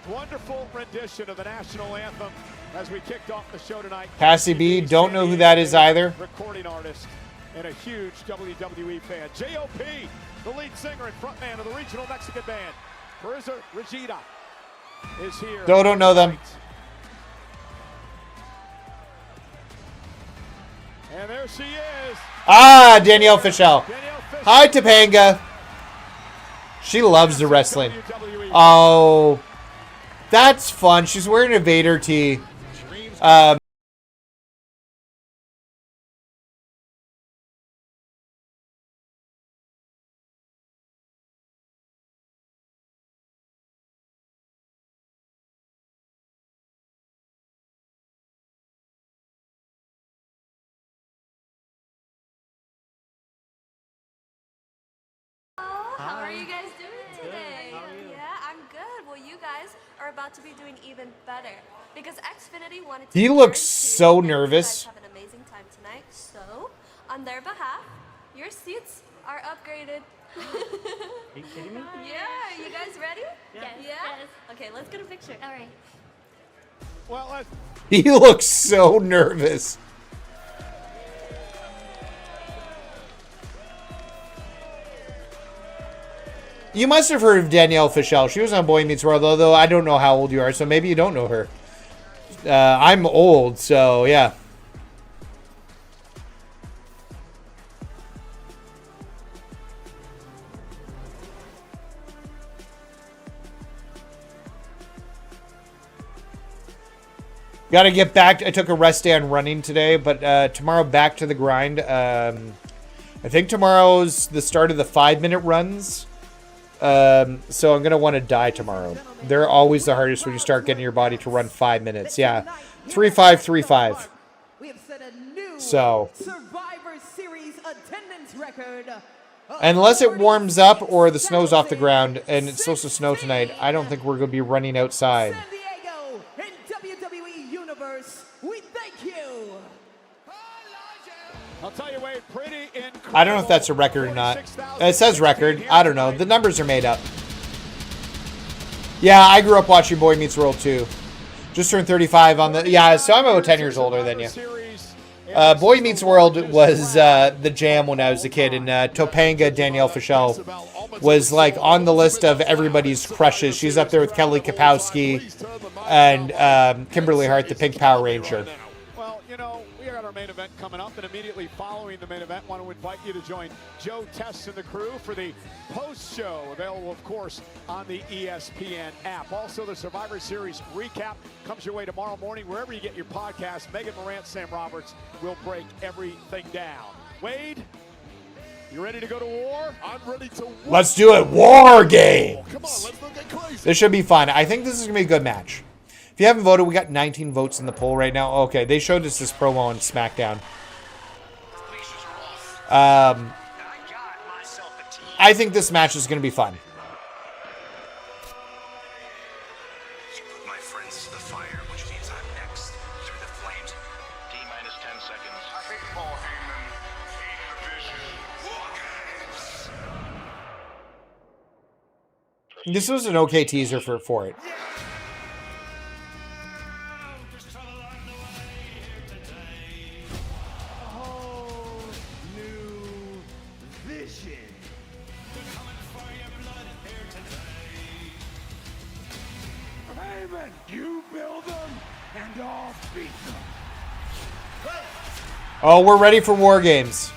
Wonderful rendition of the national anthem as we kicked off the show tonight. Cassie B, don't know who that is either. Recording artist and a huge WWE fan. J.O.P., the lead singer and frontman of the regional Mexican band. Carissa Regida is here. Don't know them. And there she is. Ah, Danielle Fishel. Hi, Topanga. She loves the wrestling. Oh, that's fun. She's wearing a Vader tee. are you guys doing today? Yeah, I'm good. Well, you guys are about to be doing even better because Xfinity wanted to. He looks so nervous. You guys have an amazing time tonight. So, on their behalf, your seats are upgraded. Are you kidding me? Yeah, you guys ready? Yeah. Yes. Okay, let's get a picture. All right. Well, He looks so nervous. You must have heard of Danielle Fishel. She was on Boy Meets World, although I don't know how old you are, so maybe you don't know her. I'm old, so yeah. Got to get back. I took a rest day on running today, but tomorrow back to the grind. I think tomorrow's the start of the 5-minute runs. So I'm going to want to die tomorrow. They're always the hardest when you start getting your body to run 5 minutes. Yeah. 3-5-3-5. We have set a new So. Survivor Series attendance record. Unless it warms up or the snow's off the ground, and it's supposed to snow tonight, I don't think we're going to be running outside. San Diego in WWE Universe, we thank you. I'll tell you, Wade, pretty incredible. I don't know if that's a record or not. It says record. I don't know. The numbers are made up. Yeah, I grew up watching Boy Meets World too. Just turned 35 on the... Yeah, so I'm about 10 years older than you. Boy Meets World was the jam when I was a kid, and Topanga Danielle Fishel was like on the list of everybody's crushes. She's up there with Kelly Kapowski and Kimberly Hart, the Pink Power Ranger. Well, you know, we got our main event coming up, and immediately following the main event, want to invite you to join Joe Tess and the crew for the post-show, available, of course, on the ESPN app. Also, the Survivor Series recap comes your way tomorrow morning, wherever you get your podcast. Megan Morant, Sam Roberts will break everything down. Wade, you ready to go to war? I'm ready to war. Let's do it. War Games. Come on, let's not get crazy. This should be fun. I think this is going to be a good match. If you haven't voted, we got 19 votes in the poll right now. Okay, they showed us this promo on SmackDown. I think this match is going to be fun. My friends to the fire, which means I'm next through the flames. T-minus 10 seconds. I think Paul Heyman ate the vision. This was an okay teaser for it. You build them, and I'll beat them. Oh, we're ready for War Games.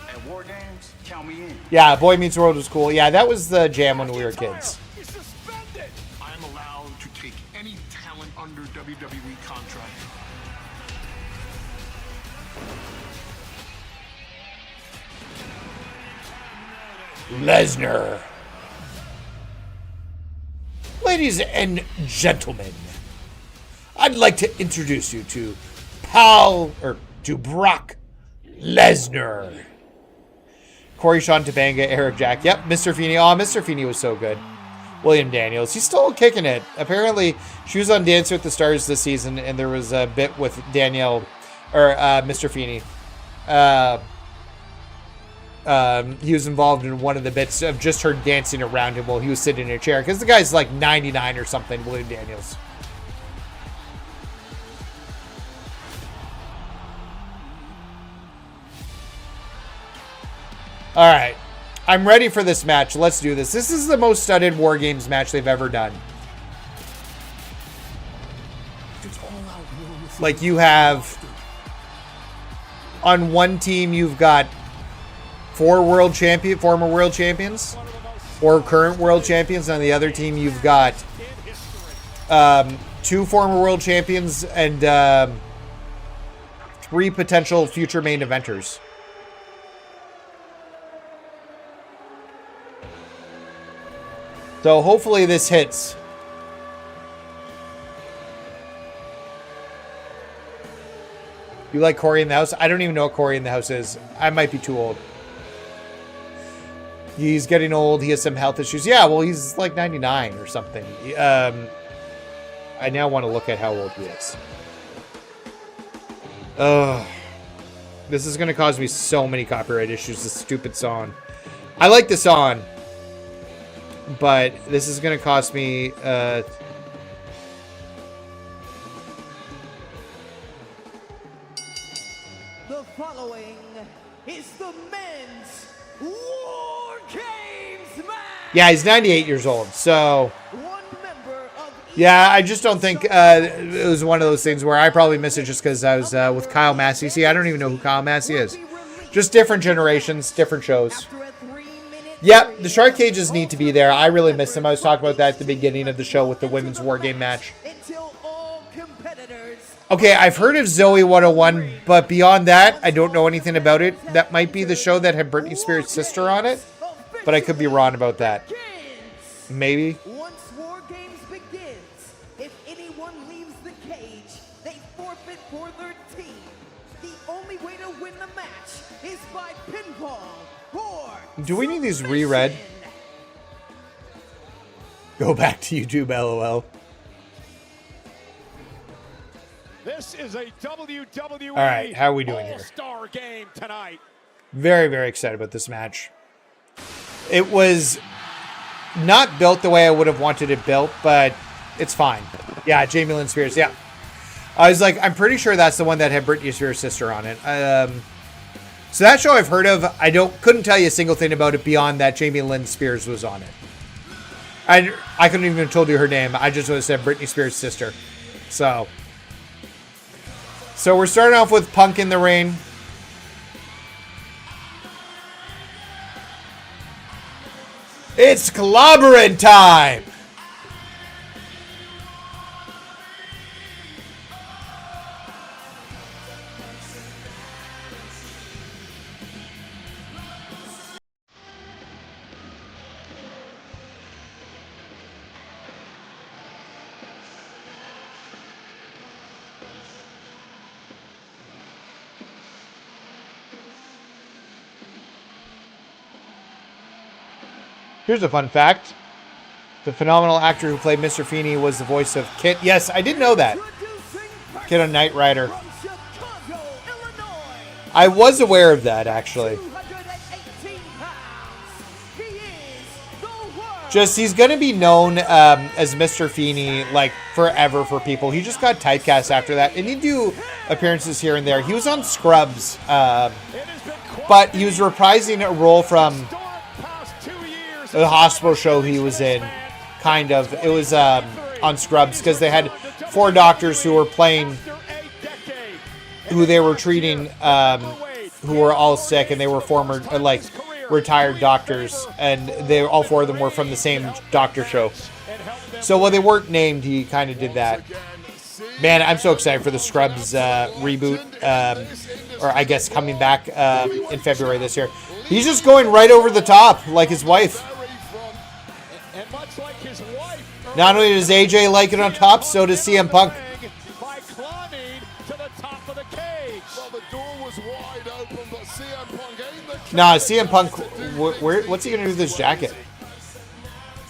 At WarGames, count me in. Yeah, Boy Meets World was cool. Yeah, that was the jam when we were kids. I am allowed to take any talent under WWE contract. Lesnar. Ladies and gentlemen, I'd like to introduce you to Brock Lesnar. Corey, Sean, Topanga, Eric, Jack. Yep, Mr. Feeney. Oh, Mr. Feeney was so good. William Daniels. He's still kicking it. Apparently, she was on Dancer with the Stars this season, and there was a bit with Danielle, or Mr. Feeney. He was involved in one of the bits of just her dancing around him while he was sitting in a chair. Because the guy's like 99 or something, William Daniels. All right. I'm ready for this match. Let's do this. This is the most studded War Games match they've ever done. Like, you have... On one team, you've got... former world champions, or current world champions. On the other team, you've got 2 former world champions and 3 potential future main eventers. So hopefully this hits. You like Corey in the House? I don't even know what Corey in the House is. I might be too old. He's getting old. He has some health issues. Yeah, well, he's like 99 or something. I now want to look at how old he is. This is going to cause me so many copyright issues, this stupid song. I like the song, but this is going to cost me... The following is the men's WarGames match. Yeah, he's 98 years old, so... Yeah, I just don't think it was one of those things where I probably missed it just because I was with Kyle Massey. See, I don't even know who Kyle Massey is. Just different generations, different shows. Yep, the Shark Cages need to be there. I really miss them. I was talking about that at the beginning of the show with the women's war game match. Okay, I've heard of Zoe 101, but beyond that, I don't know anything about it. That might be the show that had Britney Spears' sister on it, but I could be wrong about that. Maybe. Once WarGames begins, if anyone leaves the cage, they forfeit for their team. The only way to win the match is by pinfall or... Do we need these reread? Go back to YouTube, LOL. This is a WWE All right, how are we doing here? All-Star game tonight. Very, very excited about this match. It was not built the way I would have wanted it built, but it's fine. Yeah, Jamie Lynn Spears, yeah. I was like, I'm pretty sure that's the one that had Britney Spears' sister on it. So that show I've heard of, I couldn't tell you a single thing about it beyond that Jamie Lynn Spears was on it. I couldn't even have told you her name. I just would have said Britney Spears' sister. So we're starting off with Punk in the ring. It's clobbering time! Here's a fun fact. The phenomenal actor who played Mr. Feeney was the voice of Kit. Yes, I did know that. Kit on Knight Rider. I was aware of that, actually. Just, he's going to be known as Mr. Feeney, like, forever for people. He just got typecast after that. And he'd do appearances here and there. He was on Scrubs. But he was reprising a role from the hospital show he was in, kind of. It was on Scrubs, because they had 4 doctors who were playing, who they were treating, who were all sick, and they were former, like, retired doctors, and all 4 of them were from the same doctor show. So while they weren't named, he kind of did that. Man, I'm so excited for the Scrubs reboot, or I guess coming back in February this year. He's just going right over the top, like his wife. Not only does AJ like it on top, so does CM Punk. Nah, CM Punk, what's he going to do with his jacket?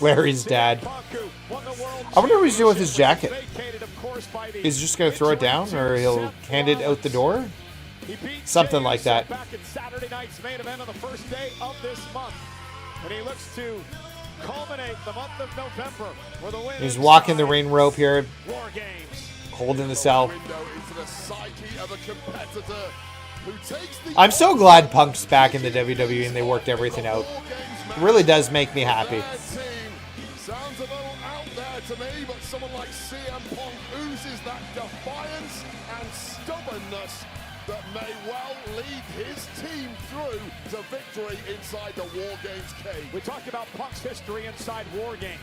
Larry's dad. I wonder what he's doing with his jacket. Is he just going to throw it down, or he'll hand it out the door? Something like that. Saturday night's main event on the first day of this month. And he looks to culminate the month of November with a win. He's walking the ring rope here, holding the cell. I'm so glad Punk's back in the WWE and they worked everything out. It really does make me happy. Sounds a little out there to me, but someone like CM Punk oozes that defiance and stubbornness that may well lead his team through to victory inside the WarGames cage. We talked about Punk's history inside WarGames.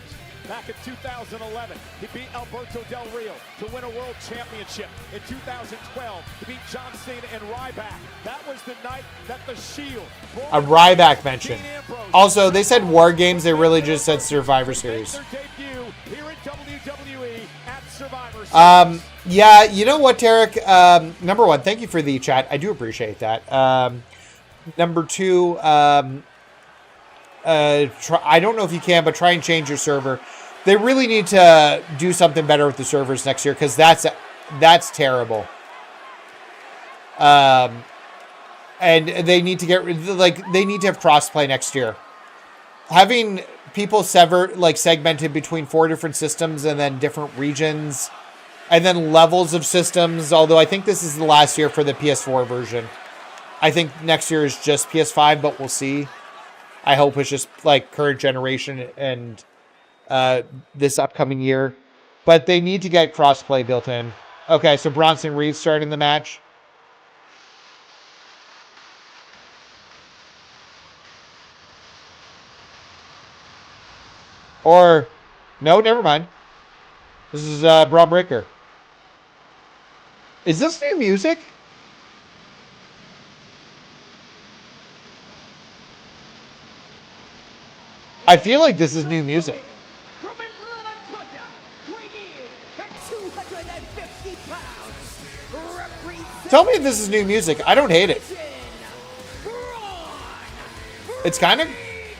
Back in 2011, he beat Alberto Del Rio to win a world championship. In 2012, he beat John Cena and Ryback. That was the night that the Shield... A Ryback mention. Also, they said WarGames, they really just said Survivor Series. Yeah, you know what, Tarek? Number one, thank you for the chat. I do appreciate that. Number two, I don't know if you can, but try and change your server. They really need to do something better with the servers next year because that's terrible. And they need to they need to have crossplay next year. Having people segmented between 4 different systems and then different regions and then levels of systems. Although I think this is the last year for the PS4 version. I think next year is just PS5, but we'll see. I hope it's just like current generation and this upcoming year. But they need to get crossplay built in. Okay, so Bronson Reed starting the match. Or, no, never mind. This is Bron Breakker. Is this new music? I feel like this is new music. Tell me if this is new music. I don't hate it. It's kind of,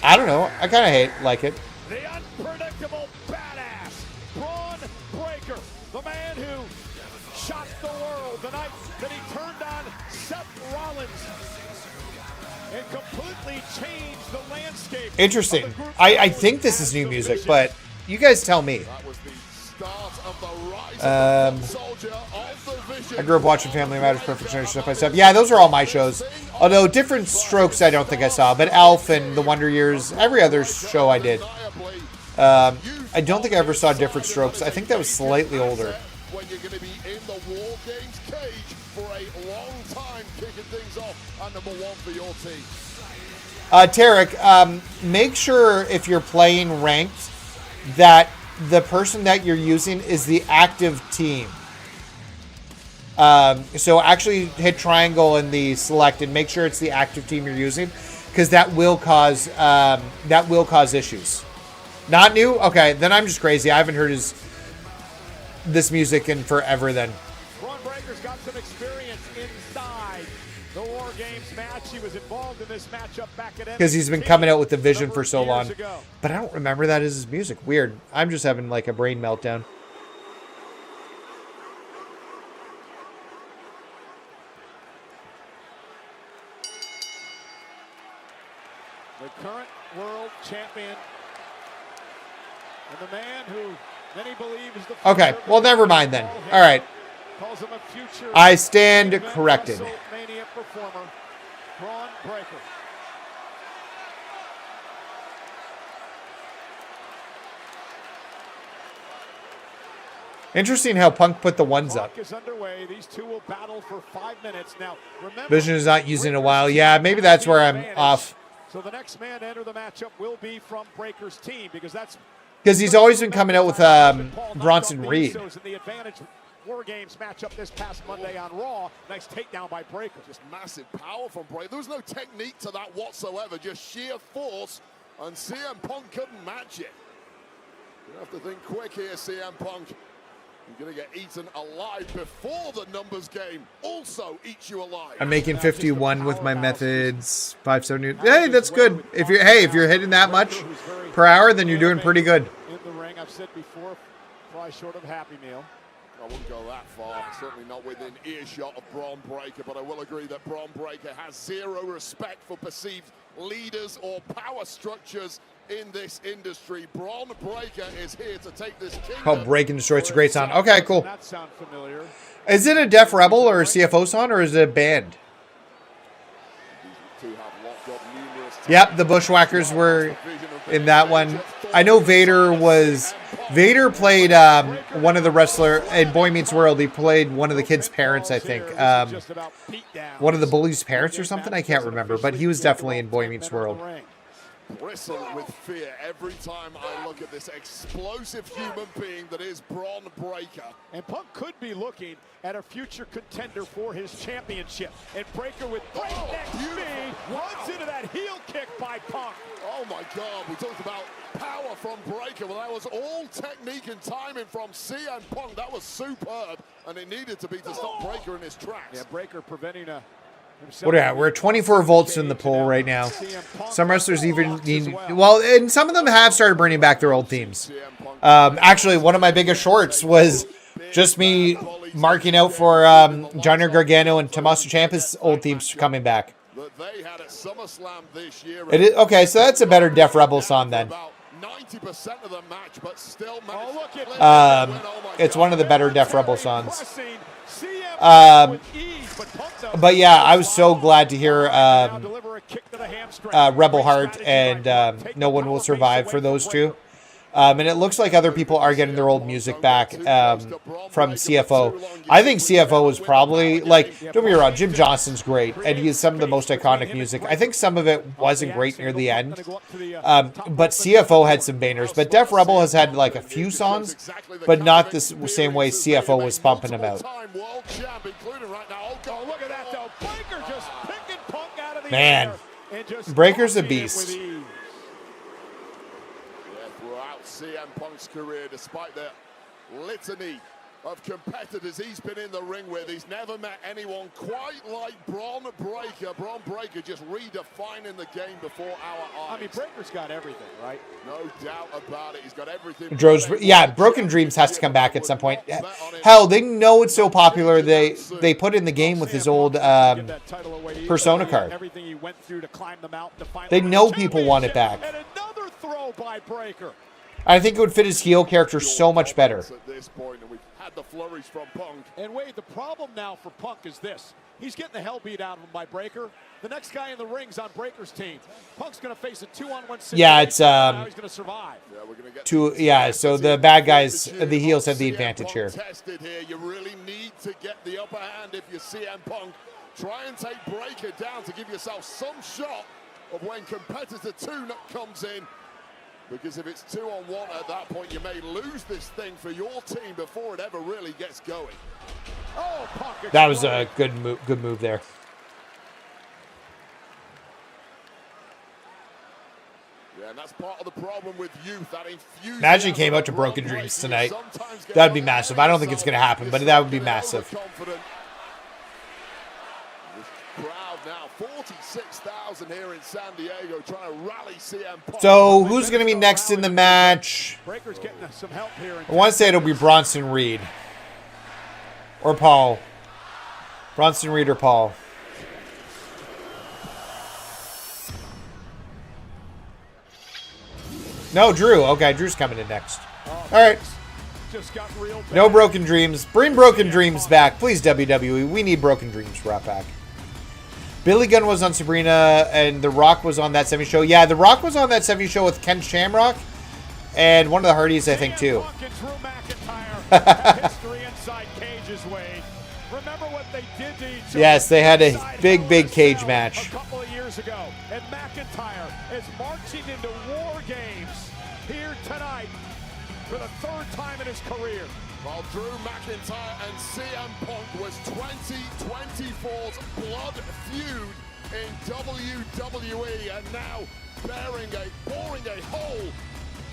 I don't know. I kind of like it. The unpredictable badass, Bron Breakker, the man who shocked the world the night that he turned on Seth Rollins and completely changed the landscape. Interesting. I think this is new music, but you guys tell me. I grew up watching Family Matters, Perfect Stranger, stuff by stuff. Yeah, those are all my shows. Although Different Strokes I don't think I saw, but Alf and The Wonder Years, every other show I did. I don't think I ever saw Different Strokes. I think that was slightly older. When you're going to be in the WarGames cage for a long time, kicking things off at number 1 for your team. Tarek, make sure if you're playing ranked that the person that you're using is the active team. So actually hit triangle in the select and make sure it's the active team you're using, because that will cause issues. Not new? Okay, then I'm just crazy. I haven't heard this music in forever then. Bron Breakker's got some experience inside the WarGames match. He was involved in this matchup back at because he's been coming out with the vision for so long. But I don't remember that as his music. Weird. I'm just having like a brain meltdown. The current world champion and the man who many believe is the Okay, well, never mind then. All right. Calls him a future I stand corrected. WrestleMania performer, Bron Breakker. Interesting how Punk put the ones up. Is underway. These two will battle for 5 minutes. Now, remember, Vision is not used in a while. Yeah, maybe that's where I'm off. So the next man to enter the matchup will be from Breakker's team, because he's always been coming out with Bronson Reed. The advantage WarGames matchup this past Monday on Raw. Nice takedown by Breakker. Just massive power from Breakker. There was no technique to that whatsoever, just sheer force, and CM Punk couldn't match it. You have to think quick here, CM Punk. You're going to get eaten alive before the numbers game also eats you alive. I'm making 51 with my methods. 570. Hey, that's good. If you're hitting that much per hour, then you're doing pretty good. In the ring, I've said before, probably short of Happy Meal. I wouldn't go that far. Certainly not within earshot of Bron Breakker, but I will agree that Bron Breakker has zero respect for perceived leaders or power structures in this industry. Bron Breakker is here to take this kingdom. Oh, Break and Destroy. It's a great song. Okay, cool. That sound familiar? Is it a Def Rebel or a CFO song, or is it a band? Yep, the Bushwhackers were in that one. I know Vader played one of the wrestler in Boy Meets World. He played one of the kids' parents, I think. One of the bullies' parents or something. I can't remember, but he was definitely in Boy Meets World. Bristle with fear every time I look at this explosive human being that is Bron Breakker. And Punk could be looking at a future contender for his championship. And Breakker with breakneck speed runs into that heel kick by Punk. Oh my God, we talked about power from Breakker. Well, that was all technique and timing from CM Punk. That was superb, and it needed to be to stop Breakker in his tracks. Yeah, Breakker preventing a What are we at? We're at 24 volts in the poll right now. Some wrestlers even need, well, and some of them have started bringing back their old themes. Actually, one of my biggest shorts was just me marking out for Johnny Gargano and Tommaso Ciampa's old themes coming back. It is, okay, so that's a better Def Rebel song then. It's one of the better Def Rebel songs. But yeah, I was so glad to hear Rebel Heart and No One Will Survive for those two. And it looks like other people are getting their old music back from CFO. I think CFO was probably, like, don't get me wrong, Jim Johnston's great, and he has some of the most iconic music. I think some of it wasn't great near the end, but CFO had some bangers. But Def Rebel has had, like, a few songs, but not the same way CFO was pumping them out. Man, Breaker's a beast. CM Punk's career, despite the litany of competitors he's been in the ring with, he's never met anyone quite like Bron Breakker. Bron Breakker just redefining the game before our eyes. I mean, Breaker's got everything, right? No doubt about it. He's got everything. Yeah, Broken Dreams has to come back at some point. Hell, they know it's so popular. They put in the game with his old Persona card. They know people want it back. And another throw by Breakker. I think it would fit his heel character so much better. At this point, and we've had the flurries from Punk. And Wade, the problem now for Punk is this. He's getting the hell beat out of him by Breakker. The next guy in the ring's on Breaker's team. Punk's going to face a 2-on-1 situation. Yeah, it's he's going to survive. So the bad guys, the heels have the advantage here. Tested here. You really need to get the upper hand if you CM Punk. Try and take Breakker down to give yourself some shot of when competitor 2 comes in. Because if it's 2-on-1 at that point, you may lose this thing for your team before it ever really gets going. Oh, Punk. That was a good move there. Yeah, and that's part of the problem with youth. That infusion. Imagine he came out to Broken Dreams tonight. That'd be massive. I don't think it's going to happen, but that would be massive. Crowd now, 46,000 here in San Diego, trying to rally CM Punk. So who's going to be next in the match? Breaker's getting some help here. I want to say it'll be Bronson Reed or Paul. Bronson Reed or Paul. No, Drew. Okay, Drew's coming in next. All right. No Broken Dreams. Bring Broken Dreams back. Please, WWE. We need Broken Dreams brought back. Billy Gunn was on Sabrina, and The Rock was on that 70 show. Yeah, The Rock was on that 70 show with Ken Shamrock, and one of the Hardys, I think, too. Yes, they had a big cage match. A couple of years ago, and McIntyre is marching into WarGames here tonight for the 3rd time in his career. While Drew McIntyre and CM Punk was 2024's blood feud in WWE, and now boring a hole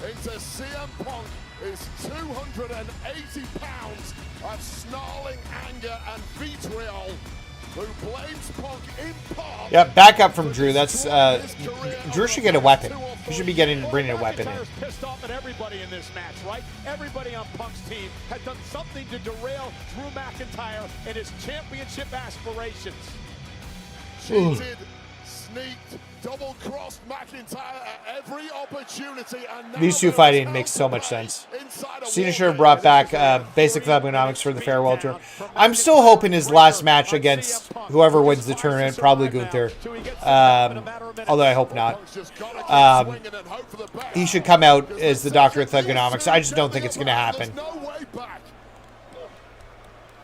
into CM Punk is 280 pounds of snarling anger and vitriol, who blames Punk in part. Yep, back up from Drew. That's Drew should get a weapon. He should be bringing a weapon in. Pissed off at everybody in this match, right? Everybody on Punk's team had done something to derail Drew McIntyre and his championship aspirations. Cheated, sneaked, double-crossed McIntyre at every opportunity. And these two fighting makes so much sense. Cena should have brought back basic thugonomics for the farewell tour. I'm still hoping his last match against whoever wins the tournament, probably Gunther, although I hope not. He should come out as the Doctor of Thugonomics. I just don't think it's going to happen.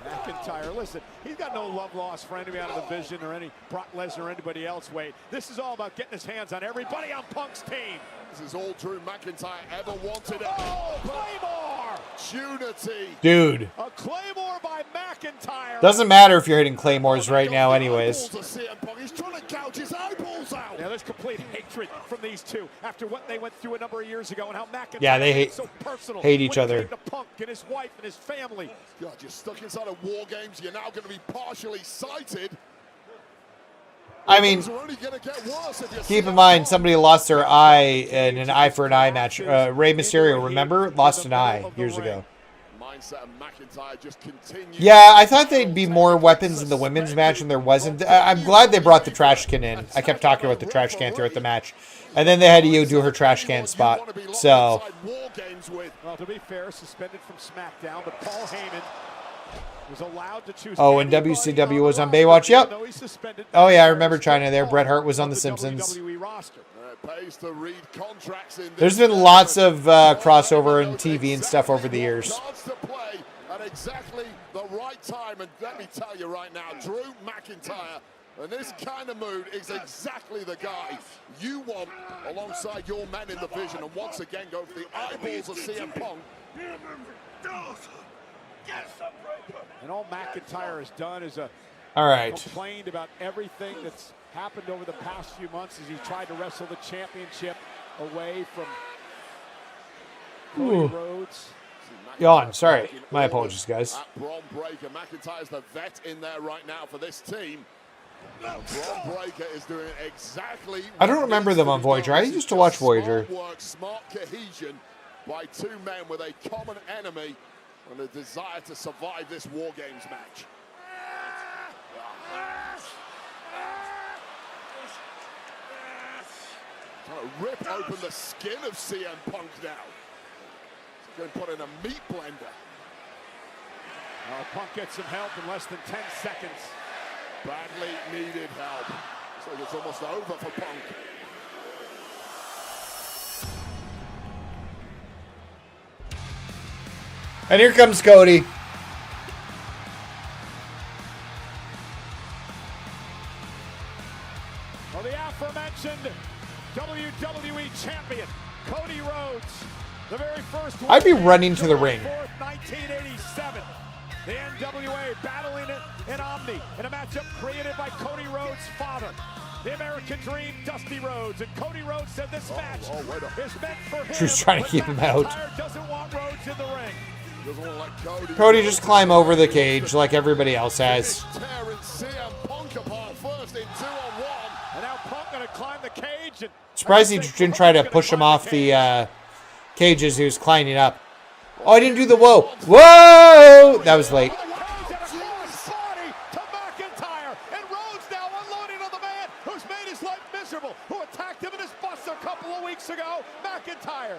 McIntyre, listen, he's got no love lost for anybody out of the Vision or any Brock Lesnar or anybody else, Wade. This is all about getting his hands on everybody on Punk's team. This is all Drew McIntyre ever wanted. Oh, Claymore! Opportunity. Dude. A Claymore by McIntyre. Doesn't matter if you're hitting Claymores right now anyways. He's trying to gouge his eyeballs out. Yeah, there's complete hatred from these two after what they went through a number of years ago and how McIntyre they so personal hate each when other. it came to Punk and his wife and his family. God, you're stuck inside of WarGames. You're now going to be partially sighted. I mean, keep in mind, somebody lost their eye in an eye for an eye match. Rey Mysterio, remember? Lost an eye years ago. Yeah, I thought there'd be more weapons in the women's match, and there wasn't. I'm glad they brought the trash can in. I kept talking about the trash can throughout the match. And then they had Io do her trash can spot. So. Well, to be fair, suspended from SmackDown, but Paul Heyman was allowed to choose. Oh, and WCW was on Baywatch. Yep. Oh, yeah, I remember China there. Bret Hart was on The Simpsons. There's been lots of crossover and TV and stuff over the years. At exactly the right time, and let me tell you right now, Drew McIntyre, in this kind of mood, is exactly the guy you want alongside your men in the division. And once again, go for the eyeballs of CM Punk. And all McIntyre has done is complained about everything that's happened over the past few months as he tried to wrestle the championship away from Cody Rhodes. Yawn. Sorry. My apologies, guys. Bron Breakker. McIntyre's the vet in there right now for this team. Bron Breakker is doing exactly. I don't remember them on Voyager. I used to watch Voyager. Smart work, smart cohesion by two men with a common enemy and a desire to survive this WarGames match. Trying to rip open the skin of CM Punk now. Going to put in a meat blender. Punk gets some help in less than 10 seconds. Badly needed help. So it's almost over for Punk. And here comes Cody. Well, the aforementioned WWE champion, Cody Rhodes. The very first I'd be running to the ring. 1987. The NWA battling it in Omni in a matchup created by Cody Rhodes' father, the American Dream, Dusty Rhodes. And Cody Rhodes said this match is meant for him. Drew's trying to keep him out. Doesn't want Rhodes in the ring. Cody just climb over the cage like everybody else has. And now Punk gonna climb the cage. And Surprised he didn't try to push him off the cages he was climbing up. Oh, I didn't do the whoa. Whoa! That was late. Who attacked him in his bus a couple of weeks ago, McIntyre.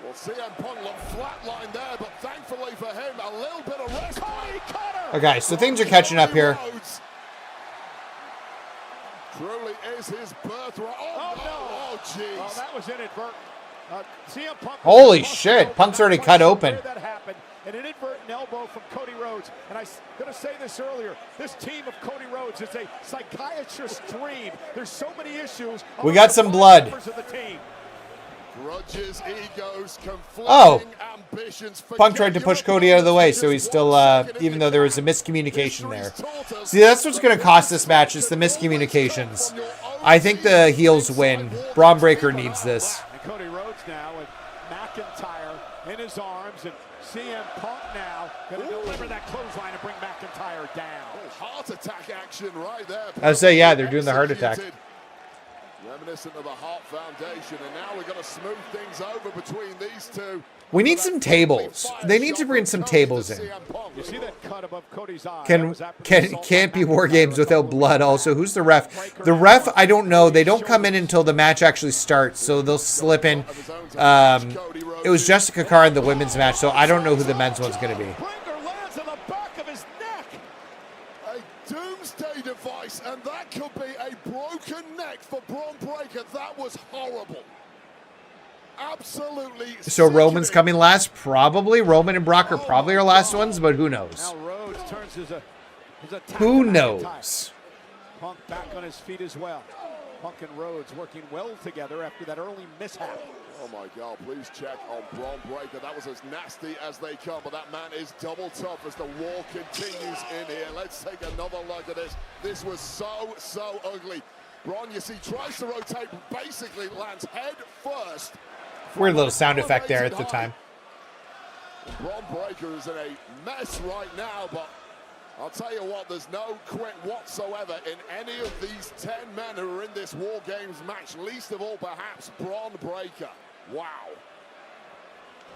Well, CM Punk looked flatlined there, but thankfully for him, a little bit of rest. Okay, so things are catching up here. Truly is his birthright. Oh, no. Oh, jeez. Oh, that was inadvertent. CM Punk. Holy shit, Punk's already cut open. That happened. An inadvertent elbow from Cody Rhodes. And I was going to say this earlier. This team of Cody Rhodes is a psychiatrist's dream. There's so many issues. We got some blood. Grudges, egos, Oh, ambitions. Punk tried to push Cody out of the way, so he's still, even though there was a miscommunication there. See, that's what's going to cost this match, is the miscommunications. I think the heels win. Bron Breakker needs this. And Cody Rhodes now with McIntyre in his arms, and CM Punk now going to deliver that clothesline and bring McIntyre down. Heart attack action right there. I would say, yeah, they're doing the heart attack. Reminiscent of the Heart Foundation, and now we're going to smooth things over between these two. We need some tables. They need to bring some tables in. You see that cut above Cody's eye? Can't be WarGames without blood. Also, who's the ref? The ref, I don't know. They don't come in until the match actually starts, so they'll slip in. It was Jessica Carr in the women's match, so I don't know who the men's one's going to be. Doomsday device, and that could be a broken neck for Bron Breakker. That was horrible. Absolutely. So Roman's coming last, probably. Roman and Brock are probably our last ones, but who knows? Now Rhodes turns his attack. Who knows? Punk back on his feet as well. Punk and Rhodes working well together after that early mishap. Oh my God, please check on Bron Breakker. That was as nasty as they come, but that man is double tough as the war continues in here. Let's take another look at this. This was so ugly. Bron, you see, tries to rotate, basically lands head first. Weird little sound effect there at the time. Bron Breakker is in a mess right now, but I'll tell you what, there's no quit whatsoever in any of these 10 men who are in this War Games match, least of all perhaps Bron Breakker. Wow.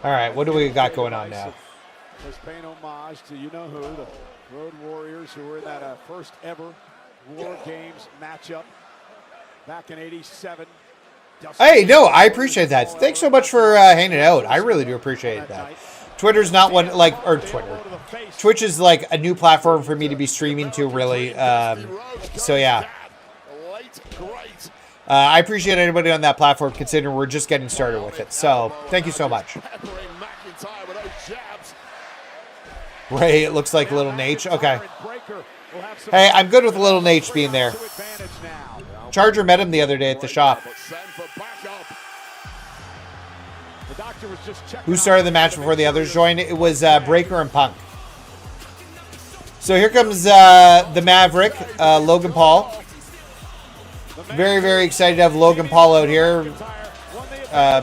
All right, what do we got going on now? Was paying homage to you-know-who, the Road Warriors, who were in that first ever War Games matchup back in '87. Hey, no, I appreciate that. Thanks so much for hanging out. I really do appreciate that. Twitter's not one, like, or Twitter. Twitch is like a new platform for me to be streaming to, really. So, yeah. I appreciate anybody on that platform, considering we're just getting started with it. So, thank you so much. Ray, it looks like Little Nate. Okay. Hey, I'm good with Little Nate being there. Charger met him the other day at the shop. Who started the match before the others joined? It was Breakker and Punk. So here comes the Maverick, Logan Paul. Very, very excited to have Logan Paul out here.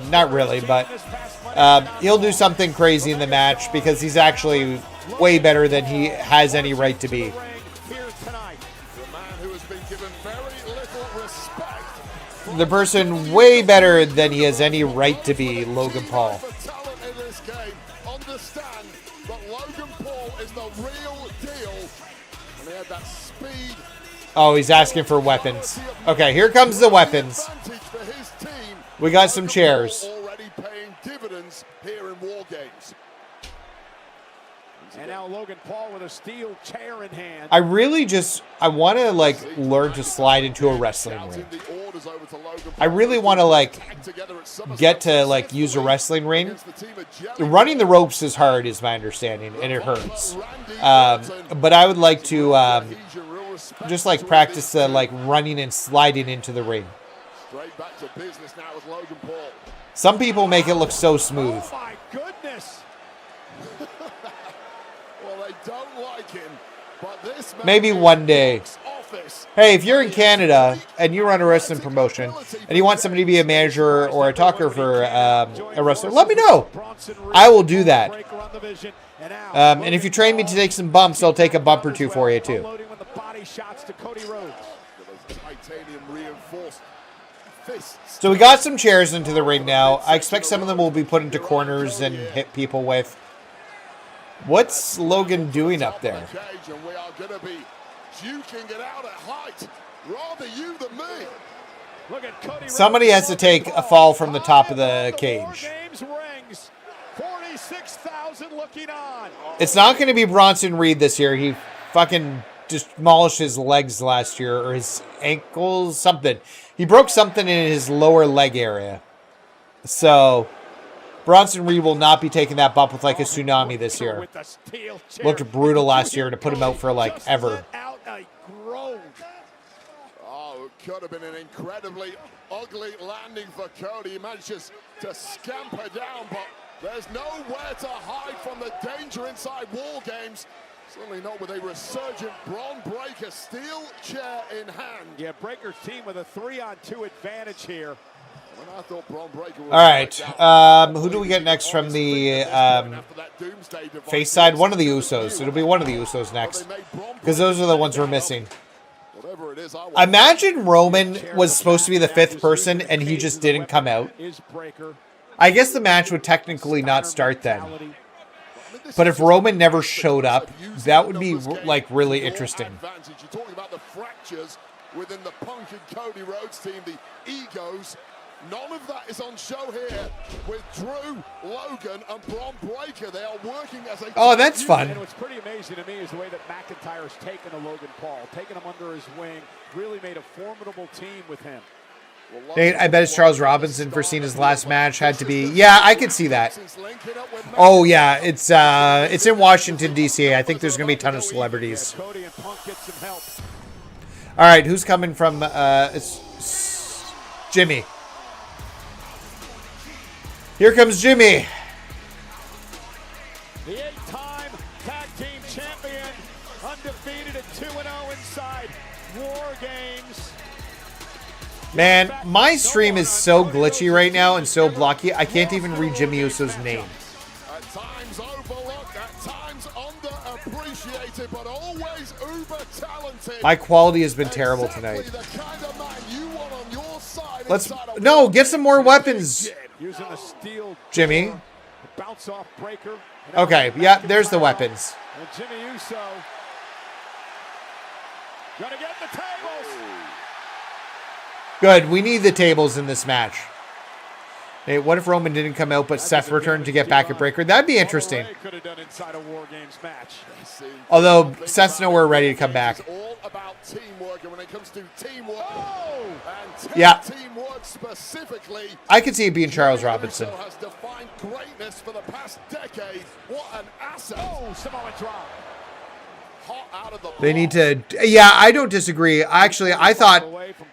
Not really, but he'll do something crazy in the match because he's actually way better than he has any right to be. The person way better than he has any right to be, Logan Paul. Oh, he's asking for weapons. Okay, here comes the weapons. We got some chairs. And now Logan Paul with a steel chair in hand. I really just, I want to like learn to slide into a wrestling ring. I really want to like get to like use a wrestling ring. Running the ropes is hard, is my understanding, and it hurts. But I would like to just like practice like running and sliding into the ring. Some people make it look so smooth. Oh my goodness. Don't like him, but this maybe one day. Hey, if you're in Canada and you run a wrestling promotion and you want somebody to be a manager or a talker for a wrestler, let me know. I will do that. And if you train me to take some bumps, I'll take a bump or two for you too. So we got some chairs into the ring now. I expect some of them will be put into corners and hit people with. What's Logan doing up there? We are going to be juking it out at height. Rather you than me. Look at Cody Somebody has to take a fall from the top of the cage. 46,000 looking on. It's not going to be Bronson Reed this year. He fucking demolished his legs last year, or his ankles, something. He broke something in his lower leg area. So Bronson Reed will not be taking that bump with like a tsunami this year. Looked brutal last year to put him out for like ever. Oh, it could have been an incredibly ugly landing for Cody. He manages to scamper down, but there's nowhere to hide from the danger inside War Games. Certainly not with a resurgent Bron Breakker, steel chair in hand. Yeah, Breakker's team with a 3-on-2 advantage here. All right, who do we get next from the face side? One of the Usos. It'll be one of the Usos next, because those are the ones we're missing. Imagine Roman was supposed to be the 5th person, and he just didn't come out. I guess the match would technically not start then. But if Roman never showed up, that would be like really interesting. You're talking about the fractures within the Punk and Cody Rhodes team, the egos. None of that is on show here with Drew, Logan, and Bron Breakker. They are working as a... Oh, that's fun. And what's pretty amazing to me is the way that McIntyre's taken to Logan Paul, taking him under his wing, really made a formidable team with him. I bet it's Charles Robinson for Cena's last match had to be. Yeah, I could see that. Oh yeah, it's in Washington D.C. I think there's gonna be a ton of celebrities. All right, who's coming from? It's Jimmy. Here comes Jimmy. The 8-time tag team champion, undefeated at 2-0 inside War Games. Man, my stream is so glitchy right now and so blocky, I can't even read Jimmy Uso's name. At times overlooked, at times underappreciated, but always My quality has been terrible tonight. The kind of man you want on your side. No, get some more weapons, Using the steel Jimmy. door, bounce off Breakker. Okay, yeah, there's the weapons. And Jimmy Uso gonna get the tables. Good, we need the tables in this match. Hey, what if Roman didn't come out, but Seth returned to get back at Breakker? That'd be interesting. Could have done inside a WarGames match. Although Seth's nowhere ready to come back. All about teamwork, and when it comes to teamwork, and Yeah. teamwork specifically, I could see it being Charles Robinson. Uso has defined greatness for the past decade. What an asset! Oh, Samoa drop. Hot out of the They need to... Yeah, I don't disagree. Actually, I thought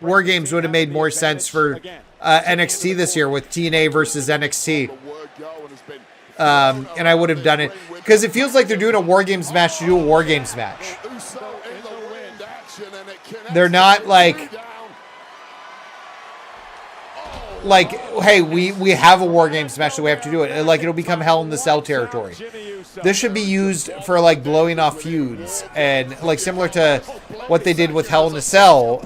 WarGames would have made more sense for NXT this year with TNA versus NXT. And I would have done it. Because it feels like they're doing a WarGames match to do a WarGames match. They're not like... Like, hey, we have a WarGames match, so we have to do it. Like, it'll become Hell in the Cell territory. This should be used for, like, blowing off feuds. And, like, similar to what they did with Hell in the Cell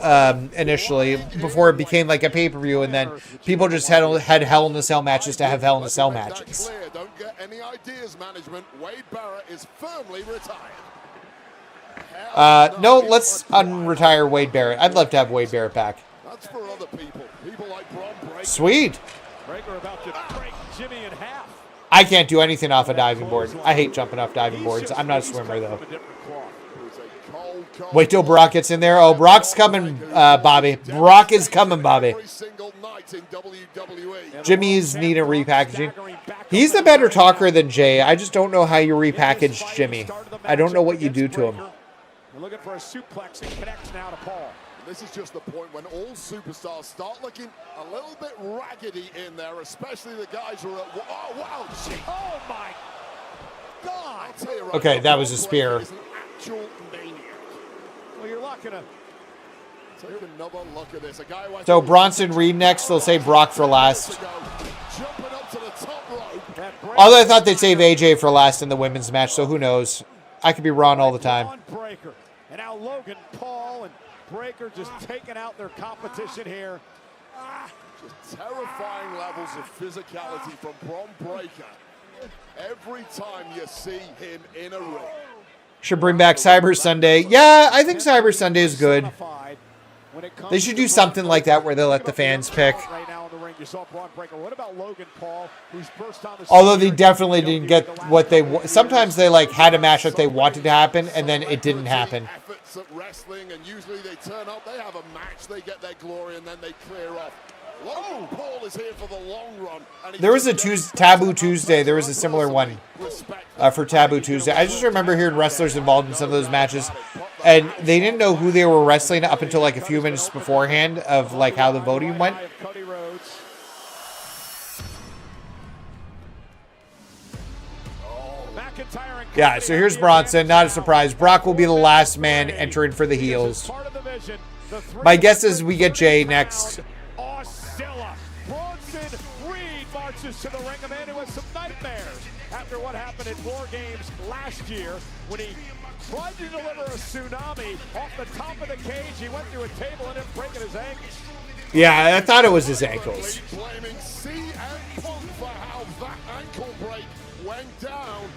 initially, before it became, like, a pay-per-view. And then people just had Hell in the Cell matches to have Hell in the Cell matches. Don't get any ideas, management. Wade Barrett is firmly retired. No, let's unretire Wade Barrett. I'd love to have Wade Barrett back. That's for other people. People like Bron Breakker. Sweet. Breakker about to break Jimmy in half. I can't do anything off a diving board. I hate jumping off diving boards. I'm not a swimmer, though. Wait till Brock gets in there. Oh, Brock's coming, Bobby. Brock is coming, Bobby. Jimmy's need a repackaging. He's the better talker than Jey. I just don't know how you repackage Jimmy. I don't know what you do to him. We're looking for a suplex and connects now to Paul. This is just the point when all superstars start looking a little bit raggedy in there, especially the guys who are at... Oh, wow. Oh, my God. I'll tell you right Okay, now, that was a spear. Is an actual maniac. Well, you're not going to... Take another look at this. A guy who So Bronson Reed next. They'll save Brock for last. jumping up to the top rope. Although I thought they'd save AJ for last in the women's match, so who knows? I could be wrong all the time. Breakker. And now Logan Paul and Breakker just taking out their competition here. Just terrifying levels of physicality from Bron Breakker. Every time you see him in a ring. Should bring back Cyber Sunday. Yeah, I think Cyber Sunday is good. They should do something like that where they let the fans pick. Right now in the ring, you saw Bron Breakker. What about Logan Paul, who's first on the Although they definitely didn't get what they... Sometimes they like had a match that they wanted to happen, and then it didn't happen. Efforts at wrestling, and usually they turn up, they have a match, they get their glory, and then they clear off. Logan Paul is here for the long run. There was a Taboo Tuesday. There was a similar one for Taboo Tuesday. I just remember hearing wrestlers involved in some of those matches, and they didn't know who they were wrestling up until like a few minutes beforehand of like how the voting went. Cody Rhodes. McIntyre and Yeah, so here's Bronson. Not a surprise. Brock will be the last man entering for the heels. My guess is we get Jey next. Bronson Reed marches to the ring, a man who has some nightmares after what happened at WarGames last year when he tried to deliver a tsunami off the top of the cage. He went through a table and ended up breaking his ankles. Yeah, I thought it was his ankles. Blaming CM Punk for how that ankle break went down.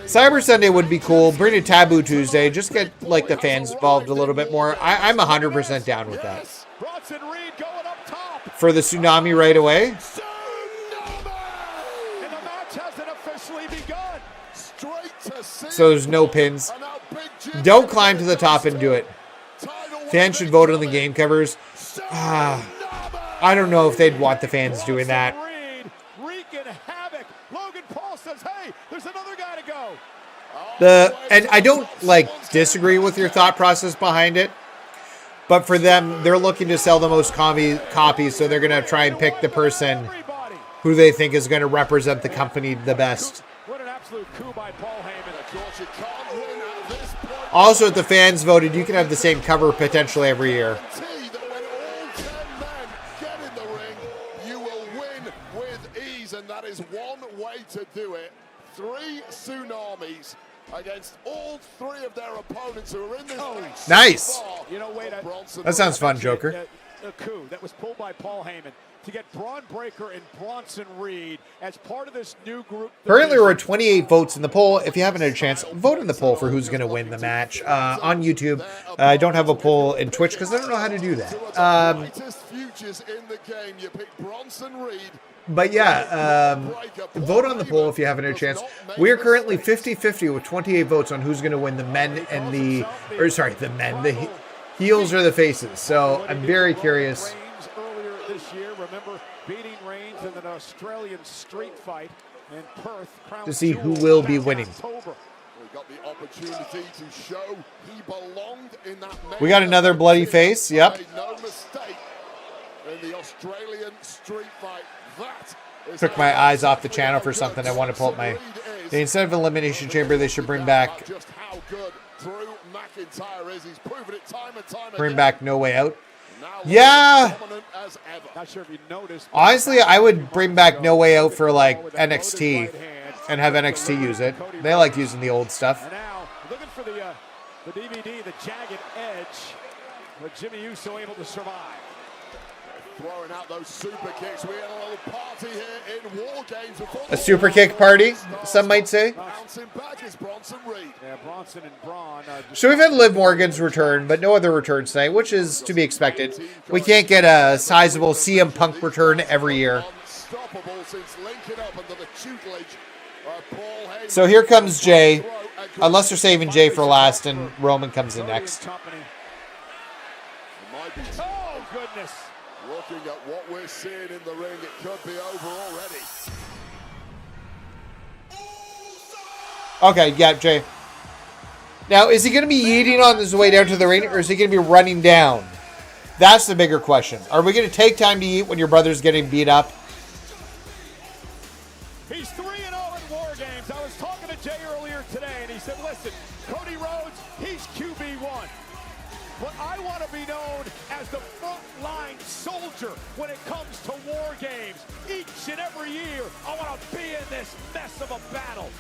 Cyber Sunday would be cool. Bring a Taboo Tuesday. Just get like the fans involved a little bit more. I'm 100% down with that. Bronson Reed going up top. For the tsunami right away. And the match hasn't officially begun. Straight to So there's no pins. Don't climb to the top and do it. Fans should vote on the game covers. I don't know if they'd want the fans doing that. Reed wreaking havoc. Logan Paul says, "Hey, there's another guy to go." And I don't like disagree with your thought process behind it, but for them, they're looking to sell the most copies, so they're going to try and pick the person who they think is going to represent the company the best. What an absolute coup by Paul Heyman. Of course, you can't win at this point. Also, if the fans voted, you can have the same cover potentially every year. And that is one way to do it. 3 tsunamis against all three of their opponents who are in this match. Nice. You know, wait, That sounds fun, Joker. A coup that was pulled by Paul Heyman to get Bron Breakker and Bronson Reed as part of this new group. Currently, we're at 28 votes in the poll. If you haven't had a chance, vote in the poll for who's going to win the match. On YouTube, I don't have a poll in Twitch because I don't know how to do that. Futures in the game. You pick Bronson Reed. But yeah, vote on the poll if you haven't had a chance. We are currently 50-50 with 28 votes on who's going to win the men and the heels or the faces. So I'm very curious. Earlier this year, remember beating Reigns in an Australian street fight in Perth To see who will be winning. We got the opportunity to show he belonged in that. We got another bloody face. Yep. No mistake in the Australian street fight. That Took my eyes off the channel for something. I want to pull up my. Instead of Elimination Chamber, they should bring back. Just how good Drew McIntyre is. He's proven it time and time Bring again. back No Way Out. Yeah. Not sure if you noticed. Honestly, I would bring back No Way Out for like NXT and have NXT use it. They like using the old stuff. And now looking for the DVD, the jagged edge, but Jimmy Uso able to survive. Throwing out those super kicks. We had a little party here in WarGames before A super kick party, some might say. bouncing back is Bronson Reed. Yeah, Bronson and Braun. So we've had Liv Morgan's return, but no other returns tonight, which is to be expected. We can't get a sizable CM Punk return every year. Unstoppable since linking up under the tutelage of Paul Heyman. So here comes Jey, unless they're saving Jey for last, and Roman comes in next. Oh, goodness. Looking at what we're seeing in the ring, it could be over already. Okay, yeah, Jey. Now, is he going to be yeeting on his way down to the ring, or is he going to be running down? That's the bigger question. Are we going to take time to eat when your brother's getting beat up? He's 3-0 in WarGames. I was talking to Jey earlier today, and he said, listen, Cody Rhodes, he's QB1. But I want to be known as the frontline soldier when it comes to WarGames. Each and every year, I want to be in this mess of a battle.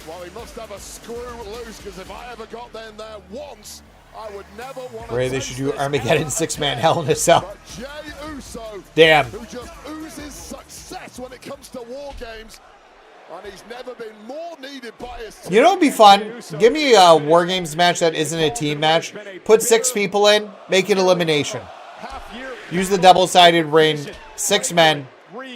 Well, he must have a screw loose, because if I ever got there once, I would never want to. Ray, they should do Armageddon 6-man Hell in a Cell. Jey Uso, damn. Who just oozes success when it comes to WarGames. And he's never been more needed by his team. You know what would be fun? Give me a WarGames match that isn't a team match. Put 6 people in, make it elimination. Use the double-sided ring, 6 men,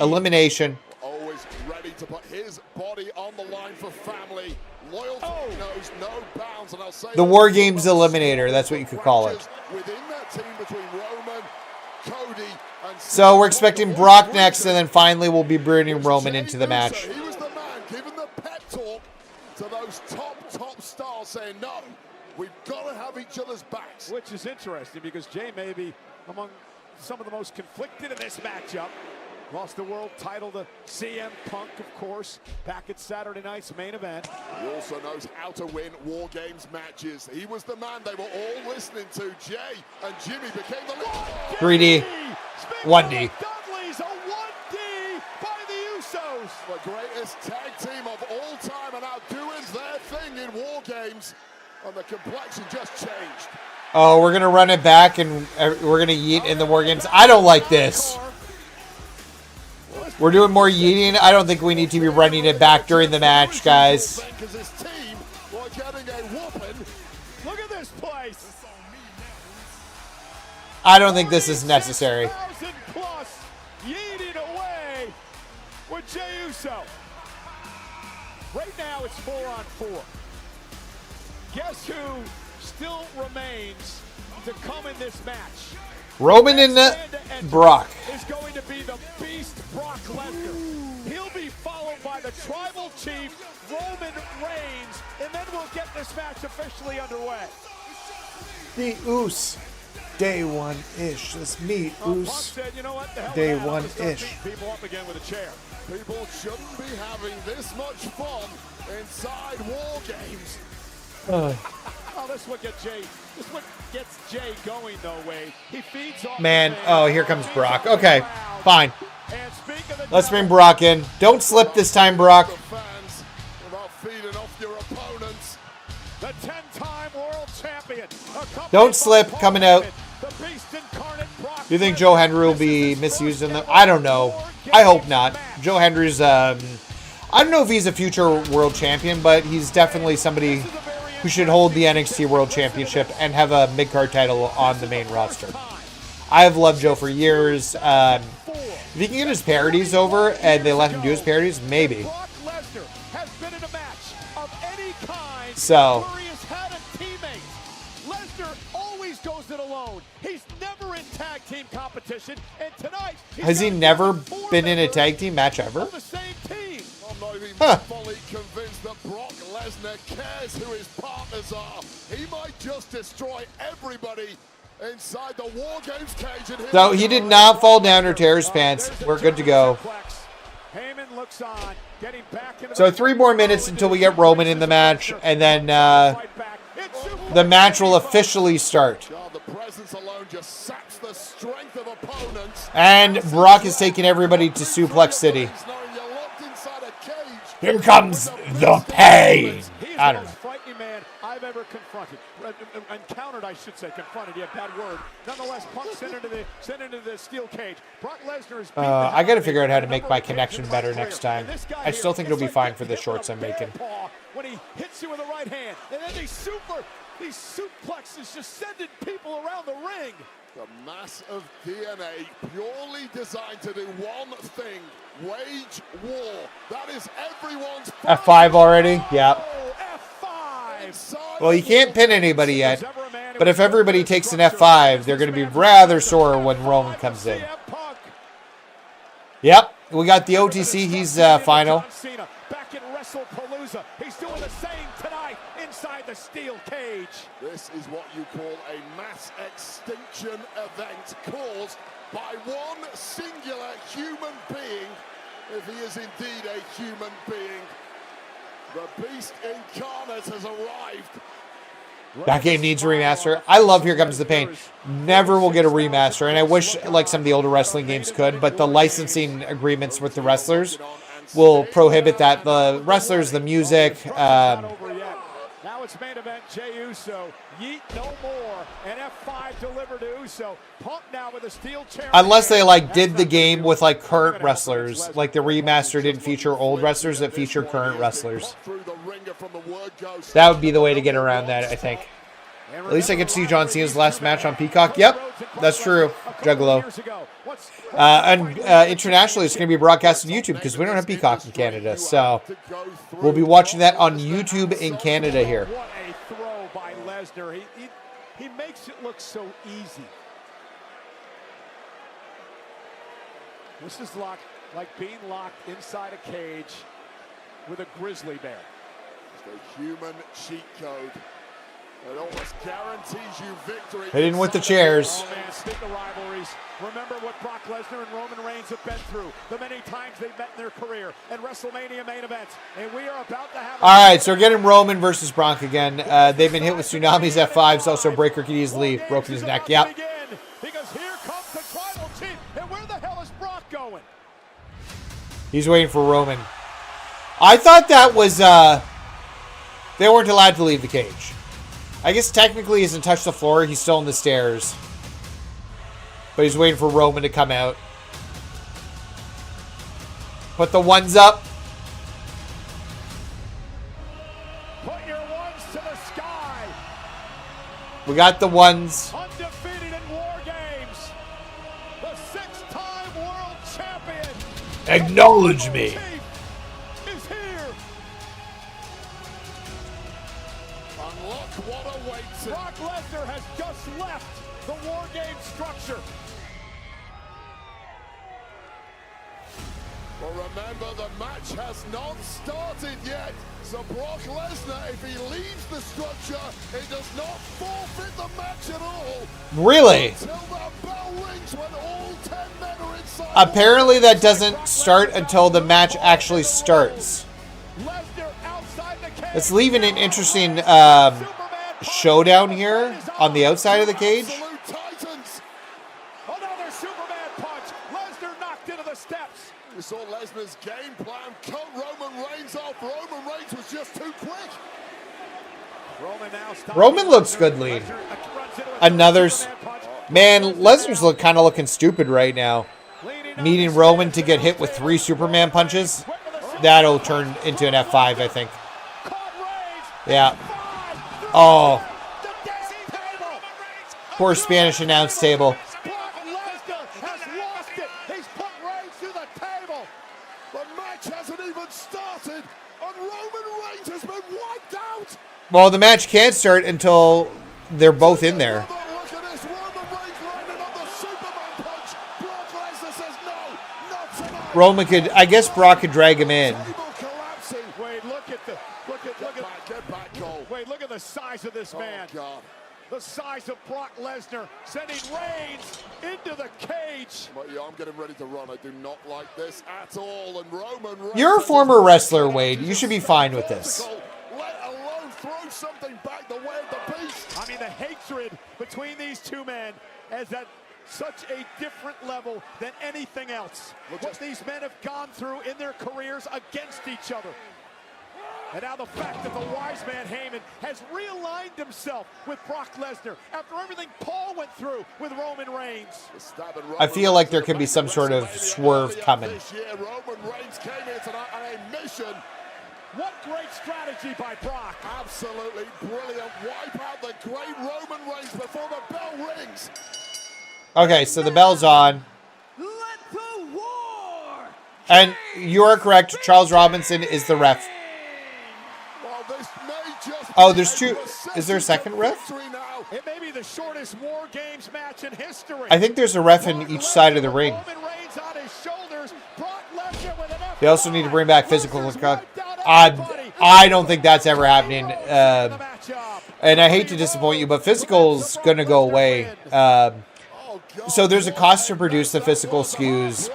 elimination. Always ready to put his body on the line for family. Loyalty knows no bounds, and I'll say The WarGames Eliminator, that's what you could call it. within that team between Roman, Cody, and So we're expecting Brock next, and then finally we'll be bringing Roman into the match. He was the man giving the pep talk to those top stars, saying, no, we've got to have each other's backs. Which is interesting, because Jey may be among some of the most conflicted in this matchup. Lost the world title to CM Punk, of course, back at Saturday night's main event. He also knows how to win WarGames matches. He was the man they were all listening to. Jey and Jimmy became the leader. 3D, 1D. Dudley's a 1D by the Usos. The greatest tag team of all time, and now doing their thing in WarGames. And the complexion just changed. Oh, we're going to run it back, and we're going to yeet in the WarGames. I don't like this. We're doing more yeeting. I don't think we need to be running it back during the match, guys. Because his team were getting a whooping. Look at this place. I don't think this is necessary. 1,000 plus yeeting away with Jey Uso. Right now it's 4-on-4. Guess who still remains to come in this match? Roman and Brock. Is going to be the beast Brock Lesnar. He'll be followed by the tribal chief Roman Reigns, and then we'll get this match officially underway. The Oos. Day 1-ish. Let's meet Oos. Said, you know what, the hell Day with that, I'm just gonna 1-ish. beat people up again with a chair. People shouldn't be having this much fun inside WarGames. Oh, this is what gets Jey. This is what gets Jey going, though, Wade. He feeds off. Man, oh, here comes Brock. Okay, fine. Let's bring Brock in. Don't slip this time, Brock. Fans, without feeding off your opponent. champion. Don't slip. Coming out. Do you think Joe Hendry will be misused in the... I don't know. I hope not. Joe Hendry's... I don't know if he's a future world champion, but he's definitely somebody who should hold the NXT World Championship and have a mid-card title on the main roster. I have loved Joe for years. If he can get his parodies over and they let him do his parodies, maybe. So... competition, and tonight has he never been in a tag team match ever? I'm not even fully convinced that Brock Lesnar cares who his partners are. He might just destroy everybody inside the WarGames cage. So he did not fall down or tear his pants. We're good to go. So 3 more minutes until we get Roman in the match, and then the match will officially start. And Brock is taking everybody to Suplex City. Here comes the pain. I don't know. Frightening man I've ever confronted. Encountered, I should say. Confronted, yeah, bad word. Nonetheless, Punk sent into the steel cage. Brock Lesnar is I got to figure out how to make my connection better next time. I still think it'll be fine for the shorts I'm making. When he hits you with the right hand, and then these suplexes just sending people around the ring. The mass of DNA purely designed to do one thing, wage war. That is everyone's... F5 already? Yep. Well, you can't pin anybody yet, but if everybody takes an F5, they're going to be rather sore when Roman comes in. Yep, we got the OTC. He's final. Back in WrestlePalooza. He's doing the same tonight inside the steel cage. This is what you call a mass extinction event caused by one singular human being, if he is indeed a human being. The beast incarnate has arrived. That game needs a remaster. I love Here Comes the Pain. Never will get a remaster, and I wish like some of the older wrestling games could, but the licensing agreements with the wrestlers will prohibit that. The wrestlers, the music. Now it's main event, Jey Uso. Yeet no more. An F5 delivered to Uso. Punk now with a steel chair. Unless they like did the game with like current wrestlers, like the remaster didn't feature old wrestlers, that feature current wrestlers. That would be the way to get around that, I think. At least I get to see John Cena's last match on Peacock. Yep, that's true. Juggalo. And internationally, it's going to be broadcast on YouTube because we don't have Peacock in Canada. So we'll be watching that on YouTube in Canada here. What a throw by Lesnar. He makes it look so easy. This is like being locked inside a cage with a grizzly bear. It's a human cheat code. It almost guarantees you victory. Hitting with the chairs. Oh man, speak of rivalries. Remember what Brock Lesnar and Roman Reigns have been through, the many times they've met in their career at WrestleMania main events. And we are about to have... All right, so we're getting Roman versus Bronk again. They've been hit with tsunamis, F5s. Also, Breakker could easily broken his neck. Yep. Because here comes the tribal chief. And where the hell is Brock going? He's waiting for Roman. I thought that was... they weren't allowed to leave the cage. I guess technically he hasn't touched the floor. He's still on the stairs. But he's waiting for Roman to come out. Put the ones up. Put your ones to the sky. We got the ones. Undefeated in WarGames. The 6-time world champion. Acknowledge me. Is here. Unlock what awaits him. Brock Lesnar has just left the WarGames structure. Well, remember, the match has not started yet. So Brock Lesnar, if he leaves the structure, he does not forfeit the match at all. Really? Until the bell rings when all 10 men are inside. Apparently that doesn't start until the match actually starts. It's leaving an interesting showdown here on the outside of the cage. Another Superman punch. Lesnar knocked into the steps. We saw Lesnar's game plan cut Roman Reigns off. Roman Reigns was just too quick. Roman looks good lean. Another's... Man, Lesnar's kind of looking stupid right now. Needing Roman to get hit with 3 Superman punches. That'll turn into an F5, I think. Yeah. Oh. Poor Spanish announce table. Well, the match can't start until they're both in there. Roman could, I guess Brock could drag him in. Wait, look at the size of this man. The size of Brock Lesnar sending Reigns into the cage. Yeah, I'm getting ready to run. I do not like this at all. And Roman Reigns, You're a former wrestler, Wade. You should be fine with this. let alone throw something back the way of the beast. I mean, the hatred between these two men is at such a different level than anything else. What these men have gone through in their careers against each other. And now the fact that the wise man Heyman has realigned himself with Brock Lesnar after everything Paul went through with Roman Reigns. I feel like there could be some sort of swerve coming. This year, Roman Reigns came here tonight on a mission. What great strategy by Brock. Absolutely brilliant. Wipe out the great Roman Reigns before the bell rings. Okay, so the bell's on. Let the war. And you are correct. Charles Robinson is the ref. Oh, there's two. Is there a second ref? It may be the shortest WarGames match in history. I think there's a ref in each side of the ring. They also need to bring back physical. I don't think that's ever happening. And I hate to disappoint you, but physical's going to go away. So there's a cost to produce the physical SKUs,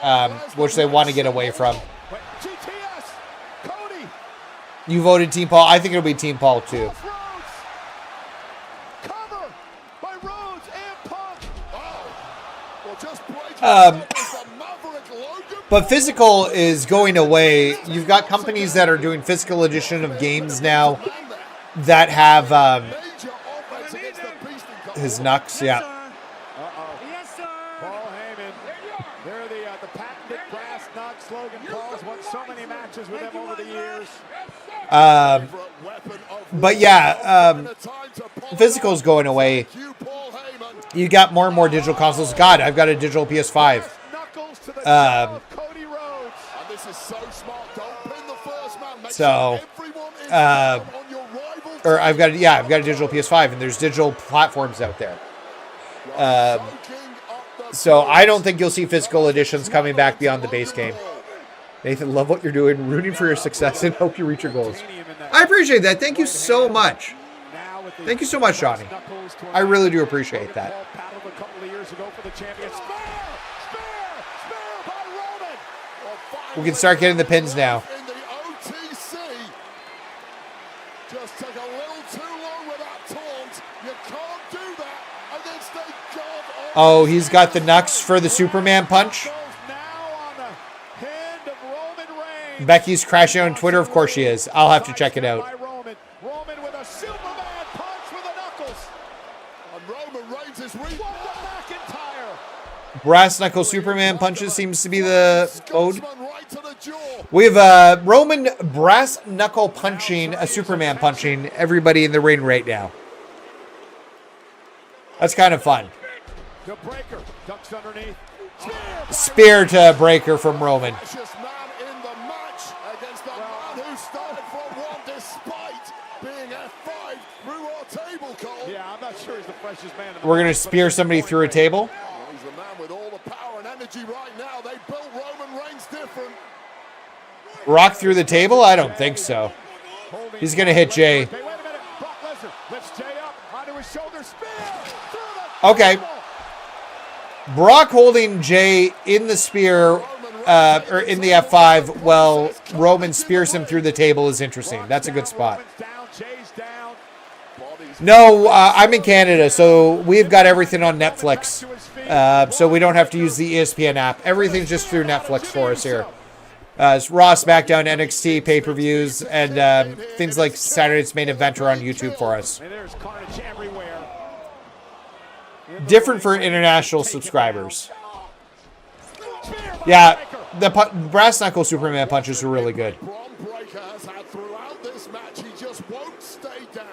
which they want to get away from. You voted Team Paul. I think it'll be Team Paul too. But physical is going away. You've got companies that are doing physical edition of games now that have his knucks. Yeah. Paul Heyman. They're the patented brass knucks. Logan Paul's won so many matches with them over the years. But yeah, physical's going away. You got more and more digital consoles. God, I've got a digital PS5. Cody Rhodes. Or I've got a digital PS5, and there's digital platforms out there. So I don't think you'll see physical editions coming back beyond the base game. Nathan, love what you're doing. Rooting for your success and hope you reach your goals. I appreciate that. Thank you so much. Thank you so much, Johnny. I really do appreciate that. We can start getting the pins now. Just took a little too long with that taunt. You can't do that against a god. Oh, he's got the knucks for the Superman punch. Becky's crashing on Twitter. Of course she is. I'll have to check it out. Roman with a Superman punch with the knuckles. And Roman Reigns is McIntyre. Brass knuckle Superman punches seems to be the mode. We have Roman brass knuckle punching a Superman punching everybody in the ring right now. That's kind of fun. To Breakker, ducks underneath. Spear to Breakker from Roman. Yeah, I'm not sure he's the freshest man. We're going to spear somebody through a table. He's the man with all the power and energy right now. They built Roman Reigns different. Rock through the table? I don't think so. He's going to hit Jey. Wait a minute. Brock Lesnar lifts Jey up onto his shoulder. Spear. Okay. Brock holding Jey in the spear, or in the F5, while Roman spears him through the table is interesting. That's a good spot. No, I'm in Canada, so we've got everything on Netflix. So we don't have to use the ESPN app. Everything's just through Netflix for us here. Raw, SmackDown, NXT pay-per-views, and things like Saturday's Main Event are on YouTube for us. And there's carnage everywhere. Different for international subscribers. Yeah, the brass knuckle Superman punches are really good. Bron Breakker has had throughout this match. He just won't stay down.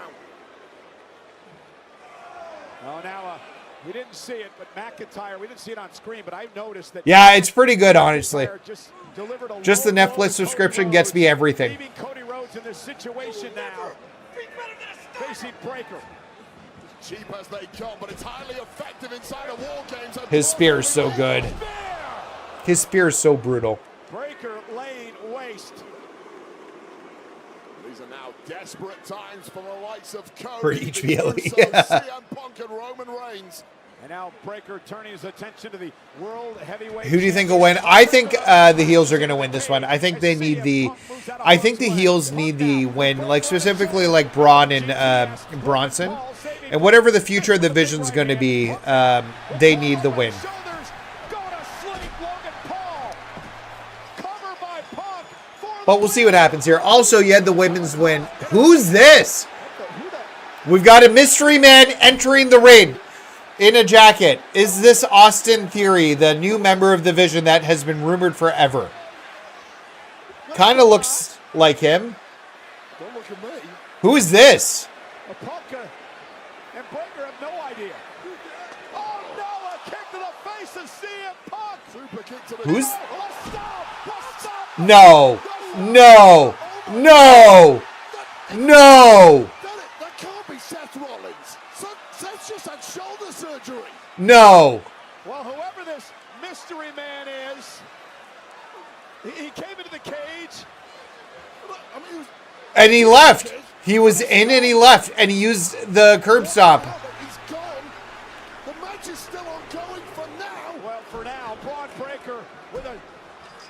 Oh, now we didn't see it, but McIntyre, we didn't see it on screen, but I noticed that. Yeah, it's pretty good, honestly. Just the Netflix subscription gets me everything. Leaving Cody Rhodes in this situation now. Facing Breakker. Cheap as they come, but it's highly effective inside of WarGames. His spear is so good. His spear is so brutal. Breakker laying waste. These are now desperate times for the likes of Cody. For each Uso, CM Punk and Roman Reigns. And now Breakker turning his attention to the World Heavyweight. Who do you think will win? I think the heels are going to win this one. I think they need the. I think the heels need the win, like specifically like Braun and Bronson, and whatever the future of the division's going to be, they need the win. But we'll see what happens here. Also, you had the women's win. Who's this? We've got a mystery man entering the ring in a jacket. Is this Austin Theory, the new member of the division that has been rumored forever? Kind of looks like him. Don't look at me. Who is this? Asuka and Breakker have no idea. Oh no, a kick to the face of CM Punk. Super kick to the Who's? Stop. No. No. No. No. That can't be Seth Rollins. Seth's just had shoulder surgery. No. Well, whoever this mystery man is, he came into the cage. I mean, And he left. He was in and he left. And he used the curb stomp. He's gone. The match is still ongoing for now. Well, for now, Bron Breakker with a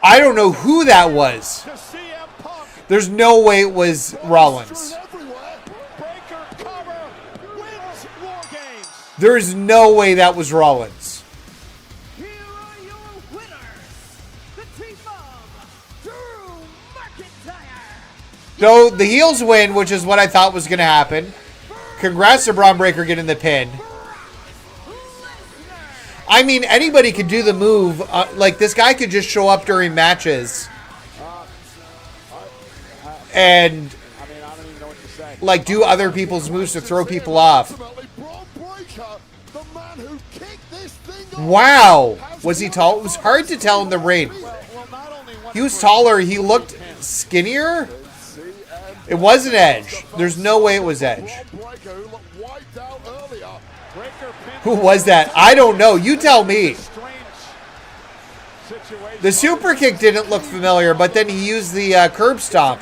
I don't know who that was. to CM Punk. There's no way it was Rollins. Breakker cover wins WarGames. There's no way that was Rollins. Here are your winners, the team of Drew McIntyre. No, the heels win, which is what I thought was going to happen. Congrats to Bron Breakker getting the pin. I mean, anybody could do the move. Like, this guy could just show up during matches. And, like, do other people's moves to throw people off. Wow. Was he tall? It was hard to tell in the ring. He was taller. He looked skinnier. It wasn't Edge. There's no way it was Edge. Who was that? I don't know. You tell me. The super kick didn't look familiar, but then he used the curb stomp.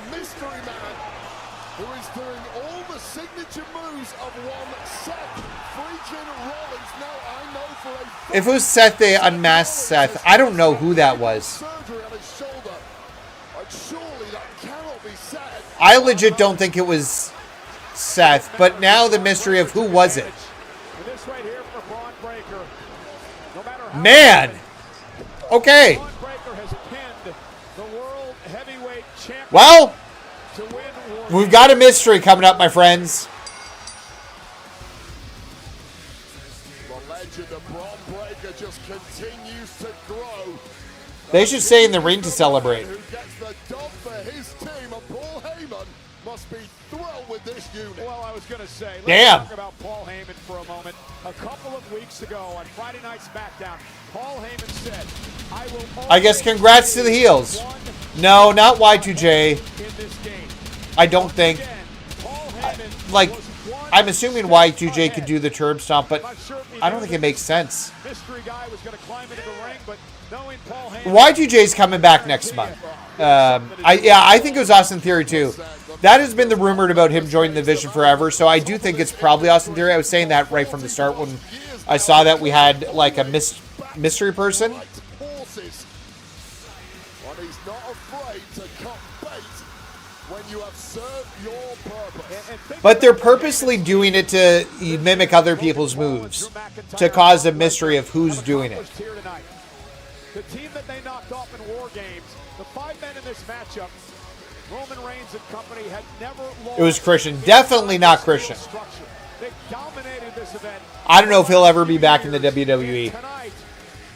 If it was Seth, they unmasked Seth. I don't know who that was. I legit don't think it was Seth, but now the mystery of who was it. Man. Okay. Well, we've got a mystery coming up, my friends. The legend of Bron Breakker just continues to grow. They should stay in the ring to celebrate. Who gets the dub for his team, and Paul Heyman must be thrilled with this unit. Well, I was going to say, let's talk about Paul Heyman for a moment. A couple of weeks ago on Friday Night SmackDown, Paul Heyman said, I guess congrats to the heels. No, not Y2J. I don't think. I'm assuming Y2J could do the curb stomp, but I don't think it makes sense. Y2J's coming back next month. I think it was Austin Theory too. That has been the rumored about him joining the division forever, so I do think it's probably Austin Theory. I was saying that right from the start when I saw that we had like a mystery person. But they're purposely doing it to mimic other people's moves, to cause a mystery of who's doing it. The team that they knocked off in WarGames, The 5 men in this matchup, Roman Reigns and company, had never lost. It was Christian. Definitely not Christian. They dominated this event. I don't know if he'll ever be back in the WWE. Tonight,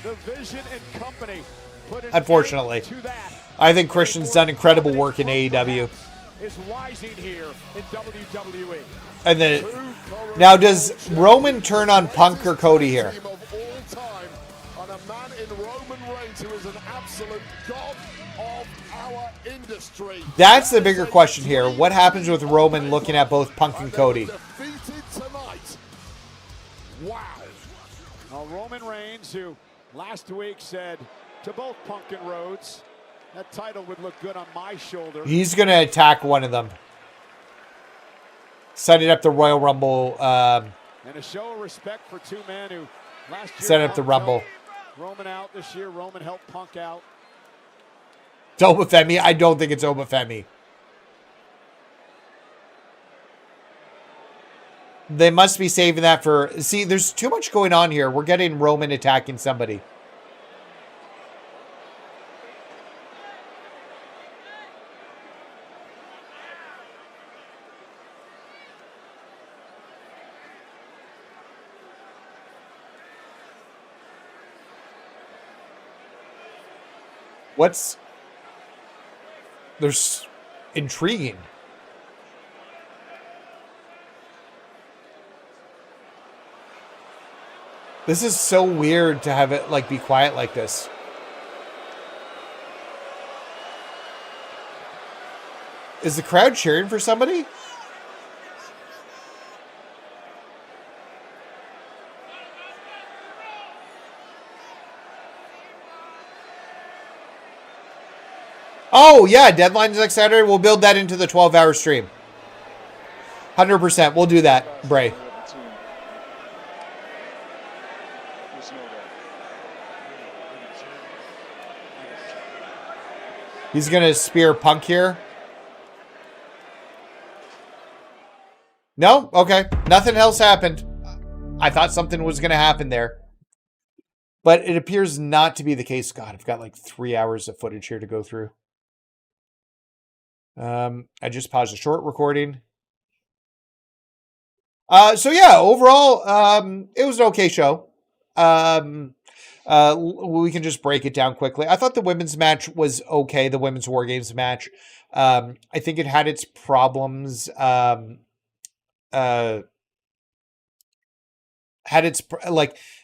the Vision and company put an Unfortunately. end to that. I think Christian's done incredible work in AEW. Is rising here in WWE. And then, now does Roman turn on Punk or Cody here? Team of all time, and a man in Roman Reigns who is an absolute god of our industry. That's the bigger question here. What happens with Roman looking at both Punk and Cody? Defeated tonight. Wow. Roman Reigns, who last week said to both Punk and Rhodes, that title would look good on my shoulder. He's going to attack one of them. Setting up the Royal Rumble. And a show of respect for two men who last year Set up the Rumble. Roman out this year. Roman helped Punk out. It's Obafemi? I don't think it's Obafemi. They must be saving that for... See, there's too much going on here. We're getting Roman attacking somebody. What's... There's... Intriguing. This is so weird to have it, like, be quiet like this. Is the crowd cheering for somebody? Oh, yeah, deadline's next Saturday. We'll build that into the 12-hour stream. 100%. We'll do that, Bray. He's going to spear Punk here. No? Okay. Nothing else happened. I thought something was going to happen there. But it appears not to be the case. God, I've got like 3 hours of footage here to go through. I just paused a short recording. So yeah, overall, it was an okay show. We can just break it down quickly. I thought the women's match was okay. The women's WarGames match. I think it had its problems. It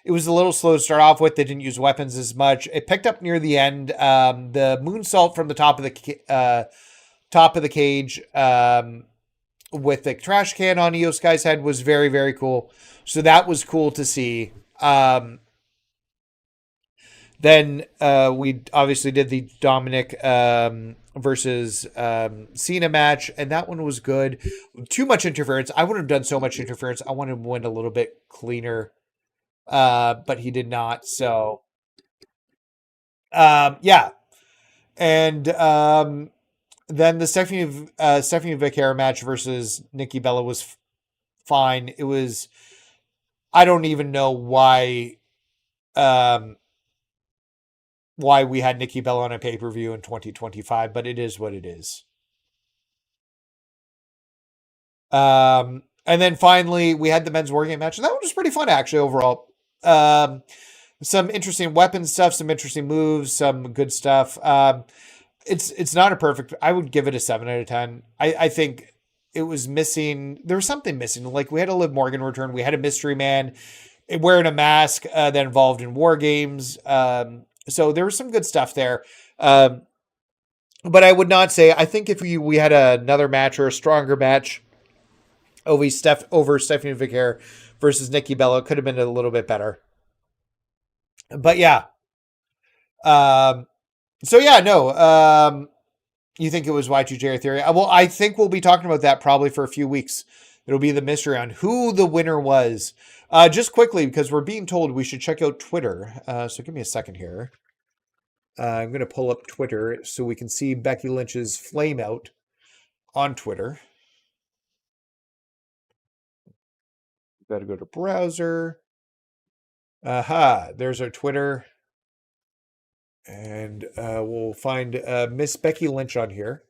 was a little slow to start off with. They didn't use weapons as much. It picked up near the end. The moonsault from the top of the cage with the trash can on Io Sky's head was very, very cool. So that was cool to see. Then we obviously did the Dominik versus Cena match, and that one was good. Too much interference. I wouldn't have done so much interference. I wanted him to win a little bit cleaner, but he did not. So, yeah. And then the Stephanie Vaquer match versus Nikki Bella was fine. It was... I don't even know why we had Nikki Bella on a pay-per-view in 2025, but it is what it is. And then finally, we had the men's WarGame match, and that one was pretty fun, actually, overall. Some interesting weapon stuff, some interesting moves, some good stuff. It's not a perfect... I would give it a 7 out of 10. I think it was missing... There was something missing. Like, we had a Liv Morgan return. We had a mystery man wearing a mask that involved in WarGames. So there was some good stuff there. But I would not say... I think if we had another match or a stronger match over Stephanie Vaquer versus Nikki Bella, it could have been a little bit better. But yeah. So yeah, no. You think it was Y2J or Theory? Well, I think we'll be talking about that probably for a few weeks. It'll be the mystery on who the winner was. Just quickly, because we're being told we should check out Twitter. So give me a second here. I'm going to pull up Twitter so we can see Becky Lynch's flame out on Twitter. Got to go to browser. Aha, there's our Twitter. And we'll find Miss Becky Lynch on here.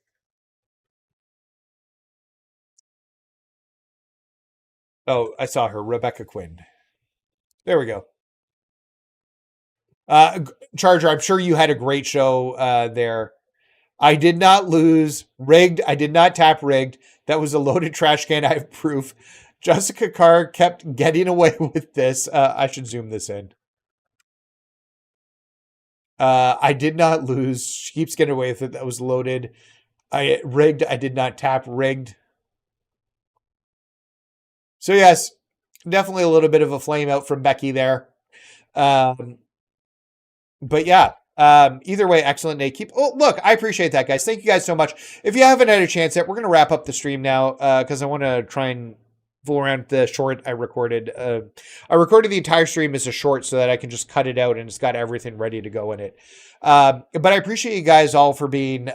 Oh, I saw her. Rebecca Quinn. There we go. Charger, I'm sure you had a great show there. I did not lose. Rigged. I did not tap rigged. That was a loaded trash can. I have proof. Jessica Carr kept getting away with this. I should zoom this in. I did not lose. She keeps getting away with it. That was loaded. I rigged. I did not tap rigged. So yes, definitely a little bit of a flame out from Becky there. But yeah, either way, excellent day. Look, I appreciate that, guys. Thank you guys so much. If you haven't had a chance yet, we're going to wrap up the stream now because I want to try and fool around the short I recorded. I recorded the entire stream as a short so that I can just cut it out and it's got everything ready to go in it. But I appreciate you guys all for being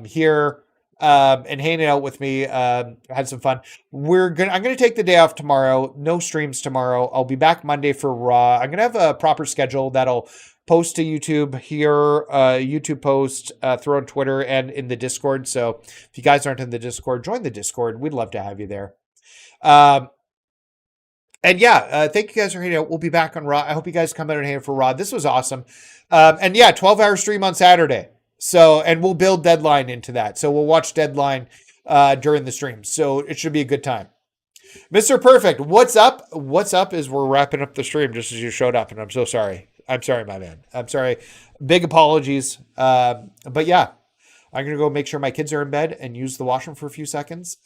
here and hanging out with me. Had some fun. I'm gonna take the day off tomorrow. No streams tomorrow. I'll be back Monday for Raw. I'm gonna have a proper schedule that'll post to YouTube here, YouTube post, throw on Twitter and in the Discord. So if you guys aren't in the Discord, join the Discord. We'd love to have you there. And yeah, thank you guys for hanging out. We'll be back on Raw. I hope you guys come out and hang out for Raw. This was awesome. And yeah, 12-hour stream on Saturday. So, and we'll build Deadline into that. So we'll watch Deadline during the stream. So it should be a good time. Mr. Perfect, what's up? What's up is we're wrapping up the stream just as you showed up. And I'm so sorry. I'm sorry, my man. I'm sorry. Big apologies. But yeah, I'm going to go make sure my kids are in bed and use the washroom for a few seconds.